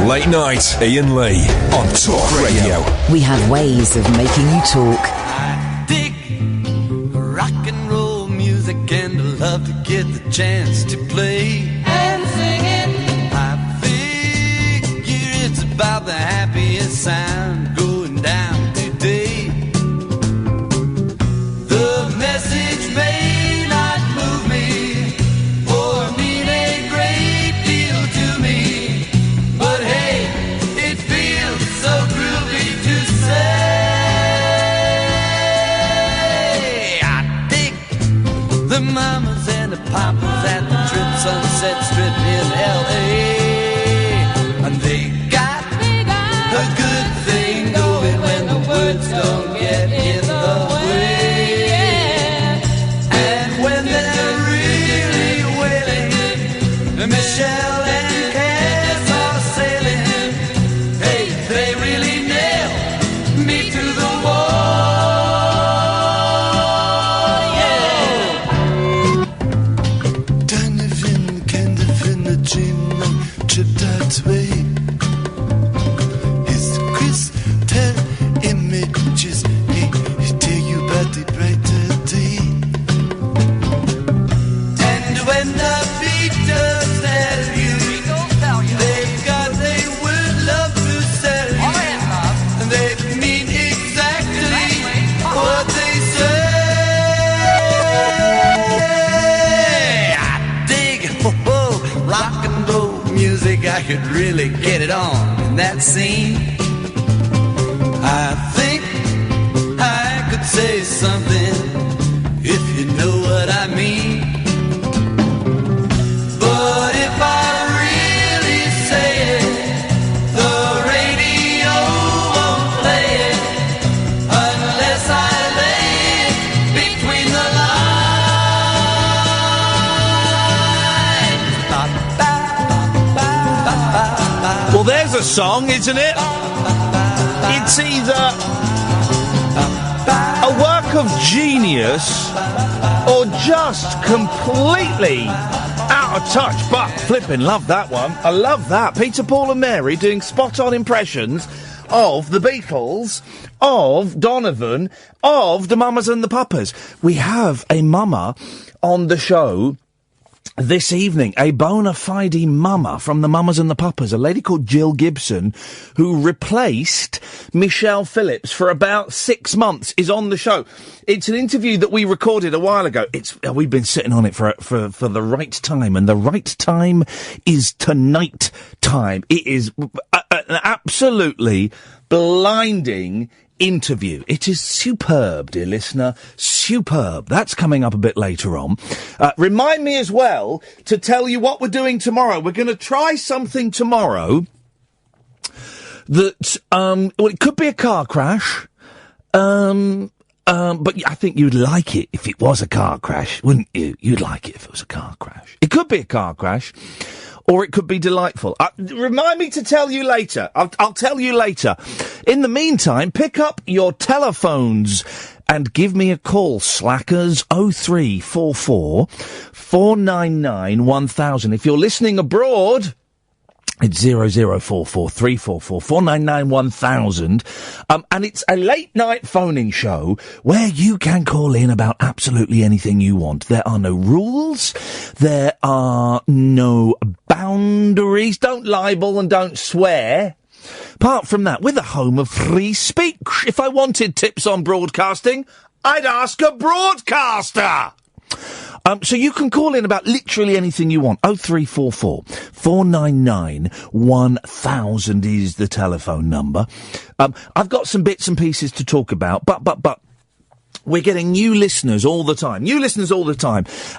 Late night, Iain Lee on Talk Radio. We have ways of making you talk. I dig rock and roll music and I love to get the chance to play and sing it. I figure it's about the happiest sound going down today. The message may not move me or mean a great deal to me, but hey, it feels so groovy to say. I dig the mamas and the papas at the Trip Sunset Strip in L.A. And they got a good thing going when the words don't get in the way. And when they're really wailing, Michelle and Cass are sailing. Hey, they really nail me to the wall. Yeah. Donovan, Kendall, the dream tripped that way. His crystal images, he tell you about the brighter day. And when the Beatles tell you, they've got a word love to sell you, and they mean exactly what they say. I dig rock and roll music. I could really get it on in that scene. I think I could say something if you know what I mean. But if I really say it, the radio won't play it unless I lay it between the lines. Well, there's a song, isn't it? It's either a work of genius or just completely out of touch. But flipping love that one. I love that. Peter, Paul and Mary doing spot-on impressions of the Beatles, of Donovan, of the Mamas and the Papas. We have a mama on the show this evening, a bona fide mama from the Mamas and the Papas, a lady called Jill Gibson, who replaced Michelle Phillips for about 6 months, is on the show. It's an interview that we recorded a while ago. We've been sitting on it for the right time, and the right time is tonight time. It is an absolutely blinding interview. It is superb, dear listener. Superb. That's coming up a bit later on. Remind me as well to tell you what we're doing tomorrow. We're going to try something tomorrow that, well, it could be a car crash. But I think you'd like it if it was a car crash, wouldn't you? You'd like it if it was a car crash. It could be a car crash. Or it could be delightful. Remind me to tell you later. I'll tell you later. In the meantime, pick up your telephones and give me a call. Slackers 0344 499 1000. If you're listening abroad, it's 0044 344 499 1000. And it's a late night phoning show where you can call in about absolutely anything you want. There are no rules. There are no boundaries. Don't libel and don't swear. Apart from that, we're the home of free speech. If I wanted tips on broadcasting, I'd ask a broadcaster. So you can call in about literally anything you want. 0344 499 1000 is the telephone number. I've got some bits and pieces to talk about, but we're getting new listeners all the time.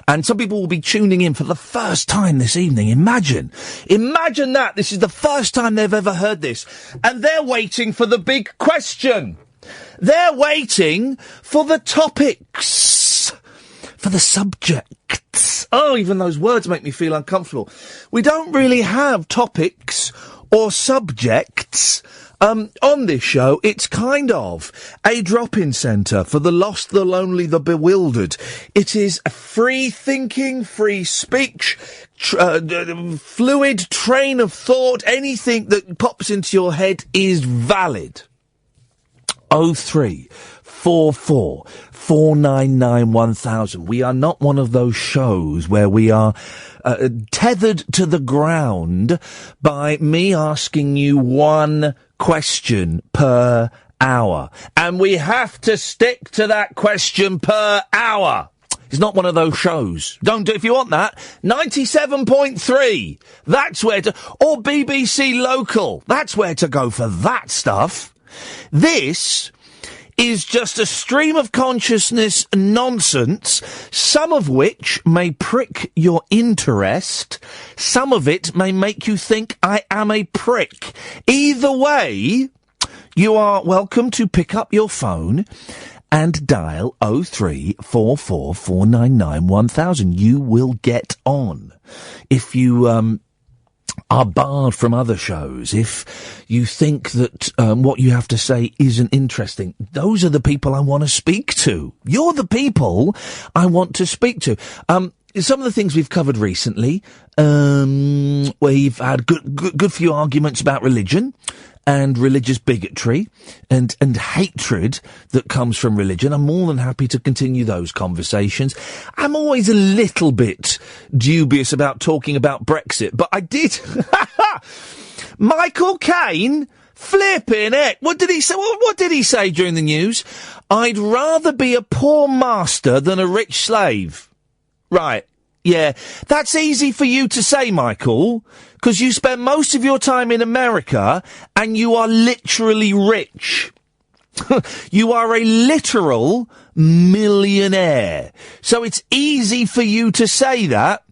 And some people will be tuning in for the first time this evening. Imagine that. This is the first time they've ever heard this. And they're waiting for the big question. They're waiting for the topics, for the subjects. Oh, even those words make me feel uncomfortable. We don't really have topics or subjects On this show, it's kind of a drop-in centre for the lost, the lonely, the bewildered. It is a free thinking, free speech, fluid train of thought. Anything that pops into your head is valid. 0344 499 1000. We are not one of those shows where we are tethered to the ground by me asking you one question per hour. And we have to stick to that question per hour. It's not one of those shows. Don't do, if you want that, 97.3. That's where to, or BBC Local. That's where to go for that stuff. This is just a stream of consciousness nonsense, some of which may prick your interest, some of it may make you think I am a prick. Either way, you are welcome to pick up your phone and dial 0344 499 1000. You will get on. If you, are barred from other shows, if you think that what you have to say isn't interesting, those are the people I want to speak to. You're the people I want to speak to. Some of the things we've covered recently, we've had good few arguments about religion and religious bigotry and hatred that comes from religion. I'm more than happy to continue those conversations. I'm always a little bit dubious about talking about Brexit, but I did. Michael Caine, flipping heck. What did he say? What did he say during the news? I'd rather be a poor master than a rich slave. Right. Yeah, that's easy for you to say, Michael, because you spend most of your time in America and you are literally rich. You are a literal millionaire. So it's easy for you to say that.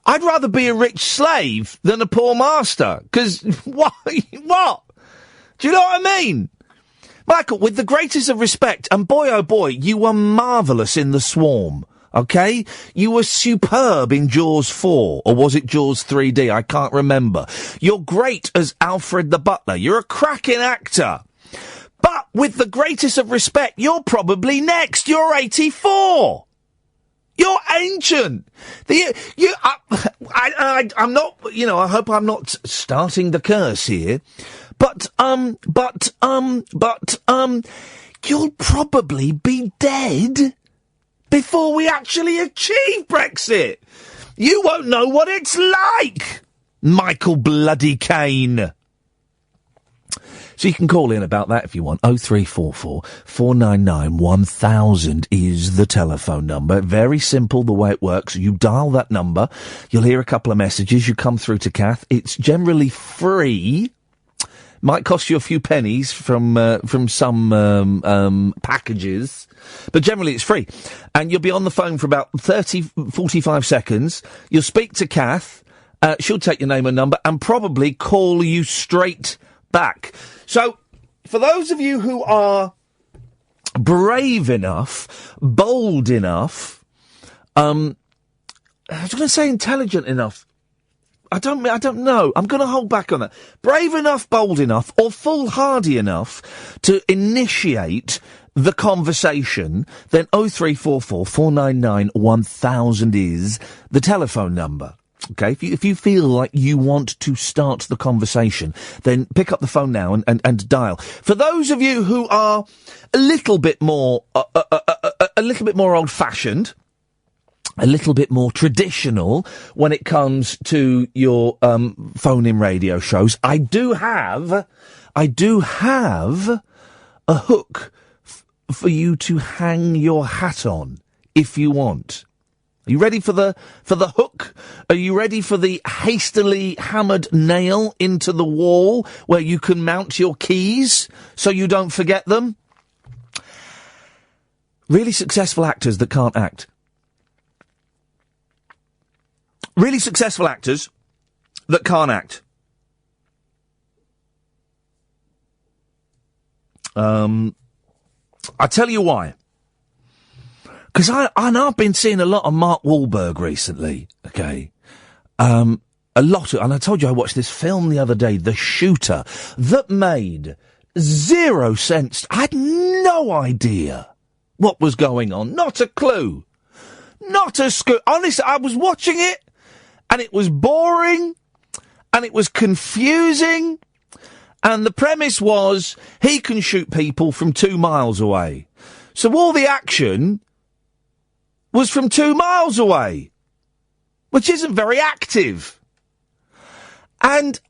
I'd rather be a rich slave than a poor master. Because, what? Do you know what I mean? Michael, with the greatest of respect, and boy oh boy, you were marvellous in The Swarm. Okay? You were superb in Jaws 4, or was it Jaws 3D? I can't remember. You're great as Alfred the Butler. You're a cracking actor. But with the greatest of respect, you're probably next. You're 84. You're ancient. I'm not, I hope I'm not starting the curse here. But you'll probably be dead before we actually achieve Brexit. You won't know what it's like, Michael bloody Caine. So you can call in about that if you want. 0344 499 1000 is the telephone number. Very simple the way it works. You dial that number, you'll hear a couple of messages, you come through to Kath. It's generally free. Might cost you a few pennies from some packages, but generally it's free. And you'll be on the phone for about 45 seconds. You'll speak to Kath. She'll take your name and number and probably call you straight back. So, for those of you who are brave enough, bold enough, I was going to say intelligent enough. I don't know. I'm going to hold back on that. Brave enough, bold enough, or foolhardy enough to initiate the conversation, then 0344 499 1000 is the telephone number. Okay, if you feel like you want to start the conversation, then pick up the phone now and dial. For those of you who are a little bit more old-fashioned, a little bit more traditional when it comes to your phone-in radio shows, I do have a hook for you to hang your hat on if you want. Are you ready for the hook? Are you ready for the hastily hammered nail into the wall where you can mount your keys so you don't forget them? Really successful actors that can't act. Really successful actors that can't act. I tell you why. Because I've been seeing a lot of Mark Wahlberg recently, okay? A lot of, and I told you I watched this film the other day, The Shooter, that made zero sense. I had no idea what was going on. Not a clue. Not a honestly, I was watching it, and it was boring, and it was confusing, and the premise was he can shoot people from 2 miles away. So all the action was from 2 miles away, which isn't very active. And,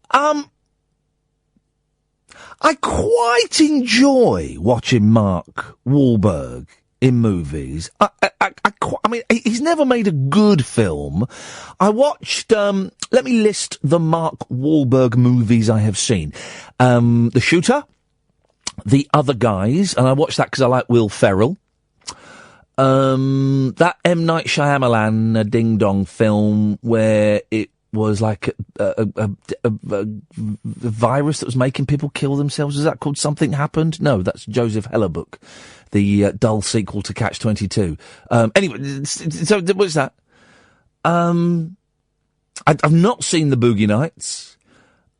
I quite enjoy watching Mark Wahlberg in movies. I mean, he's never made a good film. I watched, let me list the Mark Wahlberg movies I have seen. The Shooter, The Other Guys, and I watched that because I like Will Ferrell. That M. Night Shyamalan Ding Dong film where it was like a virus that was making people kill themselves. Is that called Something Happened? No, that's Joseph Hellerbuck, the dull sequel to Catch-22. Anyway, so what's that? I've not seen the Boogie Nights.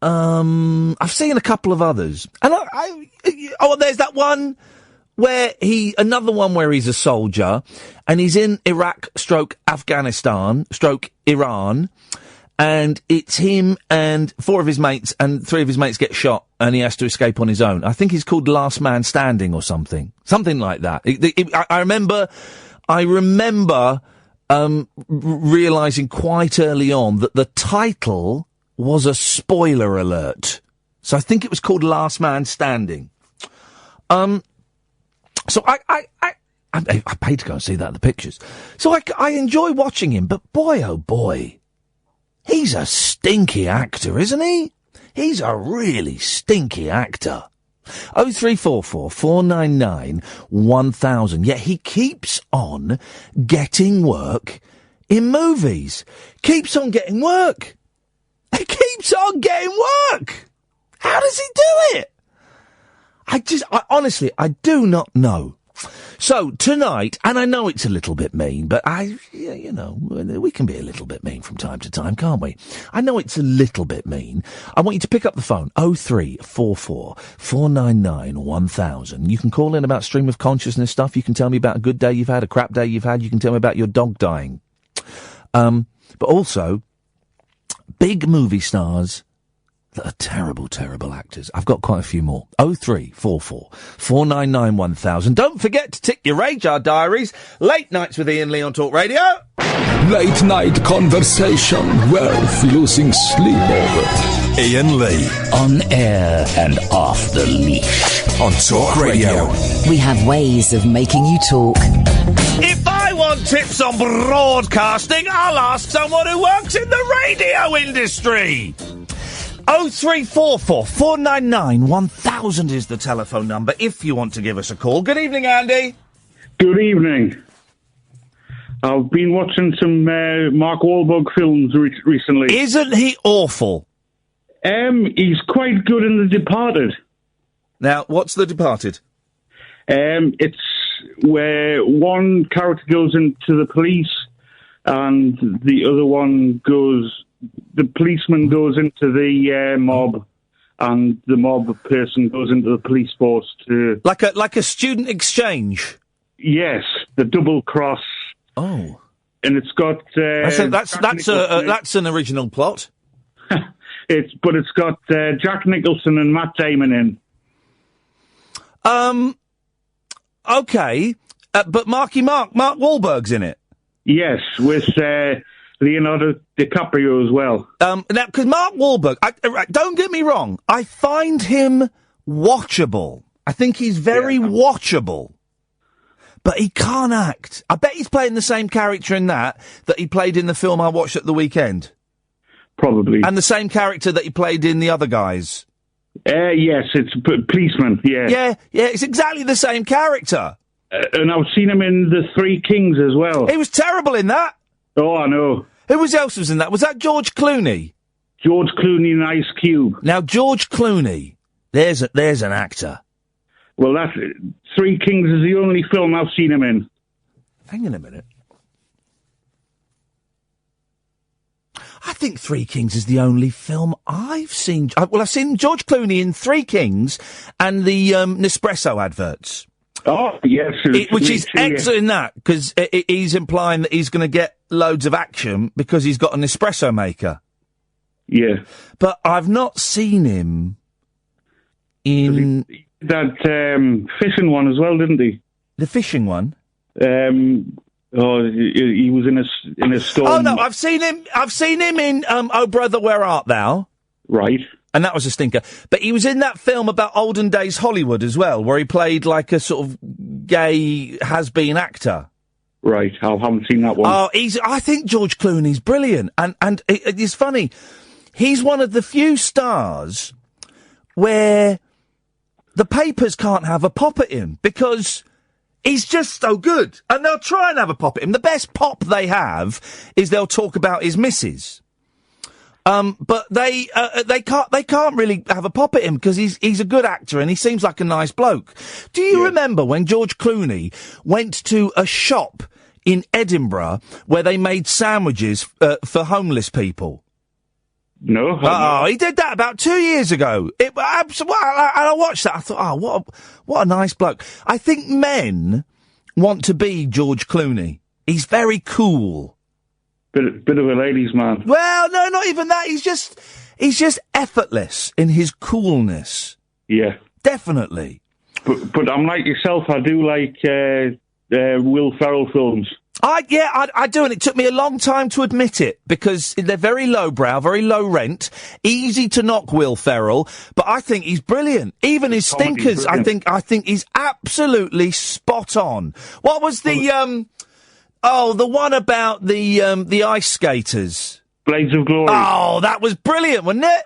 I've seen a couple of others. And there's that one where another one where he's a soldier and he's in Iraq / Afghanistan / Iran. And it's him and 4 of his mates, and 3 of his mates get shot, and he has to escape on his own. I think he's called Last Man Standing or something like that. I remember realizing quite early on that the title was a spoiler alert. So I think it was called Last Man Standing. So I paid to go and see that in the pictures. So I enjoy watching him, but boy, oh boy. He's a stinky actor, isn't he? He's a really stinky actor. 0344 499 1000. Yet he keeps on getting work in movies. Keeps on getting work. He keeps on getting work. How does he do it? Honestly, I do not know. So, tonight, and I know it's a little bit mean, but we can be a little bit mean from time to time, can't we? I know it's a little bit mean. I want you to pick up the phone, 0344 499 1000. You can call in about stream of consciousness stuff. You can tell me about a good day you've had, a crap day you've had. You can tell me about your dog dying. But also, big movie stars that are terrible, terrible actors. I've got quite a few more. 0344 499 1000. Don't forget to tick your radar diaries. Late nights with Iain Lee on Talk Radio. Late night conversation worth losing sleep over. Iain Lee. On air and off the leash. On Talk Radio. We have ways of making you talk. If I want tips on broadcasting, I'll ask someone who works in the radio industry. 0344 499 1000 is the telephone number if you want to give us a call. Good evening, Andy. Good evening. I've been watching some Mark Wahlberg films recently. Isn't he awful? He's quite good in The Departed. Now, what's The Departed? It's where one character goes into the police and the other one the policeman goes into the mob, and the mob person goes into the police force to... Like a student exchange? Yes, the double cross. Oh. And it's got... that's an original plot. It's got Jack Nicholson and Matt Damon in. Okay. But Mark Wahlberg's in it? Yes, with... Leonardo DiCaprio as well. Now, because Mark Wahlberg, don't get me wrong, I find him watchable. I think he's very watchable. But he can't act. I bet he's playing the same character in that he played in the film I watched at the weekend. Probably. And the same character that he played in The Other Guys. Yes, it's policeman, yeah. Yeah, it's exactly the same character. And I've seen him in The Three Kings as well. He was terrible in that. Oh, I know. Who else was in that? Was that George Clooney? George Clooney and Ice Cube. Now, George Clooney, there's an actor. Well, Three Kings is the only film I've seen him in. Hang on a minute. I think Three Kings is the only film I've seen. I've seen George Clooney in Three Kings and the Nespresso adverts. Oh, yes. Which is excellent in that, because he's implying that he's going to get loads of action because he's got an espresso maker. Yeah. But I've not seen him in... He did that fishing one as well, didn't he? The fishing one? He was in a storm. Oh, no, I've seen him in Oh Brother, Where Art Thou? Right. And that was a stinker. But he was in that film about olden days Hollywood as well, where he played like a sort of gay has-been actor. Right, I haven't seen that one. Oh, I think George Clooney's brilliant. And it's funny, he's one of the few stars where the papers can't have a pop at him, because he's just so good. And they'll try and have a pop at him. The best pop they have is they'll talk about his missus. But they can't really have a pop at him because he's a good actor and he seems like a nice bloke. Do you remember when George Clooney went to a shop in Edinburgh where they made sandwiches for homeless people? No. Oh, he did that about 2 years ago. I watched that. I thought, what a nice bloke. I think men want to be George Clooney. He's very cool. Bit of a ladies' man. Well, no, not even that. He's just effortless in his coolness. Yeah. Definitely. But I'm like yourself. I do like Will Ferrell films. I do, and it took me a long time to admit it, because they're very lowbrow, very low rent, easy to knock Will Ferrell, but I think he's brilliant. Even his stinkers, I think he's absolutely spot on. What was the the one about the ice skaters? Blades of Glory. Oh, that was brilliant, wasn't it?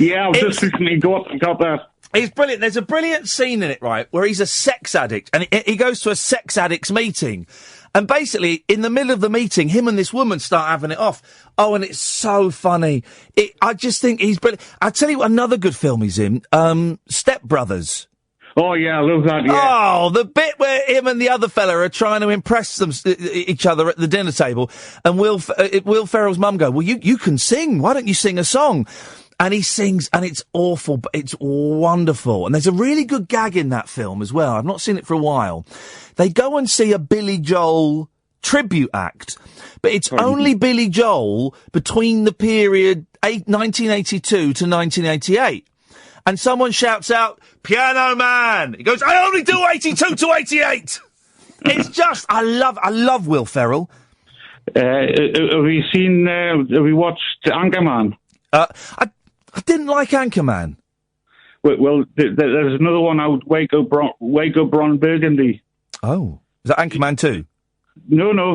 Yeah, I've just recently got that. He's brilliant. There's a brilliant scene in it, right, where he's a sex addict, and he goes to a sex addicts meeting. And basically, in the middle of the meeting, him and this woman start having it off. Oh, and it's so funny. I just think he's brilliant. I'll tell you what, another good film he's in, Step Brothers. Oh, yeah, I love that, yeah. Oh, the bit where him and the other fella are trying to impress each other at the dinner table, and Will Ferrell's mum go, well, you can sing. Why don't you sing a song? And he sings, and it's awful, but it's wonderful. And there's a really good gag in that film as well. I've not seen it for a while. They go and see a Billy Joel tribute act, but it's only Billy Joel between the period 1982 to 1988. And someone shouts out, "Piano Man!" He goes, "I only do 82 to 88!" It's just, I love Will Ferrell. Have you watched Anchorman? I didn't like Anchorman. Well, there's another one out, Wake Up Ron Burgundy. Oh, is that Anchorman 2? No,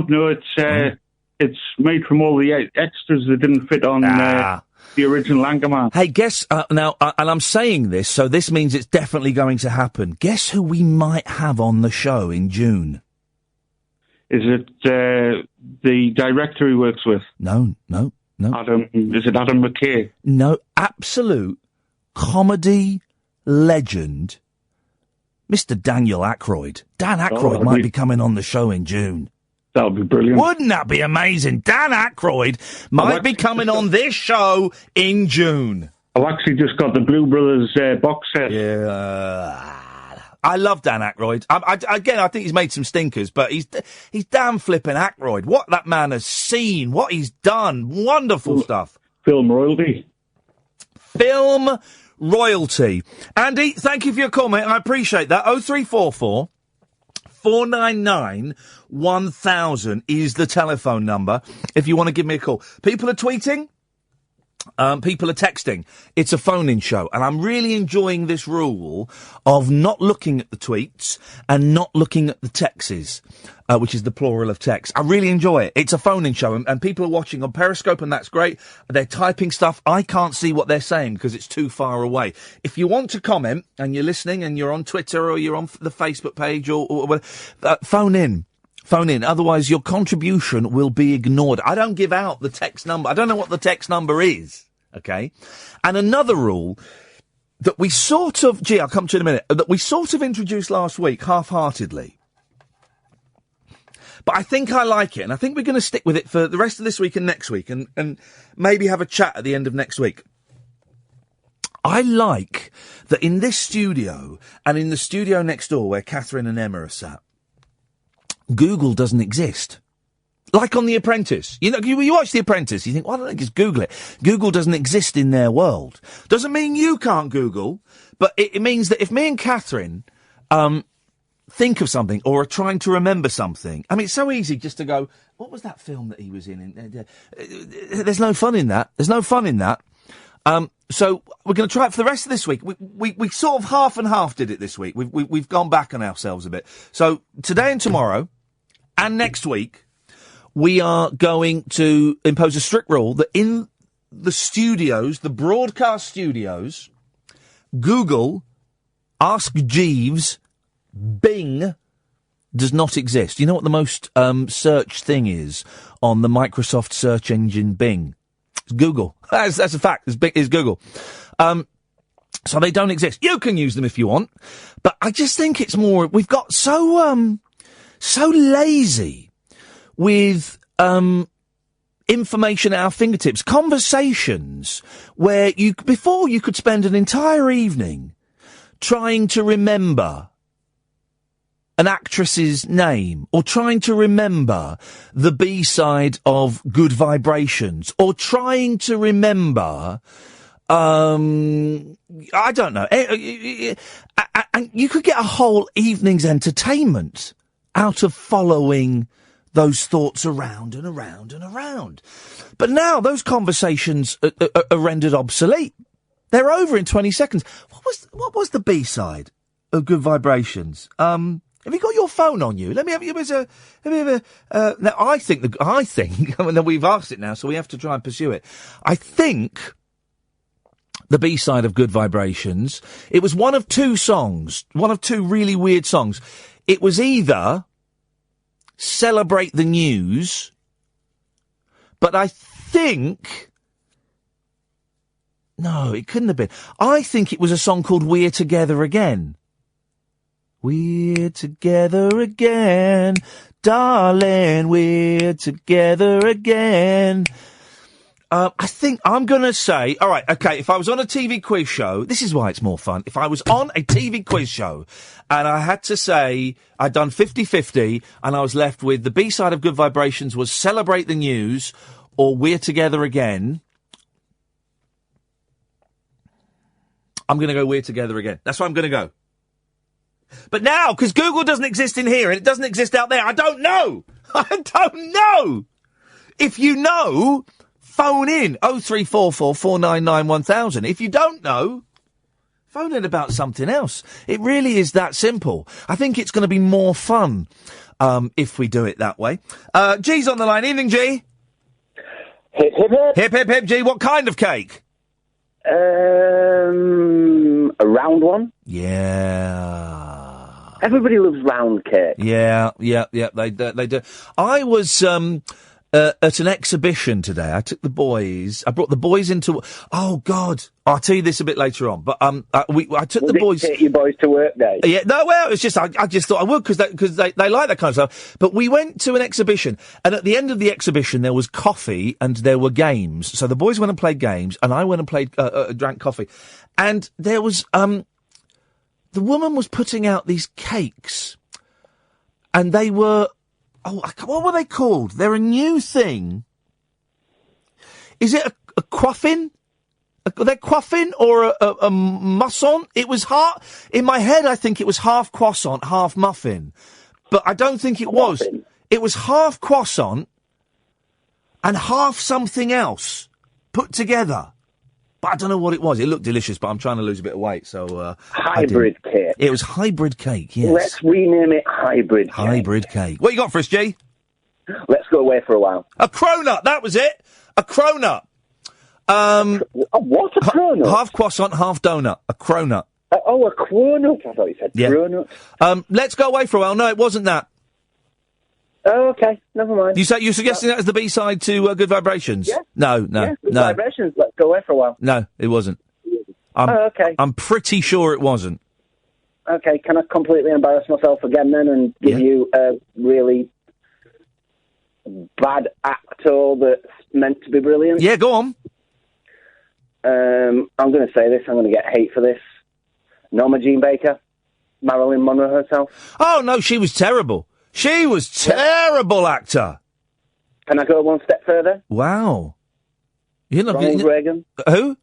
it's made from all the extras that didn't fit on the original Anchorman. Hey, guess, now, and I'm saying this, so this means it's definitely going to happen. Guess who we might have on the show in June? Is it the director he works with? No. Is it Adam McKay? No, absolute comedy legend, Mr. Daniel Aykroyd. Dan Aykroyd might be coming on the show in June. That would be brilliant. Wouldn't that be amazing? Dan Aykroyd might be coming on this show in June. I've actually just got the Blue Brothers box set. Yeah. I love Dan Aykroyd. I think he's made some stinkers, but he's damn flipping Aykroyd. What that man has seen, what he's done, wonderful stuff. Film royalty. Film royalty. Andy, thank you for your comment. I appreciate that. 0344 499 1000 is the telephone number if you want to give me a call. People are tweeting. People are texting. It's a phone-in show, and I'm really enjoying this rule of not looking at the tweets and not looking at the texts, which is the plural of text. I really enjoy it. It's a phone-in show, and people are watching on Periscope, and that's great. They're typing stuff. I can't see what they're saying because it's too far away. If you want to comment, and you're listening, and you're on Twitter, or you're on the Facebook page, or phone in. Phone in, otherwise your contribution will be ignored. I don't give out the text number. I don't know what the text number is, okay? And another rule that we sort of, I'll come to in a minute, that we sort of introduced last week, half-heartedly. But I think I like it, and I think we're going to stick with it for the rest of this week and next week, and maybe have a chat at the end of next week. I like that in this studio, and in the studio next door where Catherine and Emma are sat, Google doesn't exist. Like on The Apprentice. You know, you watch The Apprentice, you think, why don't they just Google it? Google doesn't exist in their world. Doesn't mean you can't Google, but it means that if me and Catherine think of something or are trying to remember something, I mean, it's so easy just to go, what was that film that he was in? There's no fun in that. There's no fun in that. So we're going to try it for the rest of this week. We sort of half and half did it this week. We've gone back on ourselves a bit. So today and tomorrow and next week, we are going to impose a strict rule that in the studios, the broadcast studios, Google, Ask Jeeves, Bing does not exist. You know what the most searched thing is on the Microsoft search engine Bing? It's Google. That's a fact. It's Google. So they don't exist. You can use them if you want, but I just think it's more. We've got so lazy with information at our fingertips. Conversations where before you could spend an entire evening trying to remember an actress's name, or trying to remember the B-side of Good Vibrations, or trying to remember, I don't know, and you could get a whole evening's entertainment out of following those thoughts around and around and around. But now those conversations are rendered obsolete. They're over in 20 seconds. What was the B-side of Good Vibrations? Have you got your phone on you? Let me have now, I think, I mean, we've asked it now, so we have to try and pursue it. I think the B-side of Good Vibrations, it was one of two songs, one of two really weird songs. It was either Celebrate the News, but I think, no, it couldn't have been. I think it was a song called We're Together Again. We're together again, darling, we're together again. I think I'm going to say, all right, okay, if I was on a TV quiz show, this is why it's more fun. If I was on a TV quiz show and I had to say I'd done 50-50 and I was left with the B-side of Good Vibrations was Celebrate the News or We're Together Again, I'm going to go We're Together Again. That's where I'm going to go. But now, because Google doesn't exist in here and it doesn't exist out there, I don't know. I don't know. If you know, phone in 0344 499 1000. If you don't know, phone in about something else. It really is that simple. I think it's going to be more fun if we do it that way. G's on the line. Evening, G. Hip, hip, hip. Hip, hip, hip, G. What kind of cake? A round one. Yeah. Everybody loves round cake. Yeah, they do. I was at an exhibition today. I brought the boys into. Oh God, I'll tell you this a bit later on. But I took the boys. Take your boys to work day. Yeah, no, well, it's just I just thought I would because they like that kind of stuff. But we went to an exhibition, and at the end of the exhibition there was coffee and there were games. So the boys went and played games, and I went and played drank coffee, and there was the woman was putting out these cakes, and they were. Oh, what were they called? They're a new thing. Is it a quaffin? They're quaffin or a muffin? It was half, in my head I think it was half croissant, half muffin. But I don't think it was. It was half croissant and half something else put together. But I don't know what it was. It looked delicious, but I'm trying to lose a bit of weight, so... hybrid cake. It was hybrid cake, yes. Let's rename it hybrid cake. Hybrid cake. What you got for us, G? Let's go away for a while. A cronut, that was it. A cronut. What, a cronut? Half croissant, half donut. A cronut. A cronut? I thought you said cronut. Let's go away for a while. No, it wasn't that. Oh, okay. Never mind. You're suggesting that as the B-side to Good Vibrations? Yeah. No. Good Vibrations. Let's go away for a while. No, it wasn't. Okay. I'm pretty sure it wasn't. Okay, can I completely embarrass myself again then and give you a really bad actor that's meant to be brilliant. Yeah, go on. I'm going to say this. I'm going to get hate for this. Norma Jean Baker, Marilyn Monroe herself. Oh, no, she was terrible. She was terrible actor. Can I go one step further? Wow. Ronald Reagan. Who?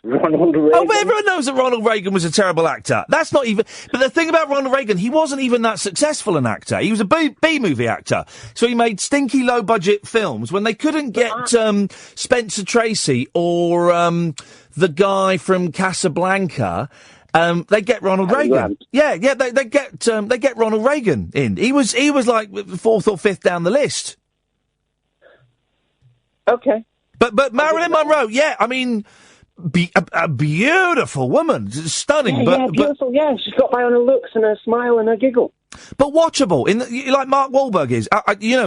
Ronald Reagan. Oh, but everyone knows that Ronald Reagan was a terrible actor. That's not even... But the thing about Ronald Reagan, he wasn't even that successful an actor. He was a B-movie actor. So he made stinky low-budget films when they couldn't get Spencer Tracy or the guy from Casablanca. They get Ronald Reagan. Yeah, they get Ronald Reagan in. He was like 4th or 5th down the list. Okay. But Marilyn Monroe, yeah, I mean... a beautiful woman, stunning, but beautiful. Yeah, she's got by on her looks and her smile and her giggle. But watchable, like Mark Wahlberg is.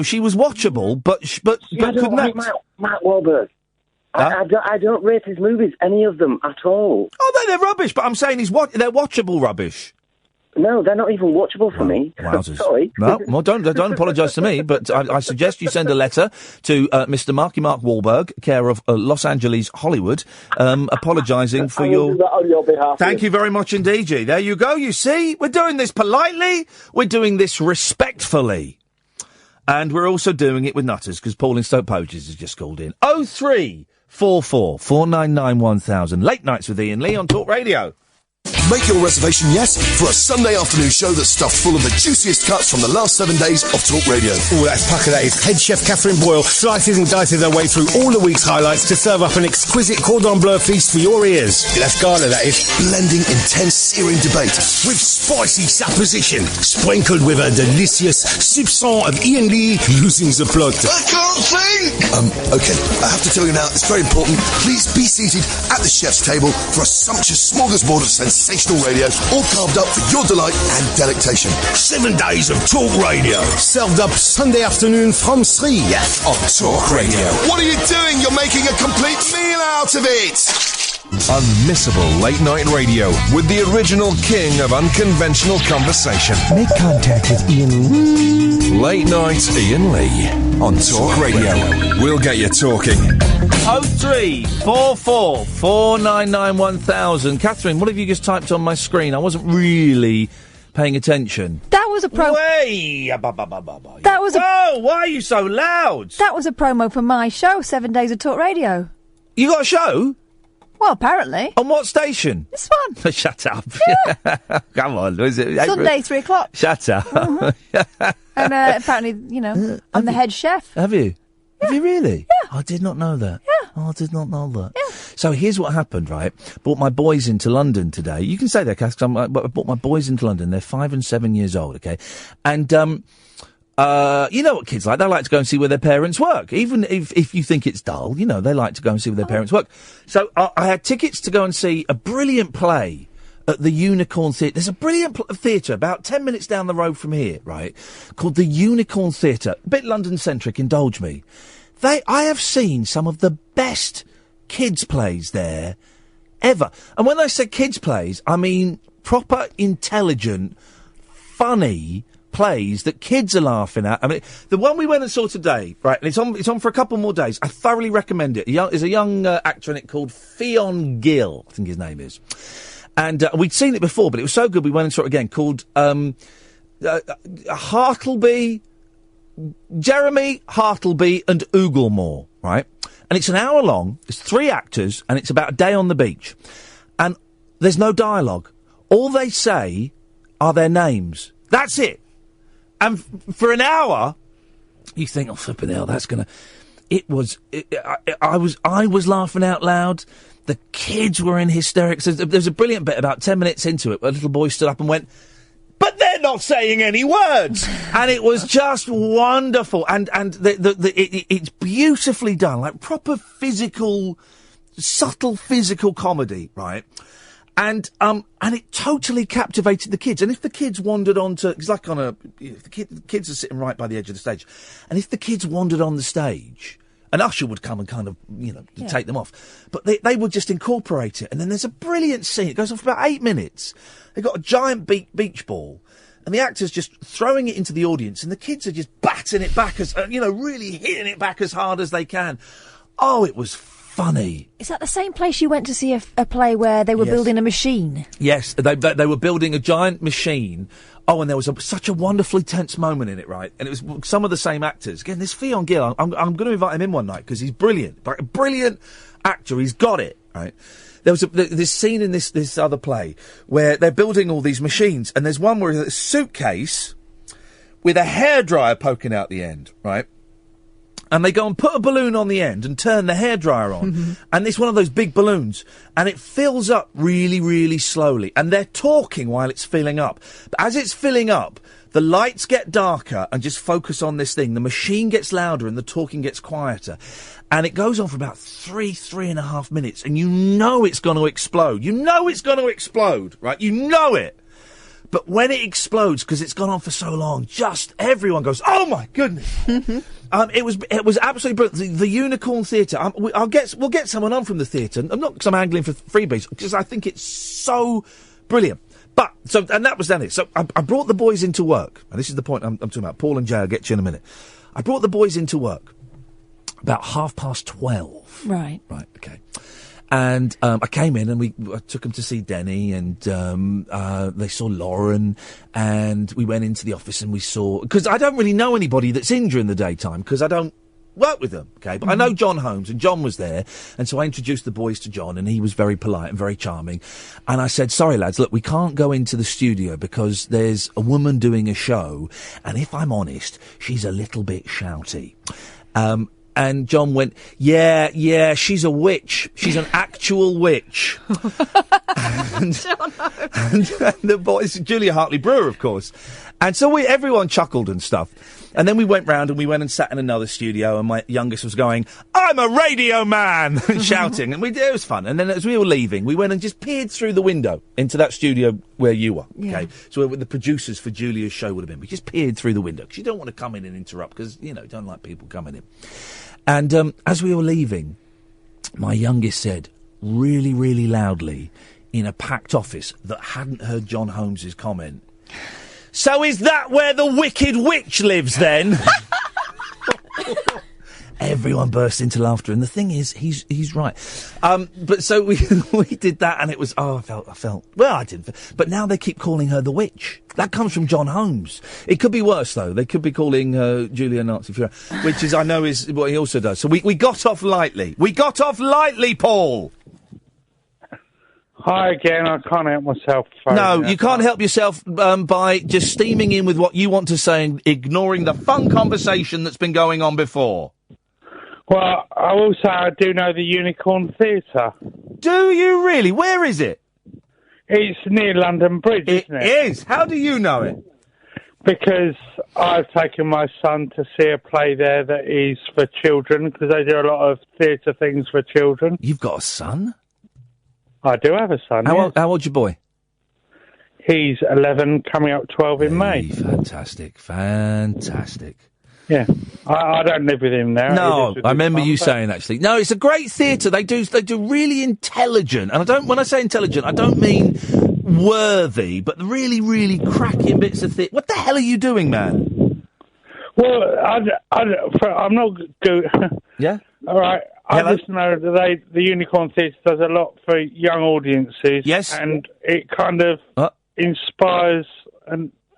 She was watchable, but couldn't act. Mark Wahlberg. I don't rate his movies, any of them at all. Oh, they're rubbish. But I'm saying they're watchable rubbish. No, they're not even watchable for me. Wowzers. Sorry. No, well, don't apologise to me, but I suggest you send a letter to Mr. Mark Wahlberg, care of Los Angeles, Hollywood, apologising for your... do that on your behalf. Thank you very much indeed, G. There you go, you see? We're doing this politely, we're doing this respectfully. And we're also doing it with nutters, because Paul in Stoke Poges has just called in. 0344 499 1000. Late Nights with Iain Lee on Talk Radio. Make your reservation, yes, for a Sunday afternoon show that's stuffed full of the juiciest cuts from the last 7 days of Talk Radio. Oh, that's pucker, that is. Head chef Catherine Boyle slices and dices her way through all the week's highlights to serve up an exquisite cordon bleu feast for your ears. That's Gala, that is. Blending intense searing debate with spicy supposition, sprinkled with a delicious soupçon of Iain Lee losing the plot. I can't think! Okay, I have to tell you now, it's very important. Please be seated at the chef's table for a sumptuous smorgasbord of sensational radio, all carved up for your delight and delectation. 7 days of Talk Radio, served up Sunday afternoon from 3 on Talk Radio. What are you doing? You're making a complete meal out of it! Unmissable late night radio with the original king of unconventional conversation. Make contact with Iain. Late night Iain Lee on Talk Radio. We'll get you talking. 0344 499 1000. Catherine, what have you just typed on my screen? I wasn't really paying attention. That was a promo. Whoa, why are you so loud? That was a promo for my show, 7 Days of Talk Radio. You got a show? Well, apparently. On what station? This one. Shut up. Yeah. Come on. Was it Sunday, 3 o'clock. Shut up. Mm-hmm. And apparently, I'm the head chef. Have you? Yeah. Have you really? Yeah. I did not know that. Yeah. Oh, I did not know that. Yeah. So here's what happened, right? Brought my boys into London today. You can say that, Cass, 'cause I brought my boys into London. They're 5 and 7 years old, okay? And, you know what kids like? They like to go and see where their parents work. Even if you think it's dull, they like to go and see where their parents work. So I had tickets to go and see a brilliant play at the Unicorn Theatre. There's a brilliant theatre about 10 minutes down the road from here, right? Called the Unicorn Theatre. A bit London-centric, indulge me. I have seen some of the best kids' plays there ever. And when I say kids' plays, I mean proper, intelligent, funny plays that kids are laughing at. I mean, the one we went and saw today, right, and it's on for a couple more days. I thoroughly recommend it. There's a young actor in it called Fionn Gill, I think his name is. And we'd seen it before, but it was so good we went and saw it again, called Jeremy Hartleby and Ooglemore, right? And it's an hour long, it's 3 actors, and it's about a day on the beach. And there's no dialogue. All they say are their names. That's it. And for an hour, you think, oh, flipping hell, that's gonna... I was laughing out loud. The kids were in hysterics. There's a brilliant bit about 10 minutes into it where a little boy stood up and went, but they're not saying any words. And it was just wonderful. And it's beautifully done, like proper physical, subtle physical comedy, right? And it totally captivated the kids. And if the kids wandered onto, it's like the kids are sitting right by the edge of the stage. And if the kids wandered on the stage, an usher would come and kind of, take them off. But they would just incorporate it. And then there's a brilliant scene. It goes on for about 8 minutes. They've got a giant beach ball. and the actor's just throwing it into the audience, and the kids are just batting it back as, really hitting it back as hard as they can. Oh, it was funny. Is that the same place you went to see a play where they were building a machine? Yes, they were building a giant machine. Oh, and there was such a wonderfully tense moment in it, right? And it was some of the same actors. Again, this Fionn Gill, I'm going to invite him in one night because he's brilliant. Like, a brilliant actor. He's got it, right? There was this scene in this other play where they're building all these machines, and there's one where there's a suitcase with a hairdryer poking out the end, right? And they go and put a balloon on the end and turn the hairdryer on. And it's one of those big balloons. And it fills up really, really slowly. And they're talking while it's filling up. But as it's filling up, the lights get darker and just focus on this thing. The machine gets louder and the talking gets quieter. And it goes on for about 3.5 minutes. And you know it's going to explode. You know it's going to explode, right? You know it. But when it explodes, because it's gone on for so long, just everyone goes, "Oh my goodness!" It was absolutely brilliant. The Unicorn Theatre. We'll get someone on from the theatre. I'm not because I'm angling for freebies, because I think it's so brilliant. And that was then it. So I brought the boys into work, and this is the point I'm talking about. Paul and Jay, I'll get to you in a minute. I brought the boys into work about 12:30. Right. Right. Okay. And I came in and I took them to see Denny, and they saw Lauren, and we went into the office and we saw, because I don't really know anybody that's in during the daytime because I don't work with them, okay? But I know John Holmes, and John was there, and so I introduced the boys to John, and he was very polite and very charming. And I said, "Sorry, lads, look, we can't go into the studio because there's a woman doing a show, and if I'm honest, she's a little bit shouty." And John went, yeah, she's a witch. She's an actual witch. and the boys, Julia Hartley-Brewer, of course. And so everyone chuckled and stuff. And then we went round and we went and sat in another studio, and my youngest was going, "I'm a radio man," and shouting. And it was fun. And then as we were leaving, we went and just peered through the window into that studio where you were. Yeah. Okay. So where the producers for Julia's show would have been. We just peered through the window because you don't want to come in and interrupt because, you don't like people coming in. And as we were leaving, my youngest said, really, really loudly, in a packed office that hadn't heard John Holmes's comment, "So is that where the Wicked Witch lives, then?" Everyone burst into laughter, and the thing is, he's right. But so we did that, and it was, I felt, well, I didn't, but now they keep calling her the witch. That comes from John Holmes. It could be worse, though. They could be calling Julia Nazi Fuhrer, which is, I know, is what he also does. So we got off lightly. We got off lightly, Paul. Hi again, I can't help myself. No, you can't help yourself by just steaming in with what you want to say and ignoring the fun conversation that's been going on before. Well, I will say I do know the Unicorn Theatre. Do you really? Where is it? It's near London Bridge, isn't it? It is. How do you know it? Because I've taken my son to see a play there that is for children, because they do a lot of theatre things for children. You've got a son? I do have a son. How old's your boy? He's 11, coming up 12 in May. Fantastic. Yeah, I don't live with him now. No, I remember you saying, actually. No, it's a great theatre. They do really intelligent, and when I say intelligent, I don't mean worthy, but really, really cracking bits of theatre. What the hell are you doing, man? Well, I'm not good. Yeah? All right. I just know that the Unicorn Theatre does a lot for young audiences. Yes. And it kind of inspires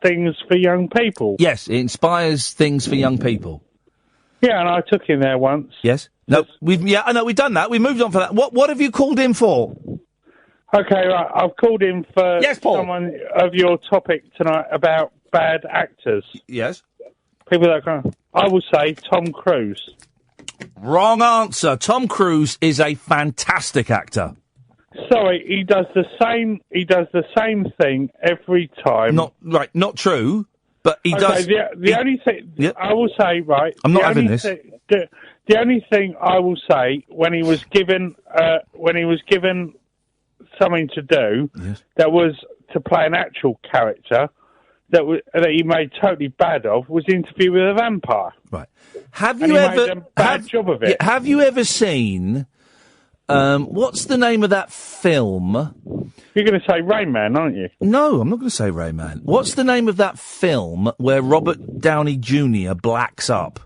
things for young people. Yes, it inspires things for young people. Yeah, and I took him there once. Yes. No, we've done that. We moved on for that. What have you called him for? Okay, right. I've called him for someone of your topic tonight about bad actors. Yes. People that I will say Tom Cruise. Wrong answer. Tom Cruise is a fantastic actor. Sorry, he does the same thing every time. Not true, but he does. The only thing I will say, right? I'm not having this. The only thing I will say, when he was given something to do, that was to play an actual character that he made totally bad of, was Interview with a Vampire. Right. Have and you he ever made a bad job of it? Have you ever seen What's the name of that film? You're going to say Rain Man, aren't you? No, I'm not going to say Rain Man. What's the name of that film where Robert Downey Jr. blacks up?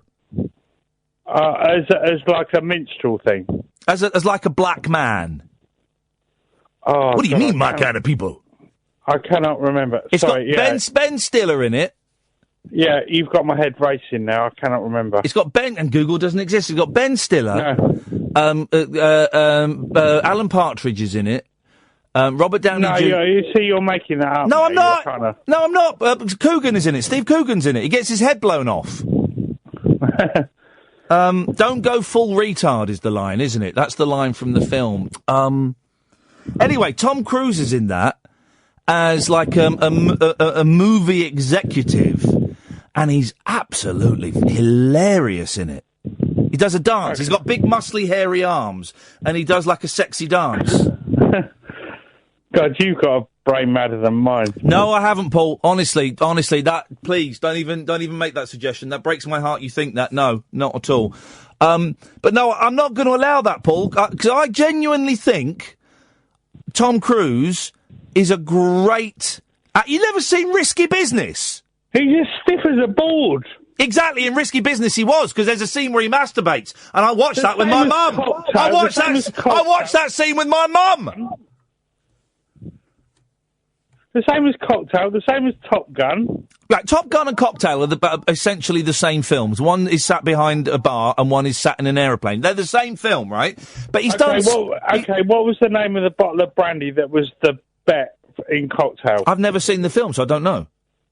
As like a minstrel thing. As like a black man. Oh, what do you mean, my kind of people? I cannot remember. It's Sorry, got Ben Stiller in it. Yeah, you've got my head racing now. I cannot remember. It's got Ben, and Google doesn't exist. It's got Ben Stiller. No. Alan Partridge is in it. Robert Downey Jr. You see, you're making that up. No, I'm not. No, I'm not. Coogan is in it. Steve Coogan's in it. He gets his head blown off. Don't go full retard is the line, isn't it? That's the line from the film. Anyway, Tom Cruise is in that as like a movie executive, and he's absolutely hilarious in it. He does a dance. Okay. He's got big, muscly, hairy arms, and he does like a sexy dance. God, you've got a brain madder than mine. No, I haven't, Paul. Honestly, that. Please don't even make that suggestion. That breaks my heart. You think that? No, not at all. But no, I'm not going to allow that, Paul, because I genuinely think Tom Cruise is a great. You never seen Risky Business? He's as stiff as a board. Exactly, in Risky Business he was, because there's a scene where he masturbates, and I watched that with my mum. I watched that scene with my mum. The same as Cocktail, the same as Top Gun. Right, Top Gun and Cocktail are essentially the same films. One is sat behind a bar and one is sat in an aeroplane. They're the same film, right? But he's done... what was the name of the bottle of brandy that was the bet in Cocktail? I've never seen the film, so I don't know.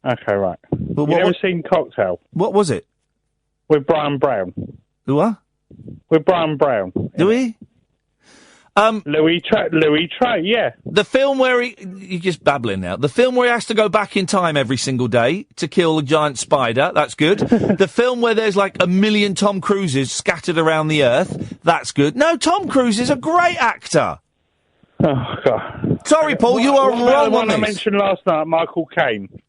Okay, right. You've never seen Cocktail? What was it? With Brian Brown. What? With Brian Brown. Do we? Louis Trey, yeah. The film where you're just babbling now. The film where he has to go back in time every single day to kill a giant spider, that's good. The film where there's like 1 million Tom Cruises scattered around the earth, that's good. No, Tom Cruise is a great actor. Oh, God. Sorry, Paul, you are wrong on this. I mentioned last night, Michael Caine.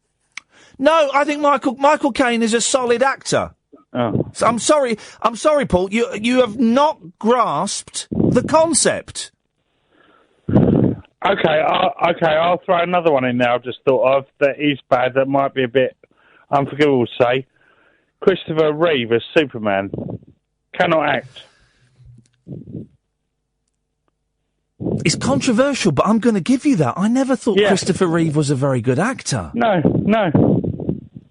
No, I think Michael Caine is a solid actor. Oh. So I'm sorry, Paul. You have not grasped the concept. Okay, I'll throw another one in there I've just thought of that is bad, that might be a bit unforgivable to say. Christopher Reeve as Superman. Cannot act. It's controversial, but I'm going to give you that. I never thought Christopher Reeve was a very good actor. No.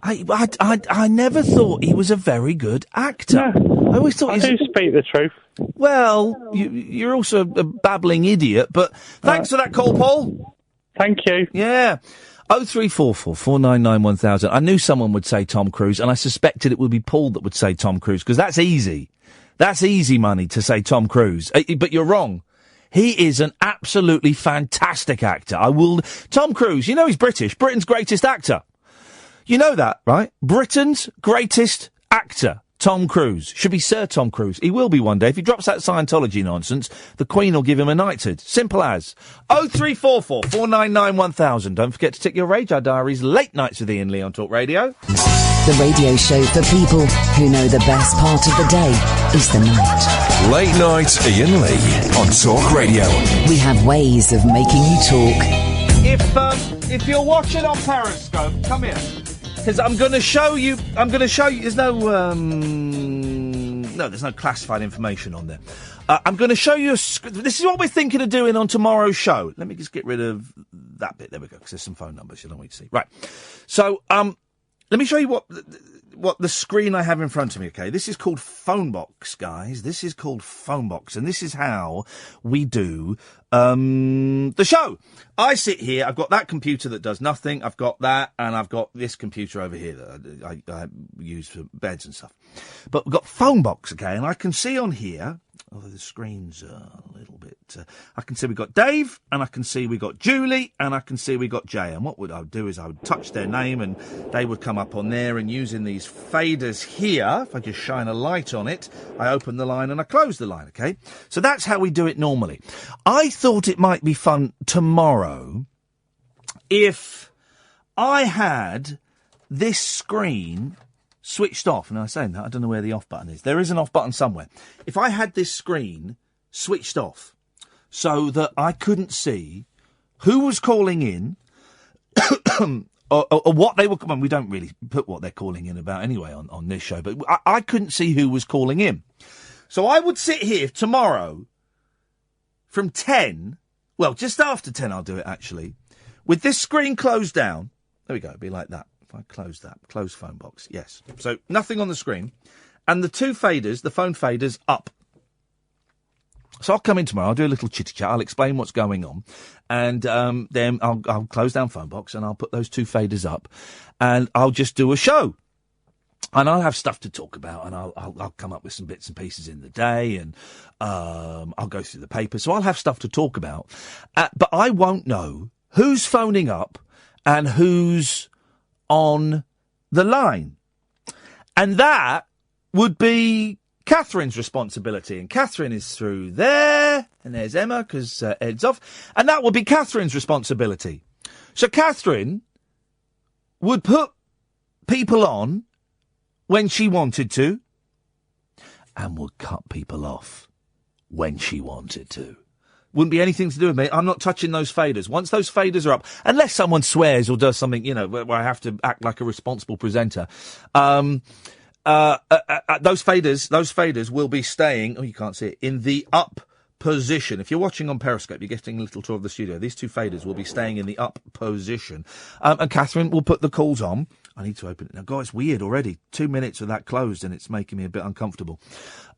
I never thought he was a very good actor. No. I always thought I do speak the truth. Well, you're also a babbling idiot, but thanks for that call, Paul. Thank you. Yeah. 0344 499 1000. I knew someone would say Tom Cruise, and I suspected it would be Paul that would say Tom Cruise, because that's easy. That's easy money to say Tom Cruise. But you're wrong. He is an absolutely fantastic actor. Tom Cruise, you know he's British. Britain's greatest actor. You know that, right? Britain's greatest actor, Tom Cruise. Should be Sir Tom Cruise. He will be one day. If he drops that Scientology nonsense, the Queen will give him a knighthood. Simple as. 0344 499 1000. Don't forget to tick your Radar Diaries. Late Nights with Iain Lee on Talk Radio. The radio show for people who know the best part of the day is the night. Late Night Iain Lee on Talk Radio. We have ways of making you talk. If you're watching on Periscope, come here. Because I'm going to show you. There's no classified information on there. I'm going to show you. This is what we're thinking of doing on tomorrow's show. Let me just get rid of that bit. There we go. Because there's some phone numbers you don't want to see. Right. So, let me show you what the screen I have in front of me. Okay, this is called Phonebox, guys. This is called Phonebox, and this is how we do the show. I sit here. I've got that computer that does nothing. I've got that, and I've got this computer over here that I use for beds and stuff. But we've got Phonebox, okay, and I can see on here. Although the screen's a little bit... I can see we've got Dave, and I can see we've got Julie, and I can see we've got Jay. And what I would do is I would touch their name, and they would come up on there, and using these faders here, if I just shine a light on it, I open the line and I close the line, okay? So that's how we do it normally. I thought it might be fun tomorrow if I had this screen... switched off. And I was saying that, I don't know where the off button is. There is an off button somewhere. If I had this screen switched off, so that I couldn't see who was calling in, or what they were. Well, we don't really put what they're calling in about anyway on this show, but I couldn't see who was calling in. So I would sit here tomorrow from 10, well, just after 10 I'll do it actually, with this screen closed down. There we go, it'd be like that. If I close that, close phone box, yes. So nothing on the screen. And the two faders, the phone faders, up. So I'll come in tomorrow, I'll do a little chitty-chat, I'll explain what's going on, and then I'll close down phone box and I'll put those two faders up, and I'll just do a show. And I'll have stuff to talk about, and I'll come up with some bits and pieces in the day, and I'll go through the paper. So I'll have stuff to talk about, but I won't know who's phoning up and who's on the line. And that would be Catherine's responsibility. And Catherine is through there, and there's Emma, because Ed's off. And that would be Catherine's responsibility. So Catherine would put people on when she wanted to, and would cut people off when she wanted to. Wouldn't be anything to do with me. I'm not touching those faders. Once those faders are up, unless someone swears or does something, you know, where I have to act like a responsible presenter, those faders will be staying, oh, you can't see it, in the up position. If you're watching on Periscope, you're getting a little tour of the studio. These two faders will be staying in the up position. And Catherine will put the calls on. I need to open it now. God, it's weird already. 2 minutes of that closed and it's making me a bit uncomfortable.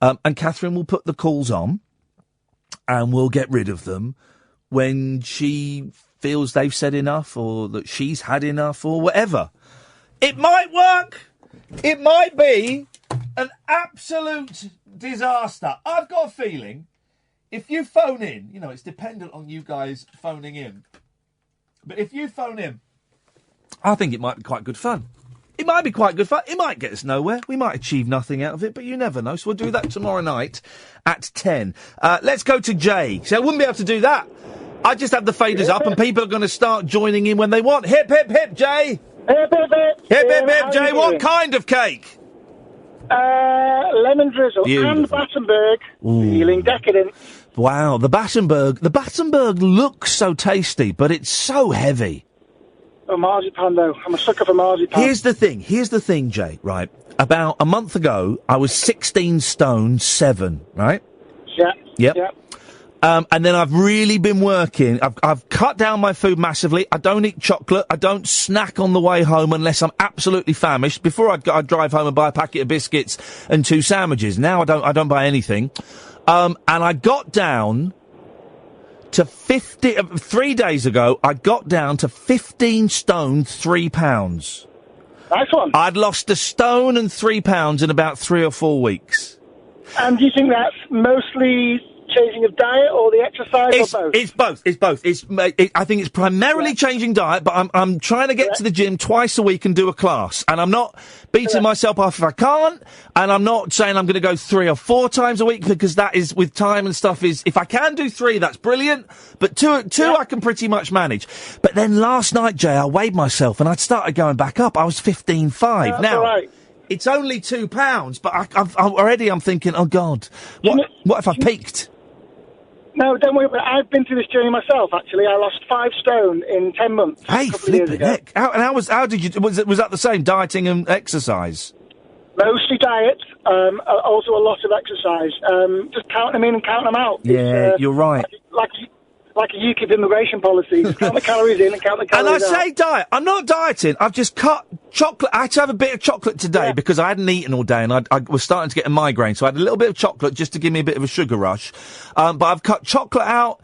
And Catherine will put the calls on and we'll get rid of them when she feels they've said enough or that she's had enough or whatever. It might work. It might be an absolute disaster. I've got a feeling if you phone in, you know, it's dependent on you guys phoning in. But if you phone in, I think it might be quite good fun. It might be quite good fun. It might get us nowhere. We might achieve nothing out of it, but you never know. So we'll do that tomorrow night at 10. Let's go to Jay. So I wouldn't be able to do that. I just have the faders up and people are going to start joining in when they want. Hip, hip, hip, Jay. Hip, hip, hip. Hip, hip, hip, Jay. What kind of cake? Lemon drizzle. Beautiful. And Battenberg. Ooh. Feeling decadent. Wow, the Battenberg. The Battenberg looks so tasty, but it's so heavy. Oh, marzipan, though. I'm a sucker for marzipan. Here's the thing, Jay, right? About a month ago, I was 16 stone 7, right? Yeah. Yep. Yeah. And then I've really been working. I've cut down my food massively. I don't eat chocolate. I don't snack on the way home unless I'm absolutely famished. Before I'd drive home and buy a packet of biscuits and 2 sandwiches. Now I don't buy anything. And I got down to 3 days ago, I got down to 15 stone 3 pounds. Nice one. I'd lost 1 stone and 3 pounds in about 3 or 4 weeks. And do you think that's mostly changing of diet or the exercise or both? It's both. I think it's primarily changing diet, but I'm trying to get to the gym twice a week and do a class. And I'm not beating myself up if I can't. And I'm not saying I'm going to go 3 or 4 times a week because that is, with time and stuff, is, if I can do 3, that's brilliant. But two I can pretty much manage. But then last night, Jay, I weighed myself and I'd started going back up. I was 15.5. Now, right. It's only £2, but I'm thinking, oh God, what if I peaked? No, don't worry about it. I've been through this journey myself, actually. I lost 5 stone in 10 months. Hey, flipping heck. How did you, was that the same, dieting and exercise? Mostly diet, also a lot of exercise. Just counting them in and counting them out. Yeah, you're right. Like a UKIP immigration policy. Just count the calories in and count the calories out. And I say diet. I'm not dieting. I've just cut chocolate. I had to have a bit of chocolate today because I hadn't eaten all day and I was starting to get a migraine. So I had a little bit of chocolate just to give me a bit of a sugar rush. But I've cut chocolate out,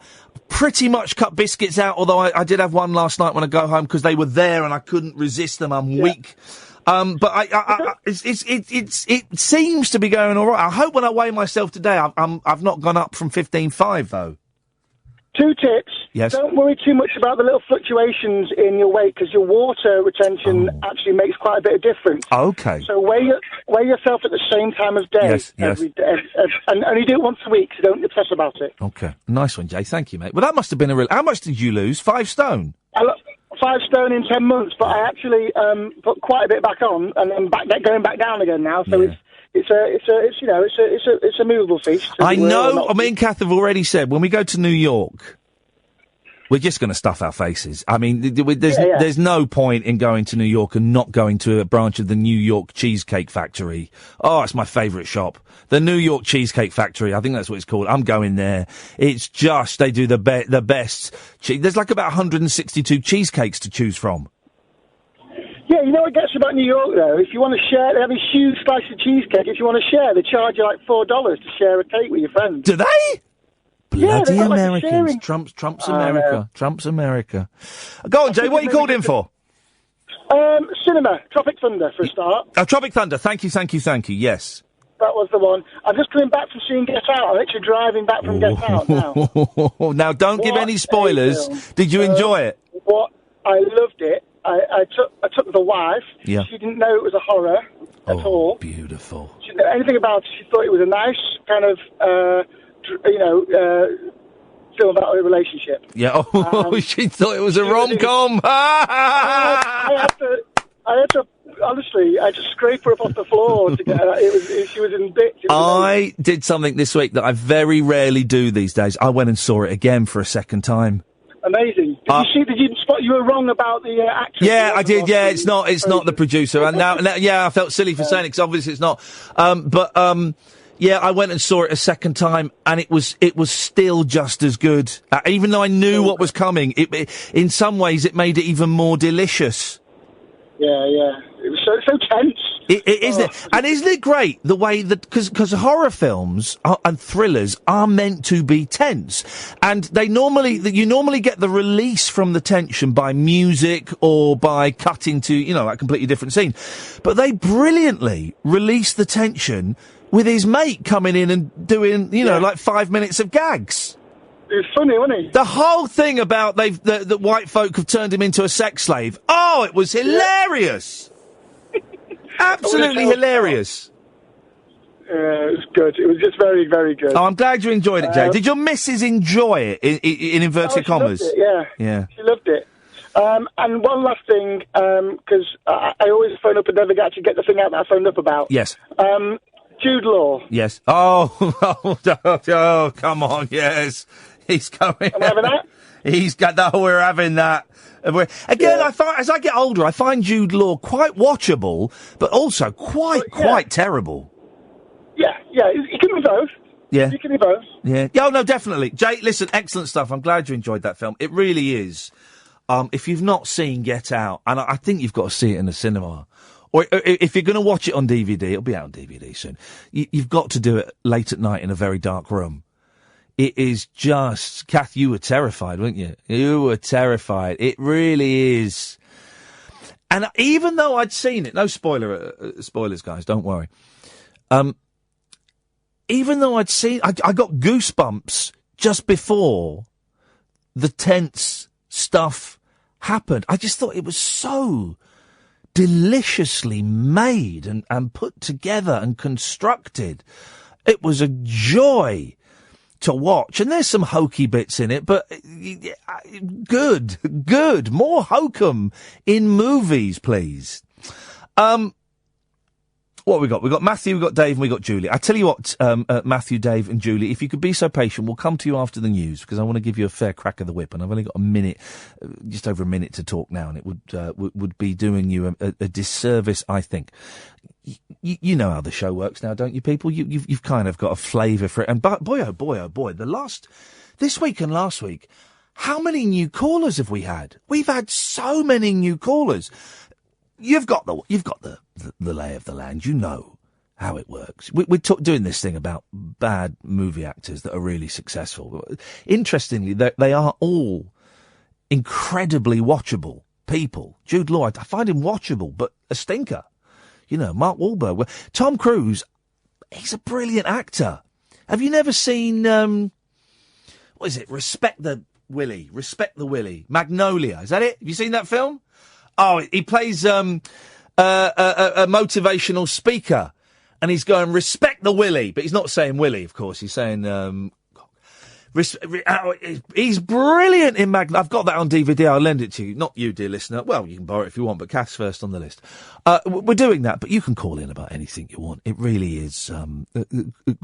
pretty much cut biscuits out, although I did have one last night when I go home because they were there and I couldn't resist them. I'm weak. But it seems to be going all right. I hope when I weigh myself today, I've not gone up from 15.5 though. 2 tips. Yes. Don't worry too much about the little fluctuations in your weight because your water retention actually makes quite a bit of difference. Okay. So weigh yourself at the same time of day. Yes. Every day, and only do it once a week, so don't obsess about it. Okay. Nice one, Jay. Thank you, mate. Well, that must have been a real... How much did you lose? 5 stone? 5 stone in 10 months, but I actually put quite a bit back on and then going back down again now, so it's it's a movable feast. I know. Me and Kath have already said when we go to New York, we're just going to stuff our faces. I mean, there's no point in going to New York and not going to a branch of the New York Cheesecake Factory. Oh, it's my favourite shop. The New York Cheesecake Factory. I think that's what it's called. I'm going there. It's just, they do the best. There's like about 162 cheesecakes to choose from. Yeah, you know what gets about New York, though? If you want to share, they have a huge slice of cheesecake. If you want to share, they charge you like $4 to share a cake with your friends. Do they? Bloody got, Americans. Trump's America. Trump's America. Go on, Jay, what are you called in for? Cinema. Tropic Thunder, for a start. Tropic Thunder. Thank you. Yes. That was the one. I'm just coming back from seeing Get Out. I'm actually driving back from Get Out now. Now, don't give any spoilers. Did you enjoy it? I loved it. I took the wife. Yeah. She didn't know it was a horror at all. Beautiful. She didn't know anything about it. She thought it was a nice kind of, film about a relationship. Yeah. She thought it was a rom-com. I had to, honestly, I had to scrape her up off the floor to get her. She was in bits. I did something this week that I very rarely do these days. I went and saw it again for a second time. Amazing. Did you spot you were wrong about the actress? Yeah, I did. Yeah, it's not the producer. And now, I felt silly for saying it because obviously it's not. Yeah, I went and saw it a second time, and it was still just as good. Even though I knew what was coming, in some ways it made it even more delicious. Yeah. It was so tense. Isn't it? And isn't it great the way that, because horror films and thrillers are meant to be tense, and you normally get the release from the tension by music or by cutting to, like a completely different scene. But they brilliantly release the tension with his mate coming in and doing, like 5 minutes of gags. It was funny, wasn't he? The whole thing about the white folk have turned him into a sex slave. Oh, it was hilarious. Absolutely hilarious. It was good. It was just very, very good. Oh, I'm glad you enjoyed it, Jay. Did your missus enjoy it, in inverted commas? Loved it, yeah. She loved it. And one last thing, because I always phone up and never actually get the thing out that I phoned up about. Yes. Jude Law. Yes. Oh, come on, yes. He's coming. Am I having that? He's got that. We're having that. I find, as I get older, I find Jude Law quite watchable, but also quite terrible. Yeah. He can be both. Yeah. He can be both. Yeah. Oh, no, definitely. Jay, listen, excellent stuff. I'm glad you enjoyed that film. It really is. If you've not seen Get Out, and I think you've got to see it in the cinema, or if you're going to watch it on DVD, it'll be out on DVD soon. You've got to do it late at night in a very dark room. It is just, Kath, you were terrified, weren't you? You were terrified. It really is. And even though I'd seen it, no spoilers, guys, don't worry. Even though I'd seen, I got goosebumps just before the tense stuff happened. I just thought it was so deliciously made and put together and constructed. It was a joy to watch, and there's some hokey bits in it, but good. More hokum in movies, please. What have we got? We've got Matthew, we've got Dave, and we've got Julie. I tell you what, Matthew, Dave, and Julie, if you could be so patient, we'll come to you after the news, because I want to give you a fair crack of the whip, and I've only got a minute, just over a minute to talk now, and it would be doing you a disservice, I think. You know how the show works now, don't you, people? You've kind of got a flavour for it. And boy, oh boy, this week and last week, how many new callers have we had? We've had so many new callers. You've got the lay of the land. You know how it works. We're doing this thing about bad movie actors that are really successful. Interestingly, they are all incredibly watchable people. Jude Law, I find him watchable, but a stinker. Mark Wahlberg. Tom Cruise, he's a brilliant actor. Have you never seen, what is it? Respect the Willy. Magnolia. Is that it? Have you seen that film? Oh, he plays, a motivational speaker. And he's going, respect the Willy. But he's not saying Willy, of course. He's saying, He's brilliant in Magna. I've got that on DVD. I'll lend it to you. Not you, dear listener. Well, you can borrow it if you want, but Kath's first on the list. We're doing that, but you can call in about anything you want. It really is.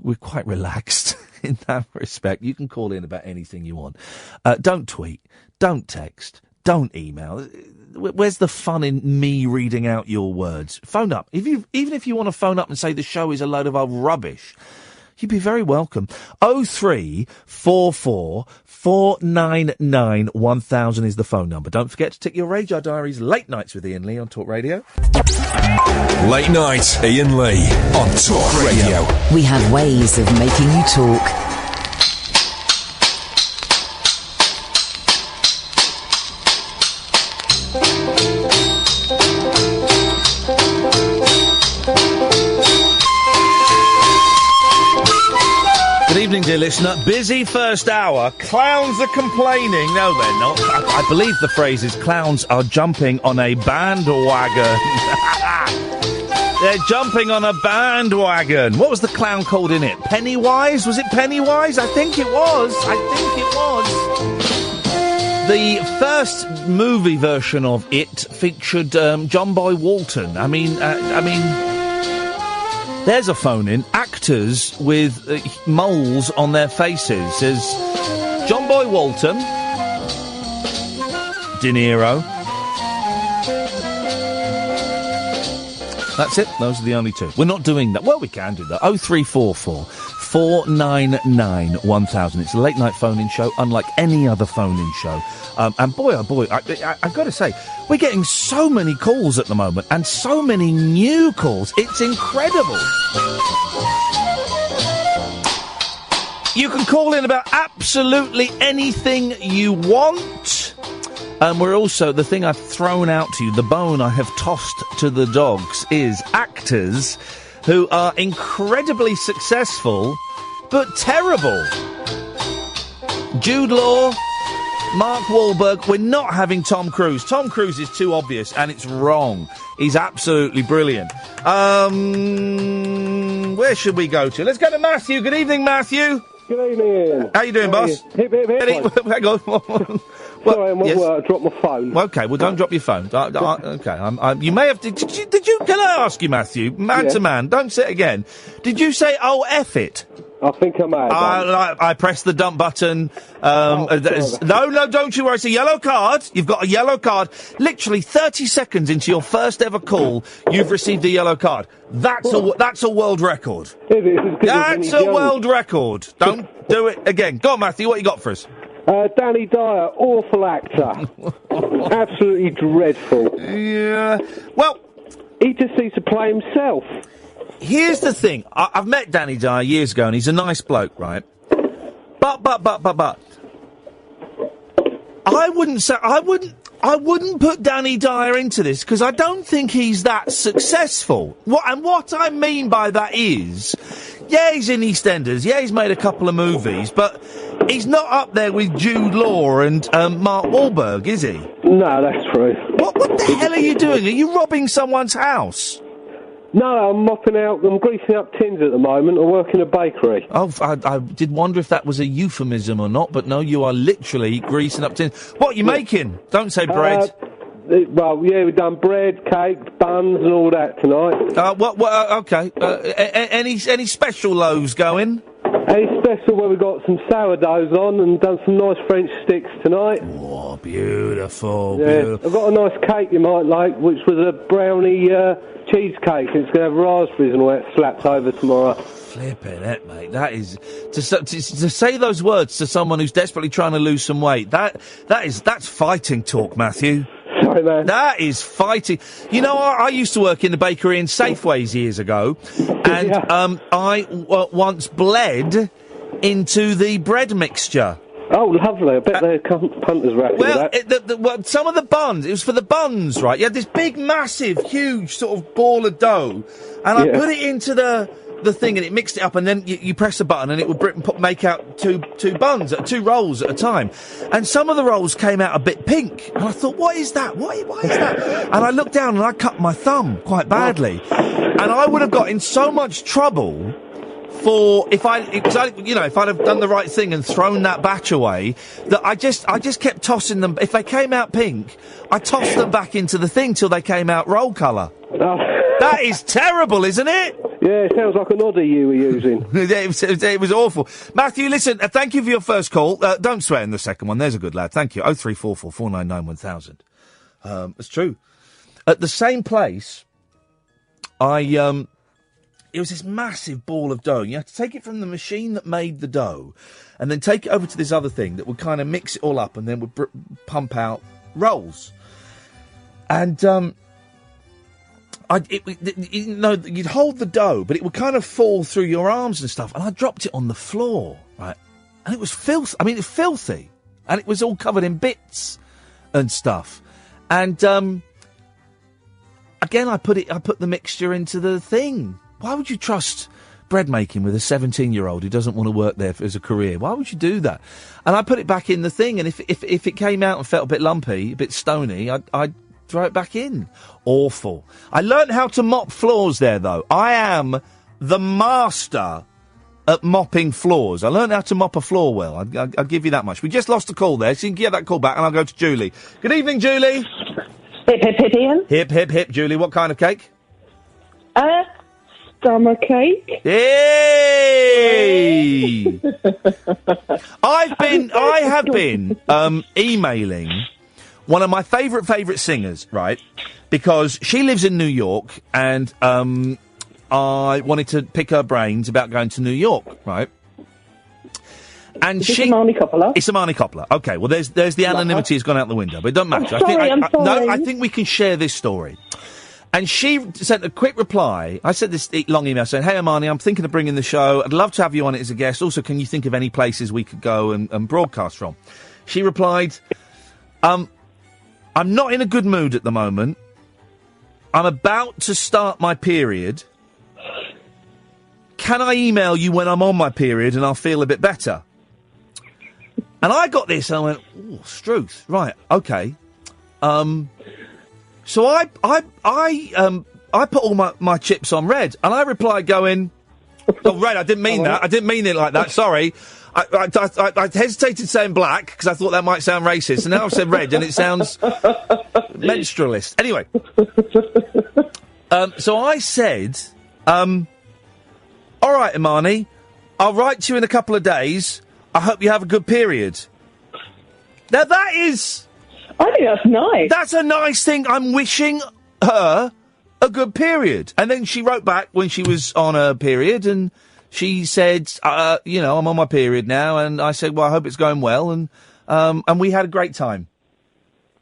We're quite relaxed in that respect. You can call in about anything you want. Don't tweet. Don't text. Don't email. Where's the fun in me reading out your words? Phone up. Even if you want to phone up and say the show is a load of old rubbish, you'd be very welcome. 0344 499 1000 is the phone number. Don't forget to tick your Radio Diaries Late Nights with Iain Lee on Talk Radio. Late Night, Iain Lee on Talk Radio. We have ways of making you talk. Good evening, dear listener. Busy first hour. Clowns are complaining. No, they're not. I believe the phrase is clowns are jumping on a bandwagon. They're jumping on a bandwagon. What was the clown called in it? Pennywise? Was it Pennywise? I think it was. The first movie version of it featured John Boy Walton. I mean, there's a phone in. Actors with moles on their faces. There's John Boy Walton, De Niro. That's it. Those are the only two. We're not doing that. Well, we can do that. 0344 499 1000. It's a late night phone-in show, unlike any other phone-in show. And boy, oh boy, I've got to say, we're getting so many calls at the moment, and so many new calls. It's incredible. You can call in about absolutely anything you want. We're also, the thing I've thrown out to you, the bone I have tossed to the dogs, is actors who are incredibly successful, but terrible. Jude Law, Mark Wahlberg. We're not having Tom Cruise. Tom Cruise is too obvious, and it's wrong. He's absolutely brilliant. Where should we go to? Let's go to Matthew. Good evening, Matthew. Good evening, Ian. How you doing, boss? Hip. Hang on. Sorry, I'm at work. I dropped my phone. Okay, well, don't drop your phone. Okay, you may have... Did you... Can I ask you, Matthew, man to man, don't say it again. Did you say, oh, F it? I think I may have done. I pressed the dump button. No, don't you worry. It's a yellow card. You've got a yellow card. Literally 30 seconds into your first ever call, you've received a yellow card. That's a world record. That's a world record. Don't do it again. Go on, Matthew, what you got for us? Danny Dyer, awful actor. Absolutely dreadful. Yeah. Well, he just needs to play himself. Here's the thing. I've met Danny Dyer years ago, and he's a nice bloke, right? But. I wouldn't put Danny Dyer into this, because I don't think he's that successful. What I mean by that is, yeah, he's in EastEnders, yeah, he's made a couple of movies, but he's not up there with Jude Law and Mark Wahlberg, is he? No, that's true. What the hell are you doing? Are you robbing someone's house? No, I'm I'm greasing up tins at the moment. I work in a bakery. Oh, I did wonder if that was a euphemism or not, but no, you are literally greasing up tins. What are you making? Don't say bread. We've done bread, cake, buns and all that tonight. Okay. Any special loaves going? Any special where we got some sourdoughs on and done some nice French sticks tonight. Oh, beautiful. I've got a nice cake you might like, which was a brownie cheesecake. It's going to have raspberries and all that slapped over tomorrow. Flipping it, mate. That is to say those words to someone who's desperately trying to lose some weight. That's fighting talk, Matthew. Sorry, man. That is fighting. You know, I used to work in the bakery in Safeways years ago, and I once bled into the bread mixture. Oh, lovely. I bet the punters were happy with that. Well, some of the buns, it was for the buns, right? You had this big, massive, huge sort of ball of dough, and I put it into the thing, and it mixed it up, and then you press a button, and it would make out two rolls at a time. And some of the rolls came out a bit pink, and I thought, what is that? What is that? And I looked down, and I cut my thumb quite badly. And I would have got in so much trouble if I'd have done the right thing and thrown that batch away, that I just kept tossing them. If they came out pink, I tossed them back into the thing till they came out roll colour. That is terrible, isn't it? Yeah, it sounds like an oddie you were using. It was awful. Matthew, listen, thank you for your first call. Don't swear in the second one. There's a good lad. Thank you. 0344 499 1000. It's true. At the same place, it was this massive ball of dough. You had to take it from the machine that made the dough and then take it over to this other thing that would kind of mix it all up and then would pump out rolls. And, you'd hold the dough, but it would kind of fall through your arms and stuff. And I dropped it on the floor, right? And it was filthy. I mean, it's filthy. And it was all covered in bits and stuff. And, again, I put the mixture into the thing. Why would you trust bread making with a 17-year-old who doesn't want to work there as a career? Why would you do that? And I put it back in the thing. And if it came out and felt a bit lumpy, a bit stony, I'd throw it back in. Awful. I learnt how to mop floors there, though. I am the master at mopping floors. I learnt how to mop a floor well. I'll give you that much. We just lost a call there, so you can get that call back, and I'll go to Julie. Good evening, Julie. Hip, hip, hip, Ian. Hip, hip, hip. Julie, what kind of cake? Stomach cake. Hey! I have been emailing one of my favourite singers, right? Because she lives in New York, and I wanted to pick her brains about going to New York, right? And Is it Marnie Coppola? It's a Marnie Coppola. Okay, well, there's the anonymity has gone out the window, but it doesn't matter. I'm sorry. No, I think we can share this story. And she sent a quick reply. I sent this long email saying, "Hey, Marnie, I'm thinking of bringing the show. I'd love to have you on it as a guest. Also, can you think of any places we could go and broadcast from?" She replied, I'm not in a good mood at the moment. I'm about to start my period. Can I email you when I'm on my period and I'll feel a bit better? And I got this and I went, "Oh, Struth, right, okay." So I put all my chips on red, and I replied going, "Oh, red, I didn't mean that. I didn't mean it like that. Sorry. I hesitated saying black because I thought that might sound racist, and now I've said red, and it sounds menstrualist. Anyway, so I said, all right, Imani, I'll write to you in a couple of days. I hope you have a good period." Now that is... I think that's nice. That's a nice thing. I'm wishing her a good period. And then she wrote back when she was on her period, and she said, I'm on my period now. And I said, well, I hope it's going well. And we had a great time.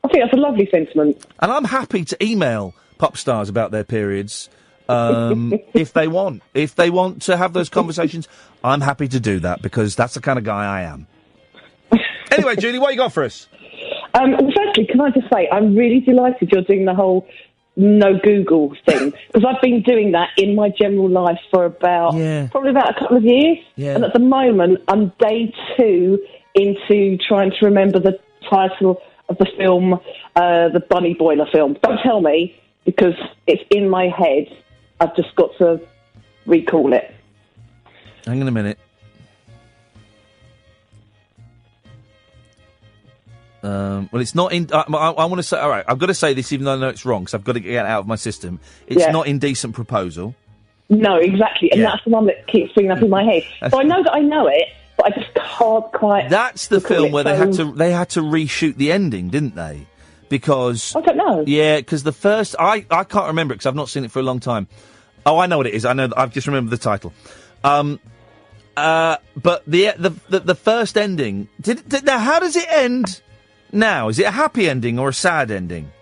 I think that's a lovely sentiment. And I'm happy to email pop stars about their periods if they want. If they want to have those conversations, I'm happy to do that because that's the kind of guy I am. Anyway, Julie, what you got for us? Firstly, can I just say, I'm really delighted you're doing the whole no Google thing, because I've been doing that in my general life for probably about a couple of years. Yeah. And at the moment, I'm day 2 into trying to remember the title of the film, the Bunny Boiler film. Don't tell me, because it's in my head. I've just got to recall it. Hang on a minute. Well, it's not in... I want to say... All right, I've got to say this even though I know it's wrong, because I've got to get it out of my system. It's not Indecent Proposal. No, exactly. And that's the one that keeps bringing up in my head. So I know that I know it, but I just can't quite... That's the film where they had to reshoot the ending, didn't they? Because... I don't know. Yeah, because the first... I can't remember it because I've not seen it for a long time. Oh, I know what it is. I've just remembered the title. But the first ending... Now, how does it end... Now, is it a happy ending or a sad ending?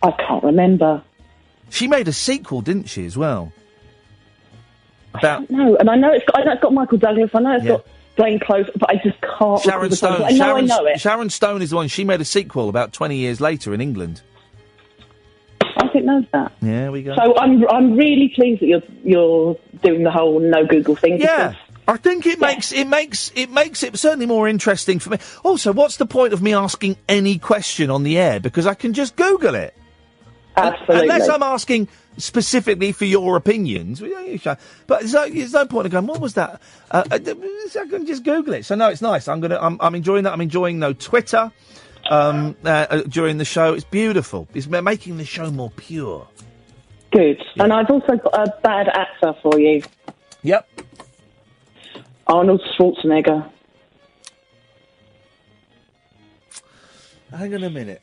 I can't remember. She made a sequel, didn't she, as well? I don't know, and I know it's got Michael Douglas. I know it's got Glenn Close, but I just can't. Sharon Stone. I know it. Sharon Stone is the one. She made a sequel about 20 years later in England. I didn't know that. Yeah, we go. So I'm really pleased that you're doing the whole no Google thing. Yeah. I think it makes it certainly more interesting for me. Also, what's the point of me asking any question on the air? Because I can just Google it. Absolutely. Unless I'm asking specifically for your opinions. But there's no point in going, what was that? I can just Google it. So no, it's nice. I'm enjoying that. I'm enjoying Twitter during the show. It's beautiful. It's making the show more pure. Good. Yeah. And I've also got a bad actor for you. Yep. Arnold Schwarzenegger. Hang on a minute.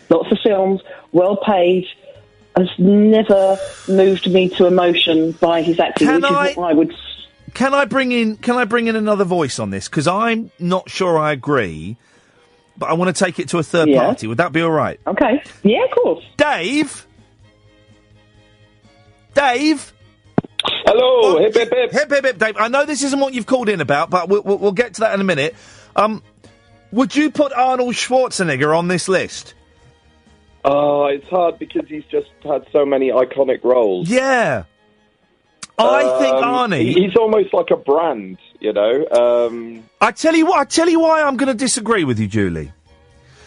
Lots of films, well paid, has never moved me to emotion by his acting, which is what I would... Can I bring in another voice on this? Because I'm not sure I agree, but I want to take it to a third party. Would that be all right? Okay. Yeah, of course. Dave? Hello, hip, hip, hip. Hip, hip, hip, Dave. I know this isn't what you've called in about, but we'll get to that in a minute. Would you put Arnold Schwarzenegger on this list? It's hard because he's just had so many iconic roles. Yeah. I think Arnie... He's almost like a brand, you know. I tell you why I'm going to disagree with you, Julie.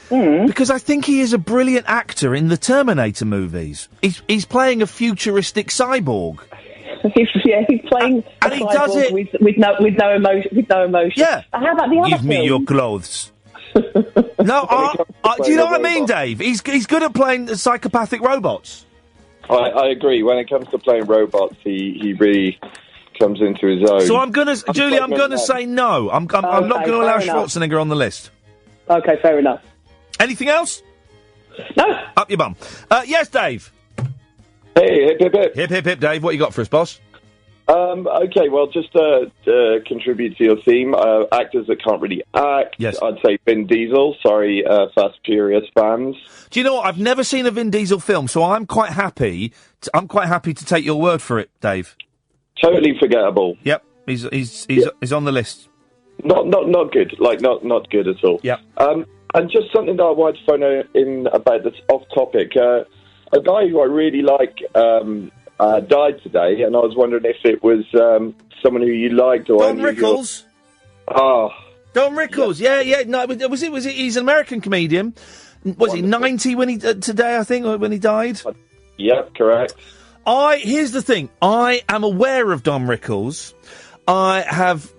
Because I think he is a brilliant actor in the Terminator movies. He's playing a futuristic cyborg. He's playing and he does it with no emotion. Yeah. How about the other Give me your clothes. No, do you know what I mean, Dave? He's good at playing psychopathic robots. I agree. When it comes to playing robots, he really comes into his own. So I'm gonna say no. I'm not going to allow Schwarzenegger on the list. Okay, fair enough. Anything else? No. Up your bum. Yes, Dave. Hey, hip, hip, hip. Hip, hip, hip, Dave. What you got for us, boss? Okay, well, just to contribute to your theme, actors that can't really act, yes. I'd say Vin Diesel. Sorry, Fast Furious fans. Do you know what? I've never seen a Vin Diesel film, so I'm quite happy to take your word for it, Dave. Totally forgettable. Yep, he's on the list. Not good. Like not good at all. Yep. And just something that I wanted to phone in about that's off topic. A guy who I really like died today, and I was wondering if it was someone who you liked or Don Rickles. Don Rickles. Yeah. No, was it? He's an American comedian. Was he 90 when he today? I think, or when he died. Yep, correct. Here's the thing. I am aware of Don Rickles. I have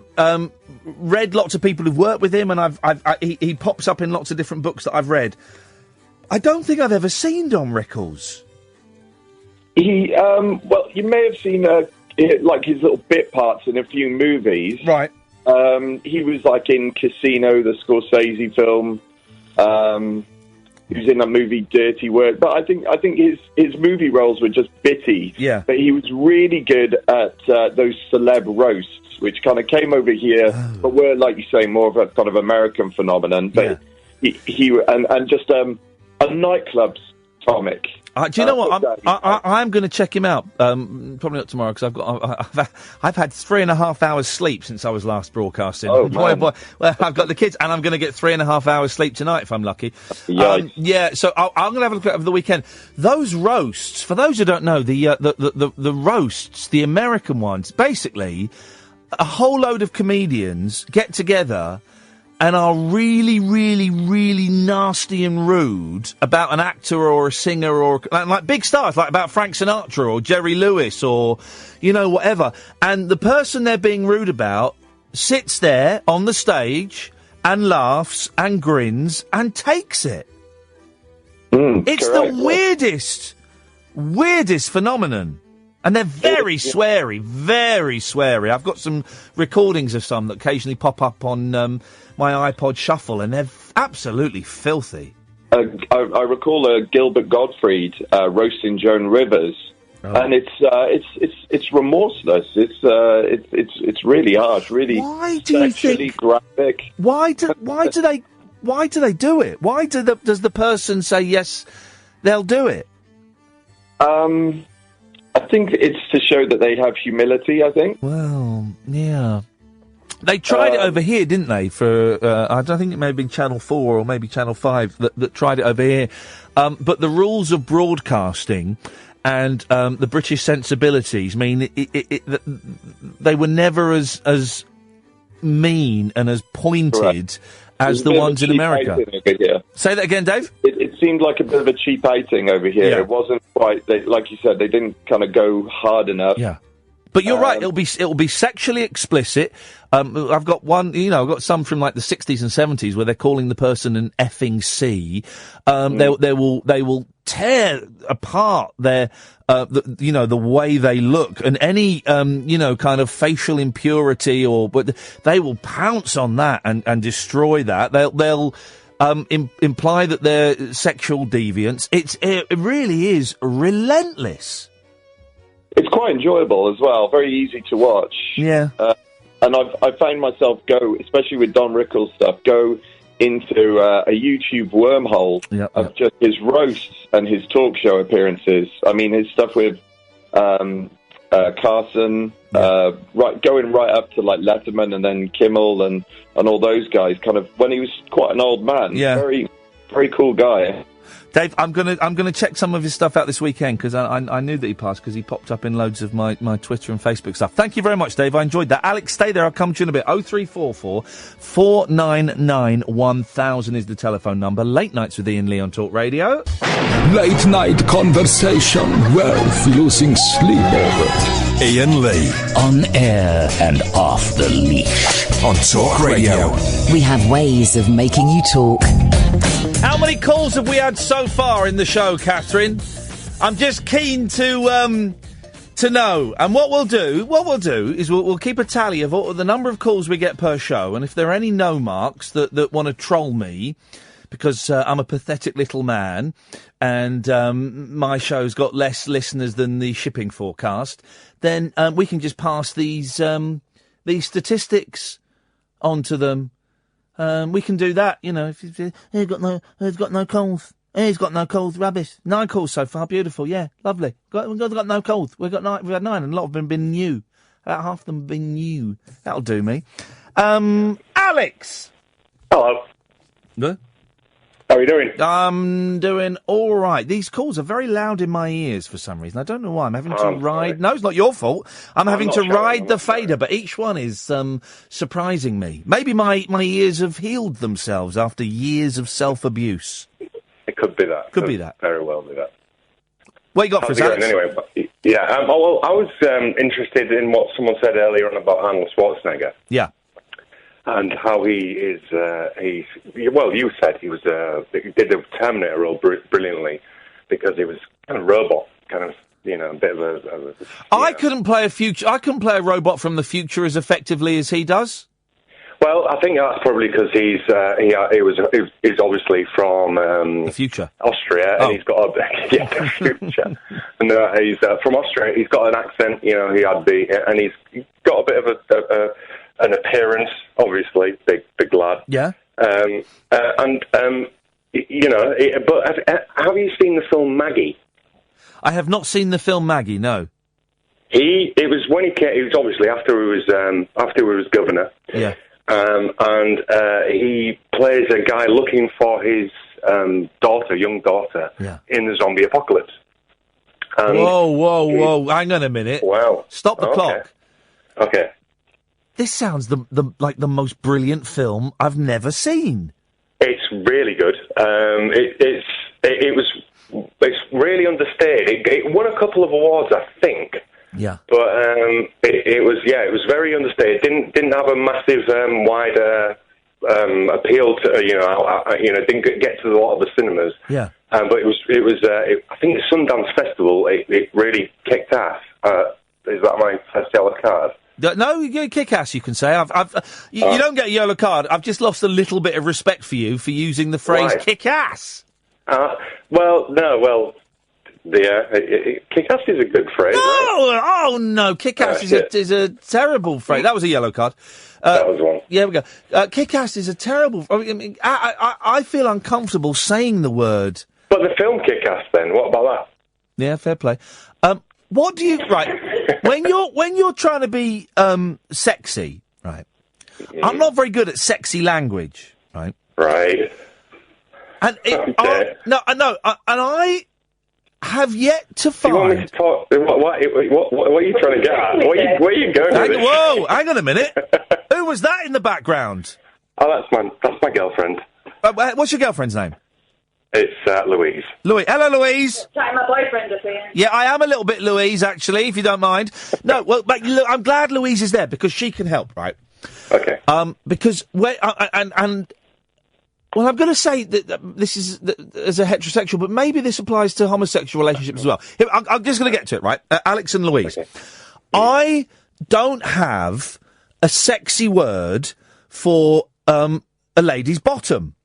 read lots of people who've worked with him, and he pops up in lots of different books that I've read. I don't think I've ever seen Don Rickles. He, well, you may have seen like his little bit parts in a few movies. Right. He was like in Casino, the Scorsese film. He was in that movie Dirty Work. But I think his movie roles were just bitty. Yeah. But he was really good at those celeb roasts, which kind of came over here, but were, like you say, more of a kind of American phenomenon. But he and just a nightclub comic. Do you know what? I'm going to check him out. Probably not tomorrow because I've had 3.5 hours sleep since I was last broadcasting. Oh, boy. Well, I've got the kids, and I'm going to get 3.5 hours sleep tonight if I'm lucky. Yeah. So I'm going to have a look at it over the weekend. Those roasts, for those who don't know, the roasts, the American ones, basically, a whole load of comedians get together and are really, really, really nasty and rude about an actor or a singer or like big stars, like about Frank Sinatra or Jerry Lewis or, whatever. And the person they're being rude about sits there on the stage and laughs and grins and takes it. It's correct. The weirdest phenomenon. And they're very sweary, very sweary. I've got some recordings of some that occasionally pop up on my iPod Shuffle, and they're absolutely filthy. I recall Gilbert Gottfried roasting Joan Rivers, and it's remorseless. It's really harsh, really sexually graphic. Why do they do it? Why does the person say yes? They'll do it. I think it's to show that they have humility, I think. Well, yeah. They tried it over here, didn't they? For I don't think it may have been Channel 4 or maybe Channel 5 that tried it over here. But the rules of broadcasting and the British sensibilities mean they were never as mean and as pointed as the ones in America. Yeah. Say that again, Dave? It's seemed like a bit of a cheap outing over here. Yeah. It wasn't quite, like you said, they didn't kind of go hard enough. Yeah. But you're right. It'll be sexually explicit. I've got one. I've got some from like the 60s and 70s where they're calling the person an effing C. They will tear apart their the way they look and any kind of facial impurity but they will pounce on that and destroy that. They'll imply that they're sexual deviants. It really is relentless. It's quite enjoyable as well, very easy to watch. Yeah. And I found myself go, especially with Don Rickles stuff, go into a YouTube wormhole of just his roasts and his talk show appearances. I mean, his stuff with Carson, going right up to like Letterman and then Kimmel and all those guys. Kind of when he was quite an old man. Yeah. Very, very cool guy. Dave, I'm gonna check some of his stuff out this weekend because I knew that he passed because he popped up in loads of my Twitter and Facebook stuff. Thank you very much, Dave. I enjoyed that. Alex, stay there. I'll come to you in a bit. 0344 499 1000 is the telephone number. Late nights with Iain Lee on Talk Radio. Late night conversation worth losing sleep over. Iain Lee. On air and off the leash. On Talk Radio. We have ways of making you talk. How many calls have we had so far in the show, Catherine? I'm just keen to know. And what we'll do is we'll keep a tally of all, the number of calls we get per show, and if there are any no marks that want to troll me, because I'm a pathetic little man, and my show's got less listeners than the shipping forecast, then we can just pass these statistics on to them. We can do that, if he's got no calls. He's got no calls, rubbish. 9 calls so far, beautiful, yeah, lovely. We've got no calls. We've had 9, and a lot of them have been new. About half of them have been new. That'll do me. Alex! Hello. Good? How are you doing? I'm doing all right. These calls are very loud in my ears for some reason. I don't know why. I'm having to ride... No, it's not your fault. I'm having to ride the fader, but each one is surprising me. Maybe my ears have healed themselves after years of self-abuse. It could be that. Could be that. Very well be that. What you got for us, Alex? Anyway, I was interested in what someone said earlier on about Arnold Schwarzenegger. Yeah. And how he is, you said he was, he did the Terminator role brilliantly because he was kind of robot, kind of, a bit of a I couldn't play a robot from the future as effectively as he does. Well, I think that's probably because he's obviously from the future, Austria, and he's got the future. And he's from Austria. He's got an accent, he had and he's got a bit of an appearance, obviously, big lad. Yeah. But have you seen the film Maggie? I have not seen the film Maggie. No. It was when he came. It was obviously after he was governor. Yeah. And he plays a guy looking for his young daughter, in the zombie apocalypse. Whoa! Hang on a minute. Wow! Stop the clock. Okay. This sounds like the most brilliant film I've never seen. It's really good. It's really understated. It won a couple of awards, I think. Yeah. But it was very understated. Didn't have a massive wide appeal to didn't get to a lot of the cinemas. Yeah. But it was I think the Sundance Festival. It really kicked ass. Is that my first yellow card? No, you kick ass, you can say. You don't get a yellow card. I've just lost a little bit of respect for you for using the phrase kick ass. Kick ass is a good phrase. No, right? No, kick ass is a terrible phrase. That was a yellow card. That was one. Yeah, we go. Kick ass is a terrible. I feel uncomfortable saying the word. But the film Kick Ass, then what about that? Yeah, fair play. What do you when you're trying to be sexy, right? I'm not very good at sexy language, right? Right. And I have yet to find. Do you want me to talk? What are you trying to get at? Where are you going with this? Whoa! Hang on a minute. Who was that in the background? Oh, that's my girlfriend. What's your girlfriend's name? It's Louise. Louise. Hello, Louise. Chatting my boyfriend up here. Yeah, I am a little bit Louise, actually, if you don't mind. No, well, but look, I'm glad Louise is there because she can help, right? Okay. Because well, I'm going to say that this is as a heterosexual, but maybe this applies to homosexual relationships as well. Here, I'm just going to get to it, right? Alex and Louise. Okay. I don't have a sexy word for a lady's bottom.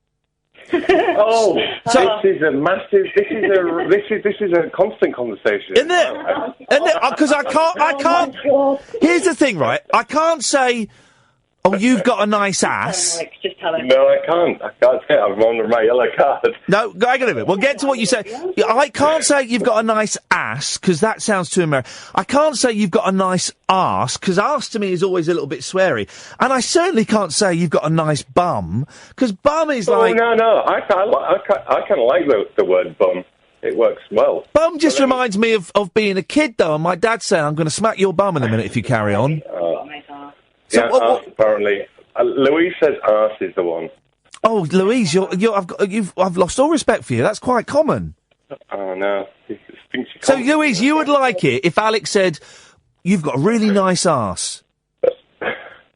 Oh, so, this is a massive. This is a constant conversation, isn't it? Because I can't. Here's the thing, right? I can't say, "Oh, you've got a nice ass." Just tell him. No, I can't. I'm on my yellow card. No, hang on a minute. We'll get to what you say. I can't say you've got a nice ass because that sounds too American. I can't say you've got a nice arse because arse to me is always a little bit sweary. And I certainly can't say you've got a nice bum because bum is like. Oh no! I kind of like the word bum. It works well. Bum just reminds me of being a kid though, and my dad saying, "I'm going to smack your bum in a minute if you carry on." So, yeah, arse, apparently. Louise says arse is the one. Oh, Louise, I've lost all respect for you. That's quite common. Oh no. So, Louise, you would like it if Alex said, "You've got a really nice arse."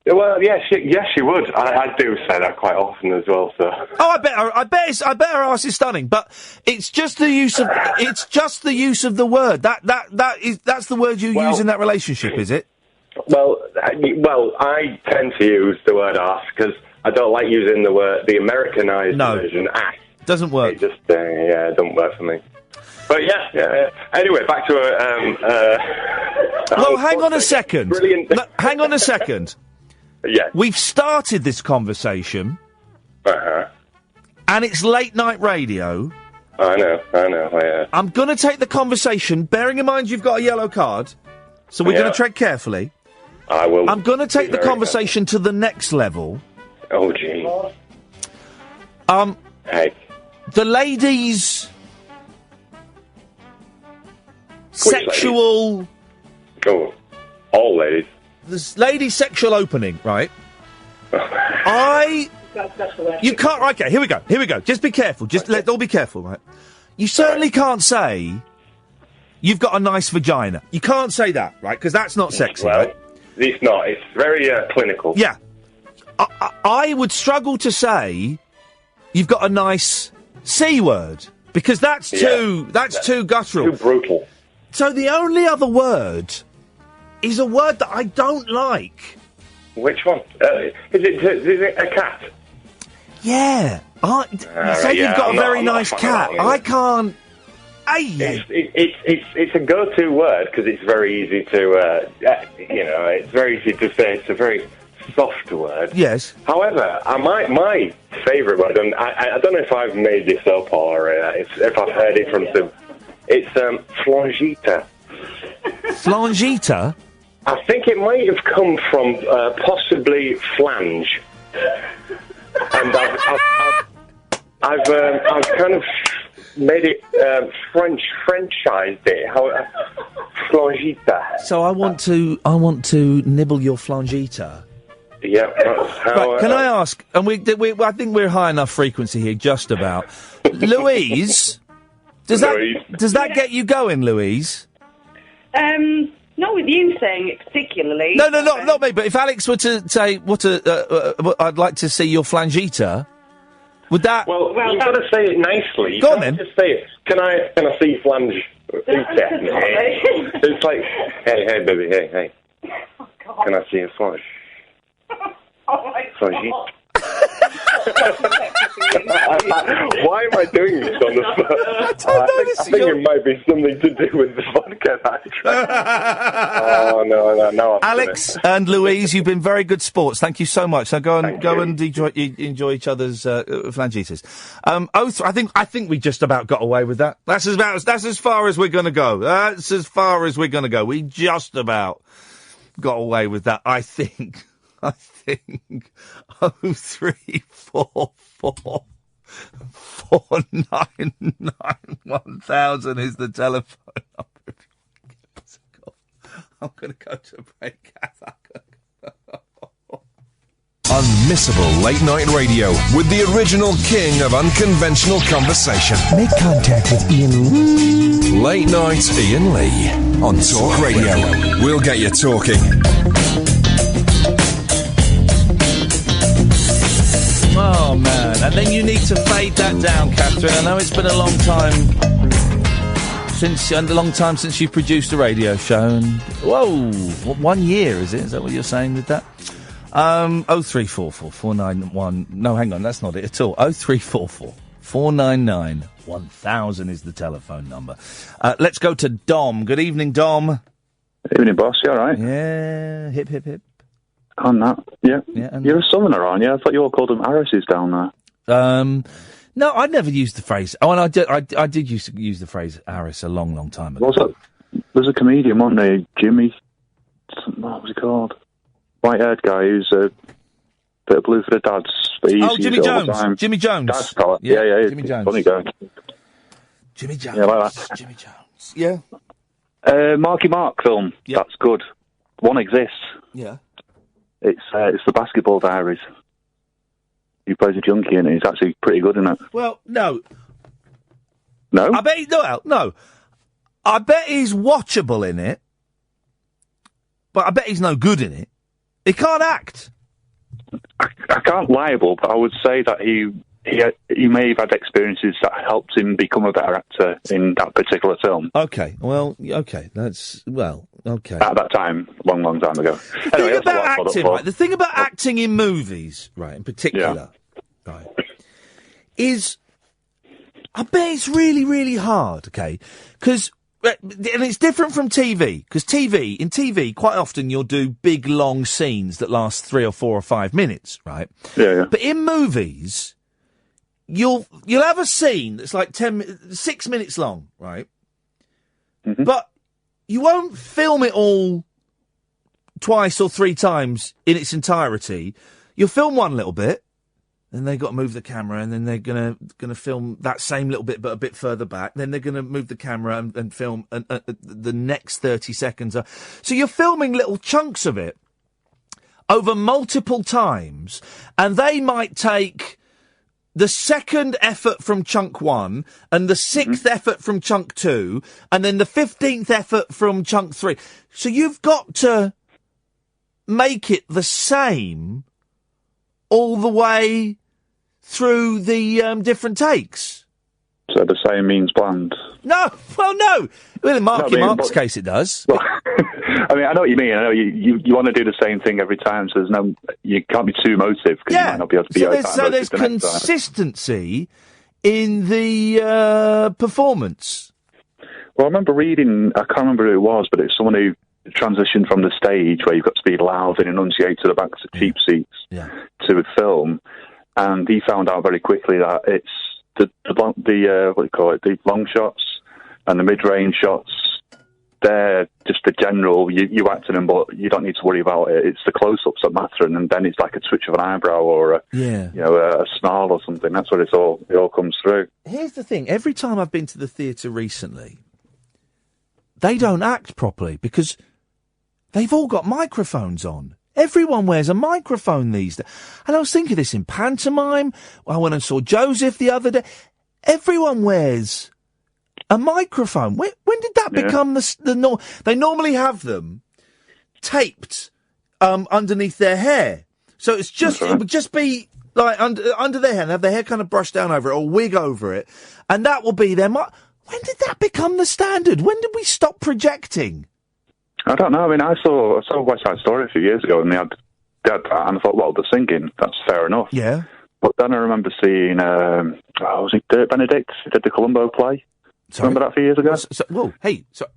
Well, yes, she would. I do say that quite often as well. So. Oh, I bet her arse is stunning. But it's just the use of the word. That's the word you use in that relationship, is it? Well, I tend to use the word arse because I don't like using the Americanized version ass. Doesn't work. It just it doesn't work for me. But yeah. Anyway, back to well, hang on a second. Brilliant. No, hang on a second. Yeah. We've started this conversation. Uh-huh. And it's late night radio. I know. Yeah. I'm going to take the conversation, bearing in mind you've got a yellow card, so we're going to tread carefully. I will. I'm going to take the conversation to the next level. Oh, gee. Hey. The ladies' sexual... Oh, all ladies. The ladies' sexual opening, right? You can't... Okay, here we go. Just be careful. Let's all be careful, right? You certainly can't say... You've got a nice vagina. You can't say that, right? Because that's not sexy, right? It's not. It's very clinical. Yeah. I would struggle to say you've got a nice C word because that's too guttural. Too brutal. So the only other word is a word that I don't like. Which one? Is it a cat? Yeah. You said you've got a very nice cat. I can't... It's a go-to word because it's very easy to, it's very easy to say. It's a very soft word. Yes. However, my favourite word, and I don't know if I've made this up or if I've heard it from some, it's flangita. Flangita? I think it might have come from possibly flange, and I've kind of made it Frenchized it. Flangita. So I want to nibble your flangita. Yeah. That's how, right, can I ask? And I think we're high enough frequency here, just about. Louise, does that get you going, Louise? Not with you saying it particularly. No, not me. But if Alex were to say, I'd like to see your flangita. Would that? Well, you've got to say it nicely. Go on then. Just say it. Can I see flange? It's like, hey, baby, hey. Oh, God. Can I see a flange? Oh my God. Why am I doing this on the spot? I think it might be something to do with the vodka. Oh no! Alex and Louise, you've been very good sports. Thank you so much. So go and enjoy each other's flangitas. I think we just about got away with that. That's as far as we're going to go. That's as far as we're going to go. We just about got away with that. I think 0344 499 1000 is the telephone number. I'm going to go to a break. unmissable late-night radio with the original king of unconventional conversation. Make contact with Iain. Late Night Iain Lee on Talk Radio. We'll get you talking. Oh, man. And then you need to fade that down, Catherine. I know it's been a long time since you produced a radio show. And, whoa, 1 year, is it? Is that what you're saying with that? 0344 491... No, hang on, that's not it at all. 0344 499 1000 is the telephone number. Let's go to Dom. Good evening, Dom. Evening, boss. You all right? Yeah, hip, hip, hip. On that, yeah. And You're a southerner, aren't you? I thought you all called them Harrises down there. No, I never used the phrase. Oh, and I did used to use the phrase Harris a long, long time ago. There's a comedian, wasn't there? Jimmy... What was he called? White-haired guy who's a bit of blue for the dads. But Jimmy Jones. Jimmy Jones. Dad's fella. Yeah. Jimmy Jones. Funny guy. Jimmy Jones. Yeah, like that. Jimmy Jones. Yeah. Marky Mark film. Yeah. That's good. One exists. Yeah. It's the Basketball Diaries. He plays a junkie in it. He's actually pretty good in it. Well, no. No? I bet no. I bet he's watchable in it, but I bet he's no good in it. He can't act. I can't libel, but I would say that he may have had experiences that helped him become a better actor in that particular film. Okay, that's okay. At that time, long time ago. The thing about acting, right? The thing about acting in movies, right, in particular, right, is I bet it's really, really hard. Okay, because. And it's different from TV, because in TV, quite often you'll do big, long scenes that last 3 or 4 or 5 minutes, right? Yeah. But in movies, you'll have a scene that's like 6 minutes long, right? Mm-hmm. But you won't film it all twice or 3 times in its entirety. You'll film one little bit, then they've got to move the camera, and then they're gonna film that same little bit, but a bit further back. Then they're gonna move the camera and film the next 30 seconds. So you're filming little chunks of it over multiple times, and they might take the second effort from chunk 1, and the 6th effort from chunk 2, and then the 15th effort from chunk 3. So you've got to make it the same all the way through the different takes. So the same means bland. No. Well, in Mark's case it does. Well, I mean, I know what you mean. I know you want to do the same thing every time, so you can't be too emotive, because you might not be able to be so there's consistency in the performance. Well, I remember reading, I can't remember who it was, but it's someone who transitioned from the stage where you've got to be loud and enunciate to the back of cheap seats to a film, and he found out very quickly that it's the what do you call it, the long shots and the mid-range shots. They're just the general. You act in them, but you don't need to worry about it. It's the close-ups that matter, and then it's like a twitch of an eyebrow or a snarl or something. That's what it all comes through. Here's the thing: every time I've been to the theatre recently, they don't act properly because they've all got microphones on. Everyone wears a microphone these days. And I was thinking this in pantomime. I went and saw Joseph the other day. Everyone wears a microphone. When did that become the norm? They normally have them taped underneath their hair. So it's just it would just be like under their hair, and have their hair kind of brushed down over it or wig over it. And that will be their When did that become the standard? When did we stop projecting? I don't know. I mean, I saw West Side Story a few years ago, and they had that, and I thought, well, the singing, that's fair enough. Yeah. But then I remember seeing, was it Dirk Benedict? He did the Columbo play. Sorry? Remember that a few years ago?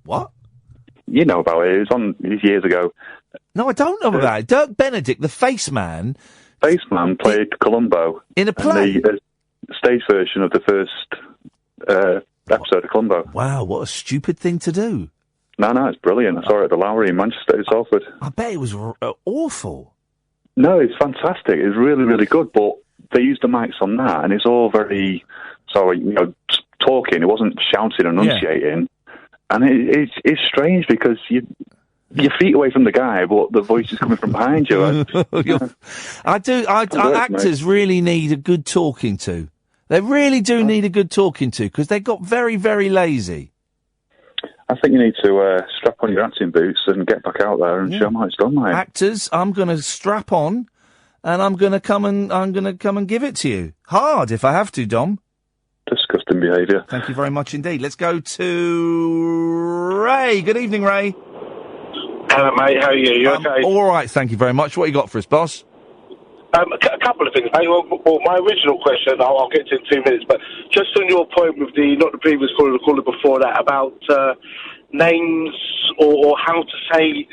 What? You know about it. It was years ago. No, I don't know about it. Dirk Benedict, the face man. Face man played Columbo. In a play? In the stage version of the first episode of Columbo. Wow, what a stupid thing to do. No, it's brilliant. I saw it at the Lowry in Manchester. It's Salford. I bet it was awful. No, it's fantastic. It's really, really good. But they used the mics on that, and it's all very, talking. It wasn't shouting and enunciating. And it's strange because your feet away from the guy, but the voice is coming from behind you. Actors really need a good talking to. They really do need a good talking to, because they got very, very lazy. I think you need to strap on your acting boots and get back out there and show them how it's done, mate. Actors, I'm going to strap on, and I'm going to come and give it to you hard if I have to, Dom. Disgusting behaviour. Thank you very much indeed. Let's go to Ray. Good evening, Ray. Hello, mate. How are you? You okay? All right, thank you very much. What you got for us, boss? A couple of things, mate. Well, my original question, I'll get to in 2 minutes, but just on your point with not the previous caller, the caller before that, about names or how to say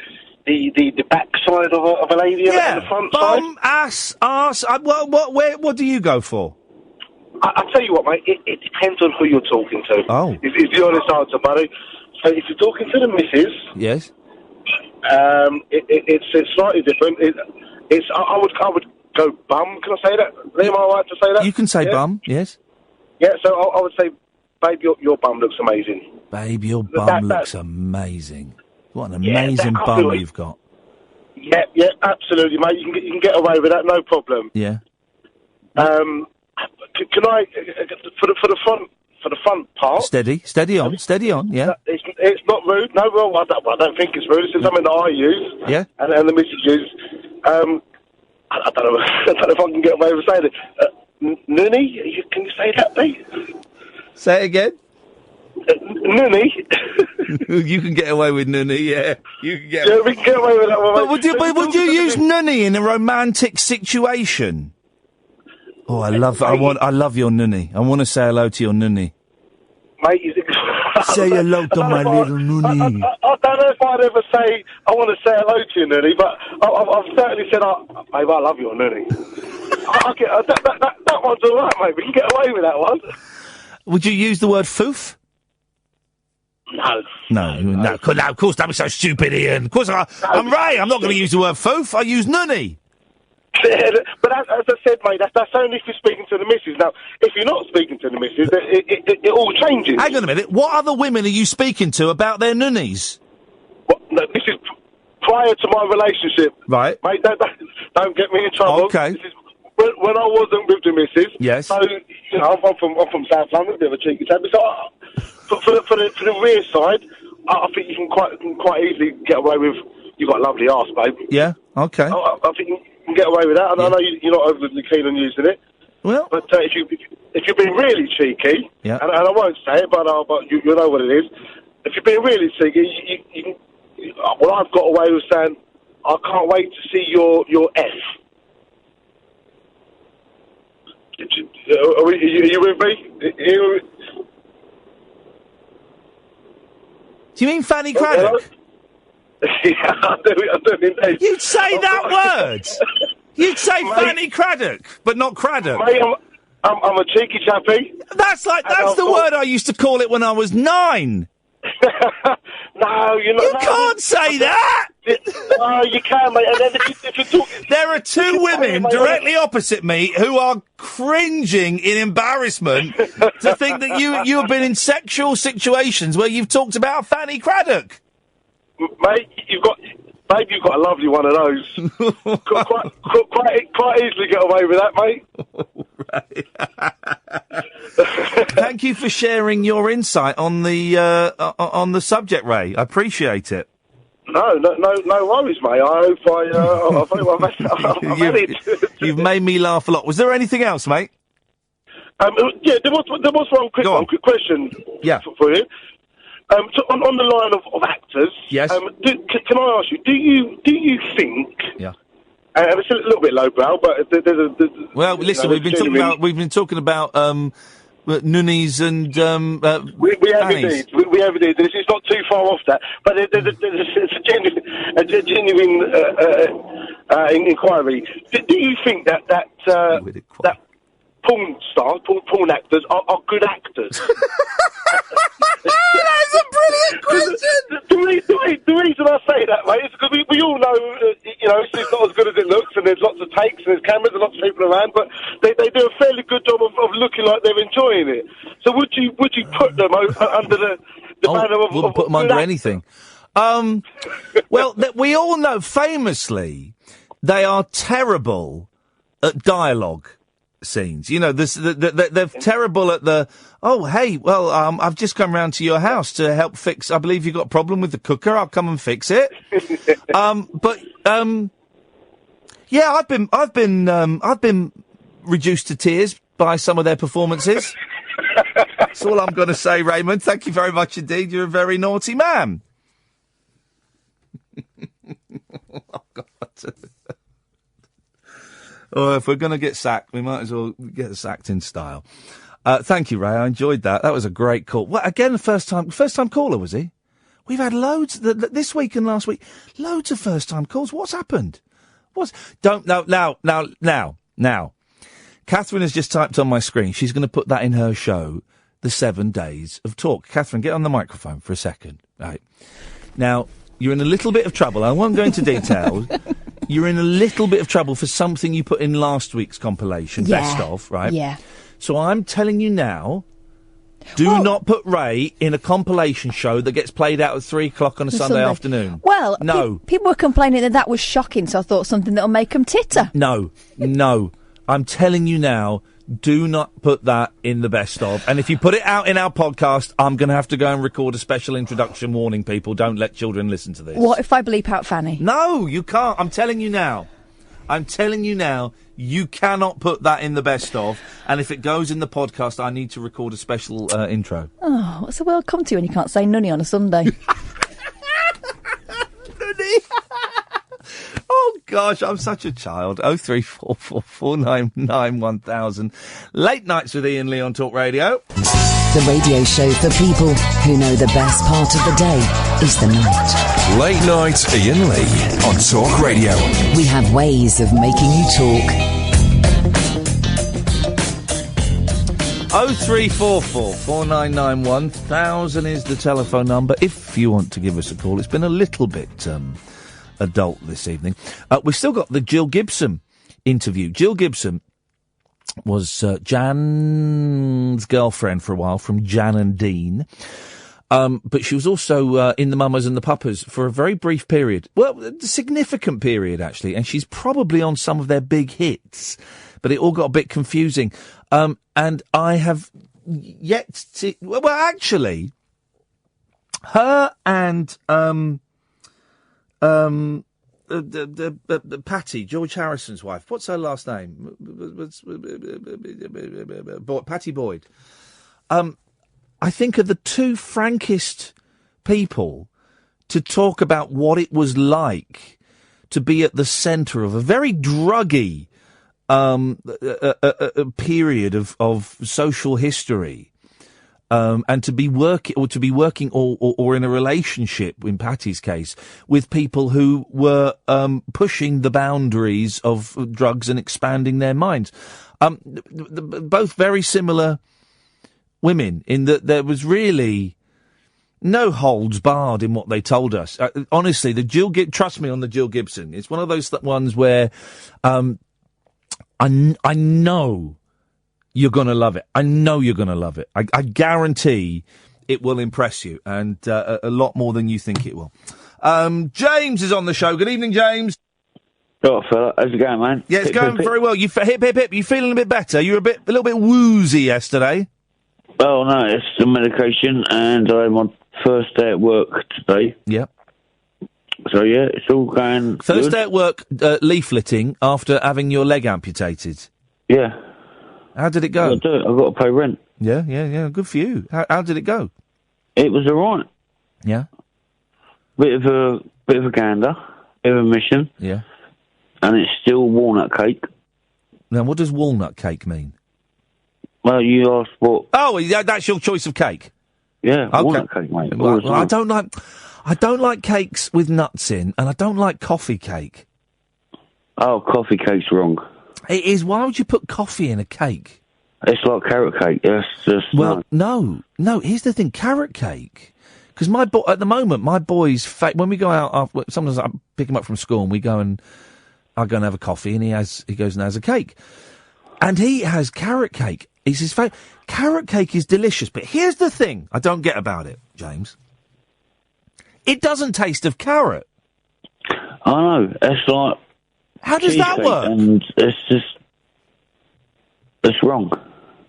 the backside of a lady and the front bum, side. ass. What do you go for? I'll tell you what, mate. It depends on who you're talking to. Oh. Is the honest answer, buddy. So if you're talking to the missus, yes, it's slightly different. I would go bum. Can I say that? Am I right to say that? You can say bum. Yes. Yeah. So I would say, babe, your bum looks amazing. Babe, your bum looks amazing. What an amazing bum you've got. Yeah, absolutely, mate. You can get away with that, no problem. Yeah. Can I for the front part? Steady on. Yeah. It's not rude. No, well, I don't think it's rude. It's something that I use. Yeah. And the missus use. I don't know. I don't know if I can get away with saying it. Nunny, can you say that, mate? Say it again. Nunny. You can get away with nunny, yeah. You can get. Yeah, we can get away with that one. But would you use nunny in a romantic situation? Oh, I love your nunny. I want to say hello to your nunny. Mate, say hello to my little nunny. I don't know if I'd ever say I want to say hello to you, nunny, but I've certainly said, babe, I love your nunny. That one's all right, mate. We can get away with that one. Would you use the word foof? No. Of course, don't be so stupid, Ian. Of course, I'm Ray. I'm not going to use the word foof. I use nunny. But as I said, mate, that's only if you're speaking to the missus. Now, if you're not speaking to the missus, it all changes. Hang on a minute. What other women are you speaking to about their nunnies? No, this is prior to my relationship. Right. Mate, don't get me in trouble. Okay. This is when I wasn't with the missus. Yes. So, I'm from South London, a bit of a cheeky tabby. So, for the rear side, I think you can quite easily get away with, you've got a lovely arse, babe. Yeah, okay. I think you can get away with that. And I know you're not overly keen on using it. Well, but if you're being really cheeky, yeah. and I won't say it, but you know what it is. If you're being really cheeky, you can. Well, I've got away with saying, I can't wait to see your F. Are you with me? Do you mean Fanny Craddock? Yeah, I do indeed. You'd say that word. You'd say Fanny Craddock, but not Craddock. Mate, I'm a cheeky chappy. That's the word I used to call it when I was 9. No, you're not. You can't say that. No, you can, mate. And then if you talk, there are two women directly opposite me who are cringing in embarrassment to think that you have been in sexual situations where you've talked about Fanny Craddock. Mate, you've got a lovely one of those. quite easily get away with that, mate. Thank you for sharing your insight on the subject, Ray. I appreciate it. No worries, mate. I hope You've made me laugh a lot. Was there anything else, mate? Yeah, there was one quick question. Yeah. For you. So on the line of actors, yes. Can I ask you? Do you think? Yeah. And it's a little bit lowbrow, but there's well, listen, we've been talking about nunnies and we have indeed. We have indeed. It's not too far off that, but there's a genuine inquiry. Do you think that porn stars, porn actors are good actors? That's a brilliant question. The reason I say that, mate, is because we all know, it's not as good as it looks, and there's lots of takes, and there's cameras, and lots of people around, but they do a fairly good job of looking like they're enjoying it. So would you put them under the banner of wouldn't put them under anything. Well, we all know, famously, they are terrible at dialogue scenes. You know, they're terrible at the, oh, hey, well, I've just come round to your house to help fix, I believe you've got a problem with the cooker, I'll come and fix it. Yeah, I've been reduced to tears by some of their performances. That's all I'm going to say, Raymond. Thank you very much indeed. You're a very naughty man. Oh, God. Oh, if we're going to get sacked, we might as well get sacked in style. Thank you, Ray. I enjoyed that. That was a great call. Well, again, first time caller, was he? We've had loads this week and last week. Loads of first time calls. What's happened? Now. Catherine has just typed on my screen. She's going to put that in her show, The 7 Days of Talk. Catherine, get on the microphone for a second. Right. Now, you're in a little bit of trouble. I won't go into details. You're in a little bit of trouble for something you put in last week's compilation, best of, right? Yeah. So I'm telling you now, do not put Ray in a compilation show that gets played out at 3 o'clock on a Sunday afternoon. Well, no. People were complaining that was shocking, so I thought something that'll make them titter. No. I'm telling you now, do not put that in the best of. And if you put it out in our podcast, I'm going to have to go and record a special introduction warning people. Don't let children listen to this. What if I bleep out Fanny? No, you can't. I'm telling you now, you cannot put that in the best of. And if it goes in the podcast, I need to record a special intro. Oh, what's the world come to when you can't say nunny on a Sunday? Nunny! Oh, gosh, I'm such a child. 0344 499 1000. Late Nights with Iain Lee on Talk Radio. The radio show for people who know the best part of the day is the night. Late Night Iain Lee on Talk Radio. We have ways of making you talk. 0344 499 1000 is the telephone number if you want to give us a call. It's been a little bit adult this evening. We've still got the Jill Gibson interview. Jill Gibson was Jan's girlfriend for a while, from Jan and Dean. But she was also in The Mamas and the Papas for a very brief period. Well, a significant period, actually. And she's probably on some of their big hits. But it all got a bit confusing. And I have yet to... Well, actually, her and... Patty, George Harrison's wife. What's her last name? Patty Boyd. I think are the two frankest people to talk about what it was like to be at the centre of a very druggy period of social history. And to be working or in a relationship, in Patty's case, with people who were pushing the boundaries of drugs and expanding their minds. Both very similar women in that there was really no holds barred in what they told us. Honestly, trust me on the Jill Gibson. It's one of those ones where I know you're going to love it. I know you're going to love it. I guarantee it will impress you, and a lot more than you think it will. James is on the show. Good evening, James. Oh, fella. How's it going, man? Yeah, it's going very well. Hip, hip, hip. You feeling a bit better? You were a little bit woozy yesterday. Well, no, it's the medication, and I'm on first day at work today. Yep. So, yeah, it's all going First good. day at work, leafleting after having your leg amputated. Yeah. How did it go? I've got to pay rent. Yeah. Good for you. How did it go? It was all right. Yeah. Bit of a gander, bit of a mission. Yeah. And it's still walnut cake. Now, what does walnut cake mean? Well, you asked what... Oh, yeah, that's your choice of cake? Yeah, okay. Walnut cake, mate. Well, I don't like cakes with nuts in, and I don't like coffee cake. Oh, coffee cake's wrong. It is. Why would you put coffee in a cake? It's like carrot cake. Yes, just no. Here's the thing: carrot cake. Because at the moment, my boys, when we go out, sometimes I pick him up from school, and I go and have a coffee, and he goes and has a cake, and he has carrot cake. It's his favourite. Carrot cake is delicious, but here's the thing I don't get about it, James. It doesn't taste of carrot. I know. It's like. How does that cheesecake, work? And it's wrong.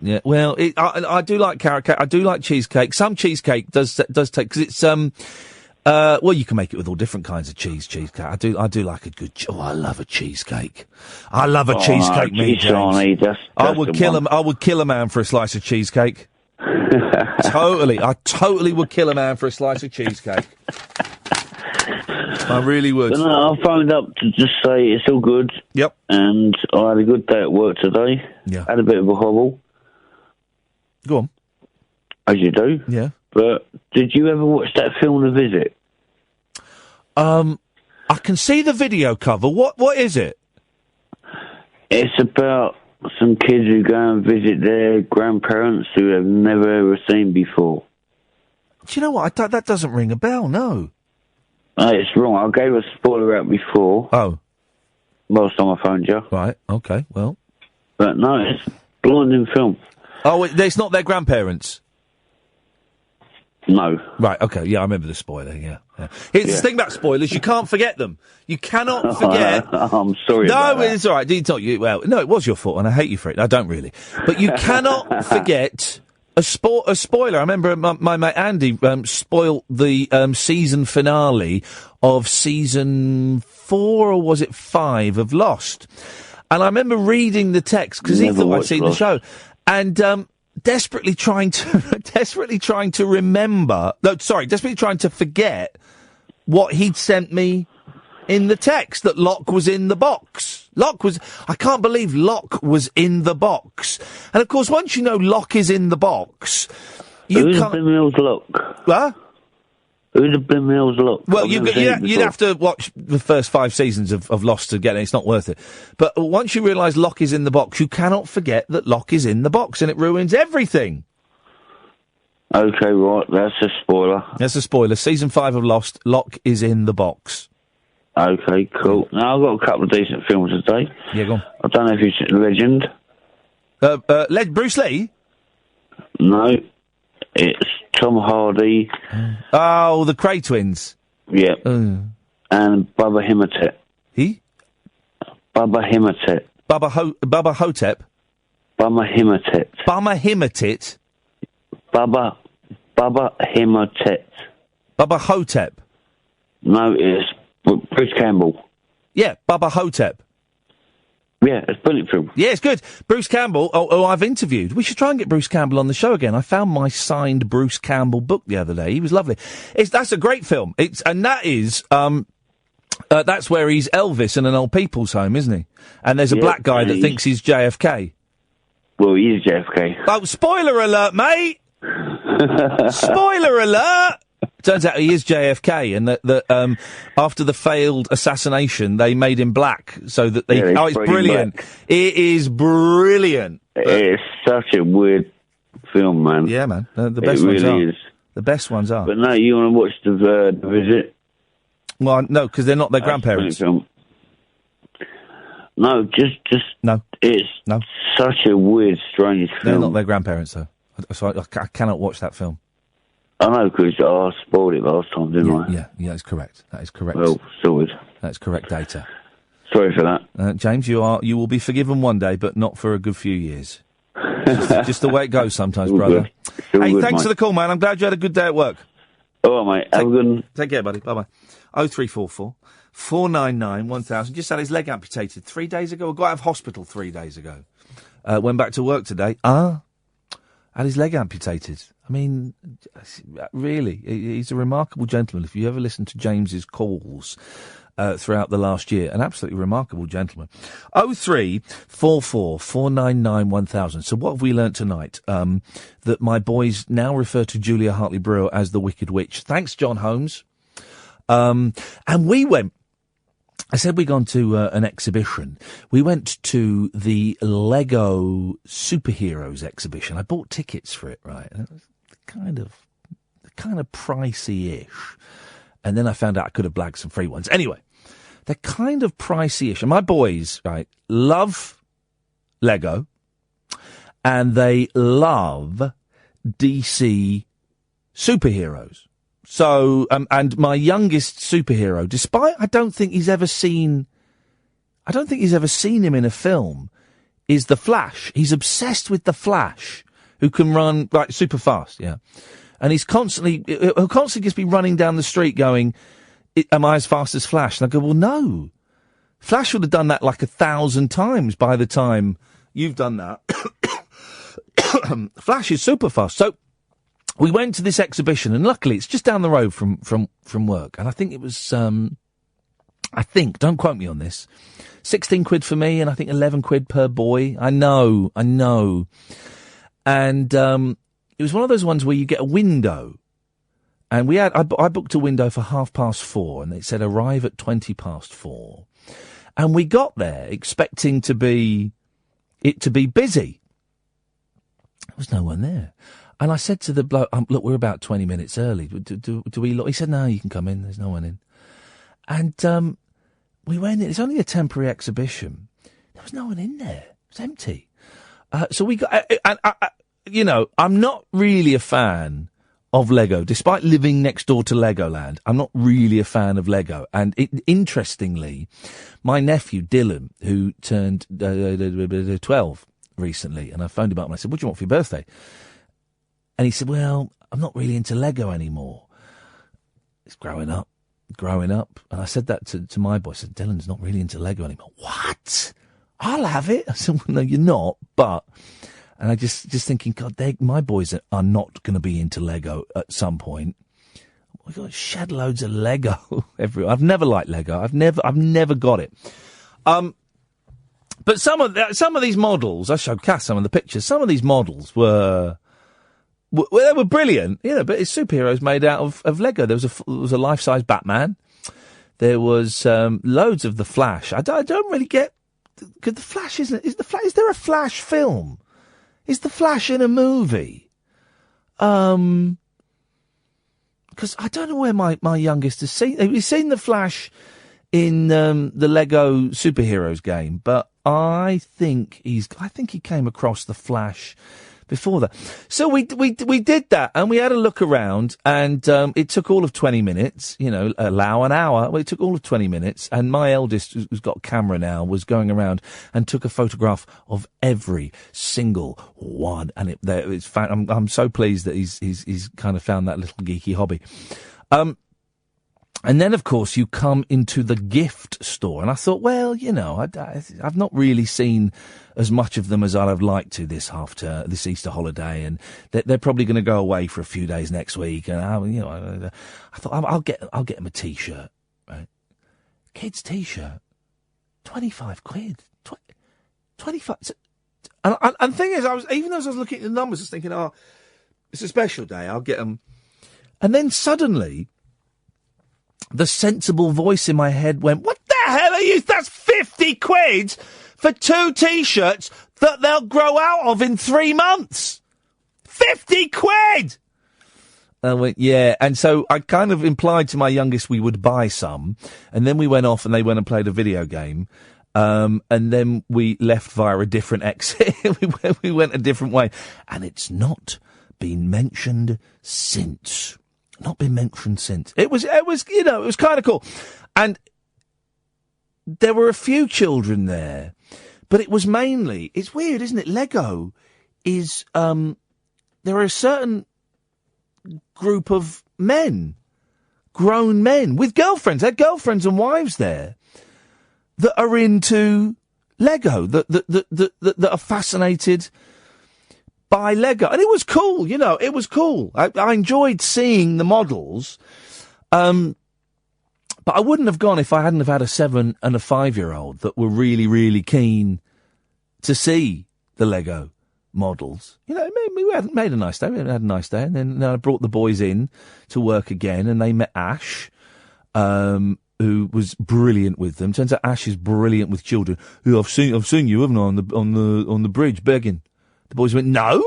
Yeah, well, I do like carrot cake. I do like cheesecake. Some cheesecake does take, because it's well, you can make it with all different kinds of cheesecake. I do like a good. I love a cheesecake. I love a cheesecake. Me, James. I would kill a man for a slice of cheesecake. Totally, I totally would kill a man for a slice of cheesecake. I really would. But no, I phoned up to just say it's all good. Yep. And I had a good day at work today. Yeah. Had a bit of a hobble. Go on. As you do. Yeah. But did you ever watch that film, The Visit? I can see the video cover. What is it? It's about some kids who go and visit their grandparents who they've never ever seen before. Do you know what? That doesn't ring a bell, no. No, it's wrong. I gave a spoiler out before. Oh. Last time I phoned you. Right, okay, well. But no, it's blinding film. Oh, it's not their grandparents? No. Right, okay, yeah, I remember the spoiler, yeah. Here's the thing about spoilers, you can't forget them. You cannot forget... I'm sorry about that. No, it's all right. It's not you. Well, no, it was your fault, and I hate you for it. I don't really. But you cannot forget... A spoiler. I remember my mate Andy spoiled the season finale of season 4, or was it 5, of Lost. And I remember reading the text because he thought I'd seen the show, and desperately trying to remember. No, sorry, desperately trying to forget what he'd sent me in the text, that Locke was in the box. I can't believe Locke was in the box. And of course, once you know Locke is in the box, you Who's can't... the Mills Locke? What? Who's the Mills Locke? Well, you'd have to watch the first 5 seasons of Lost to get it. It's not worth it. But once you realise Locke is in the box, you cannot forget that Locke is in the box, and it ruins everything. Okay, right, that's a spoiler. That's a spoiler. Season 5 of Lost, Locke is in the box. Okay, cool. Now, I've got a couple of decent films today. Yeah, go on. I don't know if you've seen Legend. Bruce Lee? No, it's Tom Hardy. Oh, the Cray twins. Yeah. And Bubba Himotep. He? Bubba Himotep. Bubba Hotep? Bubba Himotep. Bubba Himotep? Bubba Himotep. Bubba Hotep? No, it's Bruce Campbell. Yeah, Bubba Hotep. Yeah, it's a brilliant film. Yeah, it's good. Bruce Campbell, who I've interviewed. We should try and get Bruce Campbell on the show again. I found my signed Bruce Campbell book the other day. He was lovely. That's a great film. That's where he's Elvis in an old people's home, isn't he? And there's a black guy that thinks he's JFK. Well, he is JFK. Oh, spoiler alert, mate! Spoiler alert! Turns out he is JFK, and that after the failed assassination, they made him black so that they. Yeah, it's brilliant! It is brilliant. It's such a weird film, man. Yeah, man. The best ones really are. Is. The best ones are. But no, you want to watch the Visit? Well, no, because they're not their grandparents. Film. No, just no. It's such a weird, strange film. They're not their grandparents, though. So I cannot watch that film. I know, because I spoiled it last time, didn't I? Yeah, that's correct. That is correct. Well, sorted. That's correct data. Sorry for that. James, you will be forgiven one day, but not for a good few years. just the way it goes sometimes, brother. Hey, thanks for the call, man. I'm glad you had a good day at work. All right, mate. Have a good one. Take care, buddy. Bye-bye. 0344 499 1000. Just had his leg amputated 3 days ago. Got out of hospital 3 days ago. Went back to work today. Had his leg amputated. I mean, really, he's a remarkable gentleman. If you ever listen to James's calls throughout the last year, an absolutely remarkable gentleman. 0344 499 1000. So what have we learnt tonight? That my boys now refer to Julia Hartley-Brewer as the Wicked Witch. Thanks, John Holmes. And we went. I said we'd gone to an exhibition. We went to the Lego Superheroes exhibition. I bought tickets for it, right? And it was kind of pricey-ish. And then I found out I could have blagged some free ones. Anyway, they're kind of pricey-ish. And my boys, right, love Lego. And they love DC superheroes. So, and my youngest superhero, despite I don't think he's ever seen him in a film, is the Flash. He's obsessed with the Flash, who can run like super fast, yeah. And he'll constantly just be running down the street going, am I as fast as Flash? And I go, well, no. Flash would have done that like 1,000 times by the time you've done that. Flash is super fast. So we went to this exhibition, and luckily it's just down the road from work. And I think it was, don't quote me on this, 16 quid for me, and I think 11 quid per boy. I know. And it was one of those ones where you get a window. And I booked a window for 4:30, and it said arrive at 4:20. And we got there expecting it to be busy. There was no one there. And I said to the bloke, look, we're about 20 minutes early. Do we look? He said, no, you can come in. There's no one in. And we went in. It's only a temporary exhibition. There was no one in there. It was empty. So we got... I'm not really a fan of Lego. Despite living next door to Legoland, I'm not really a fan of Lego. And interestingly, my nephew, Dylan, who turned 12 recently, and I phoned him up and I said, what do you want for your birthday? And he said, well, I'm not really into Lego anymore. It's growing up. And I said that to my boy. I said, Dylan's not really into Lego anymore. What? I'll have it. I said, well, no, you're not, but... And I just thinking, God, my boys are not going to be into Lego at some point. We've got shed loads of Lego everywhere. I've never liked Lego. I've never got it. But some of these models, I showed Cass some of the pictures. Some of these models were brilliant, but it's superheroes made out of Lego. There was a life-size Batman. There was loads of the Flash. I don't really get, because the Flash is there a Flash film? Is the Flash in a movie? Because I don't know where my youngest has seen. He's seen the Flash in the Lego superheroes game, but I think he came across the Flash before that. So we did that, and we had a look around, and it took all of 20 minutes, allow an hour. Well, it took all of 20 minutes, and my eldest, who's got a camera now, was going around and took a photograph of every single one. And I'm so pleased that he's kind of found that little geeky hobby. And then, of course, you come into the gift store, and I thought, well, I've not really seen as much of them as I'd have liked to this Easter holiday, and they're probably going to go away for a few days next week. And I thought I'll get them a T-shirt, right? Kids T-shirt, 25 quid, 25. And the thing is, even as I was looking at the numbers, I was thinking, it's a special day, I'll get them. And then suddenly, the sensible voice in my head went, what the hell are you? That's 50 quid for 2 T-shirts that they'll grow out of in 3 months. 50 quid! I went, yeah. And so I kind of implied to my youngest we would buy some. And then we went off and they went and played a video game. And then we left via a different exit. we went a different way. And it's not been mentioned since. Not been mentioned since. It was kind of cool. And there were a few children there, but it was mainly, it's weird, isn't it? Lego is, there are a certain group of men, grown men with girlfriends. They had girlfriends and wives there that are into Lego, that are fascinated by Lego. And it was cool, it was cool. I enjoyed seeing the models. But I wouldn't have gone if I hadn't have had a 7 and a 5-year-old that were really, really keen to see the Lego models. We made a nice day. We had a nice day. And then I brought the boys in to work again, and they met Ash, who was brilliant with them. Turns out Ash is brilliant with children. Who I've seen you, haven't I, on the bridge begging. The boys went, no.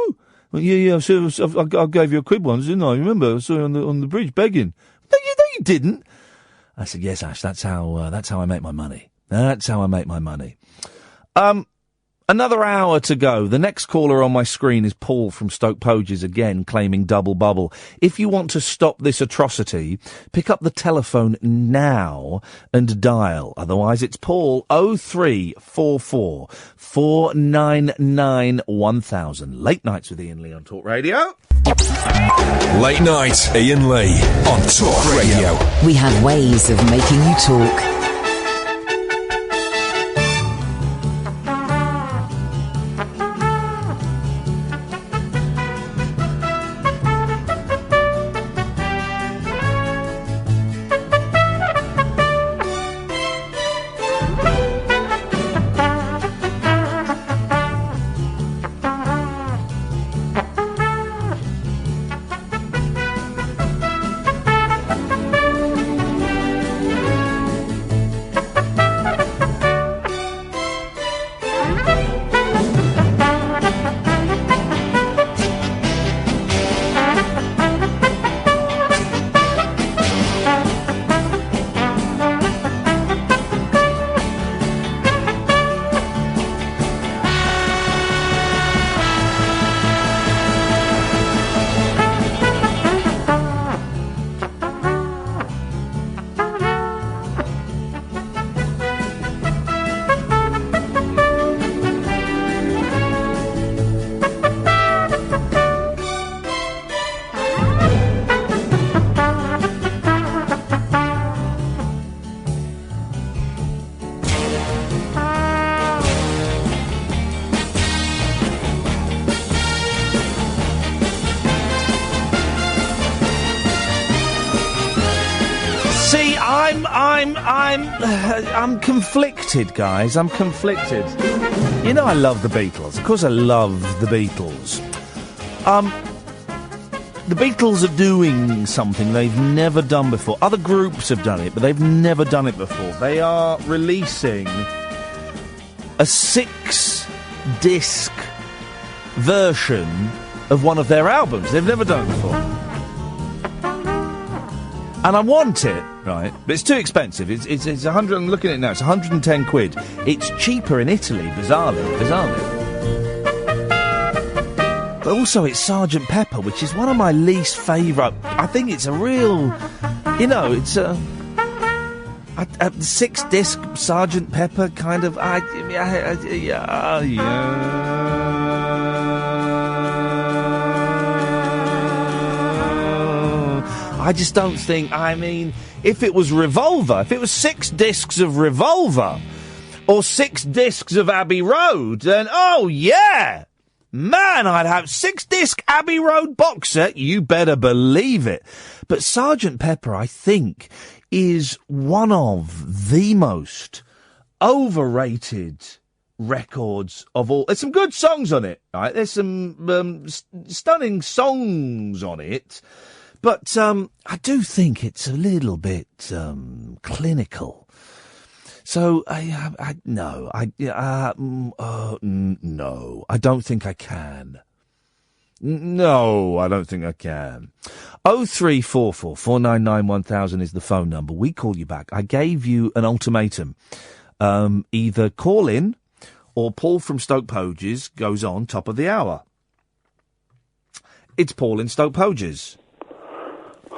Well, yeah. I gave you a quid once, didn't I? Remember, I saw you on the bridge begging. No, you didn't. I said, yes, Ash. That's how I make my money. That's how I make my money. Another hour to go. The next caller on my screen is Paul from Stoke Poges again, claiming double bubble. If you want to stop this atrocity, pick up the telephone now and dial. Otherwise, it's Paul 0344 499 1000. Late Nights with Iain Lee on Talk Radio. Late Night, Iain Lee on Talk Radio. We have ways of making you talk. I'm conflicted, guys. I'm conflicted. You know I love the Beatles. Of course I love the Beatles. The Beatles are doing something they've never done before. Other groups have done it, but they've never done it before. They are releasing a 6-disc version of one of their albums. They've never done it before. And I want it, right? But it's too expensive. It's 100. I'm looking at it now. It's 110 quid. It's cheaper in Italy, bizarrely. But also, it's Sgt. Pepper, which is one of my least favourite. I think it's a real, it's a 6-disc Sgt. Pepper kind of. I just don't think, if it was Revolver, if it was 6 discs of Revolver, or 6 discs of Abbey Road, then, oh yeah! Man, I'd have 6-disc Abbey Road box set, you better believe it. But Sgt. Pepper, I think, is one of the most overrated records of all. There's some good songs on it, right? There's some stunning songs on it. But I do think it's a little bit clinical. So no, I don't think I can. No, I don't think I can. 0344 499 1000 is the phone number. We call you back. I gave you an ultimatum. Either call in or Paul from Stoke Poges goes on top of the hour. It's Paul in Stoke Poges.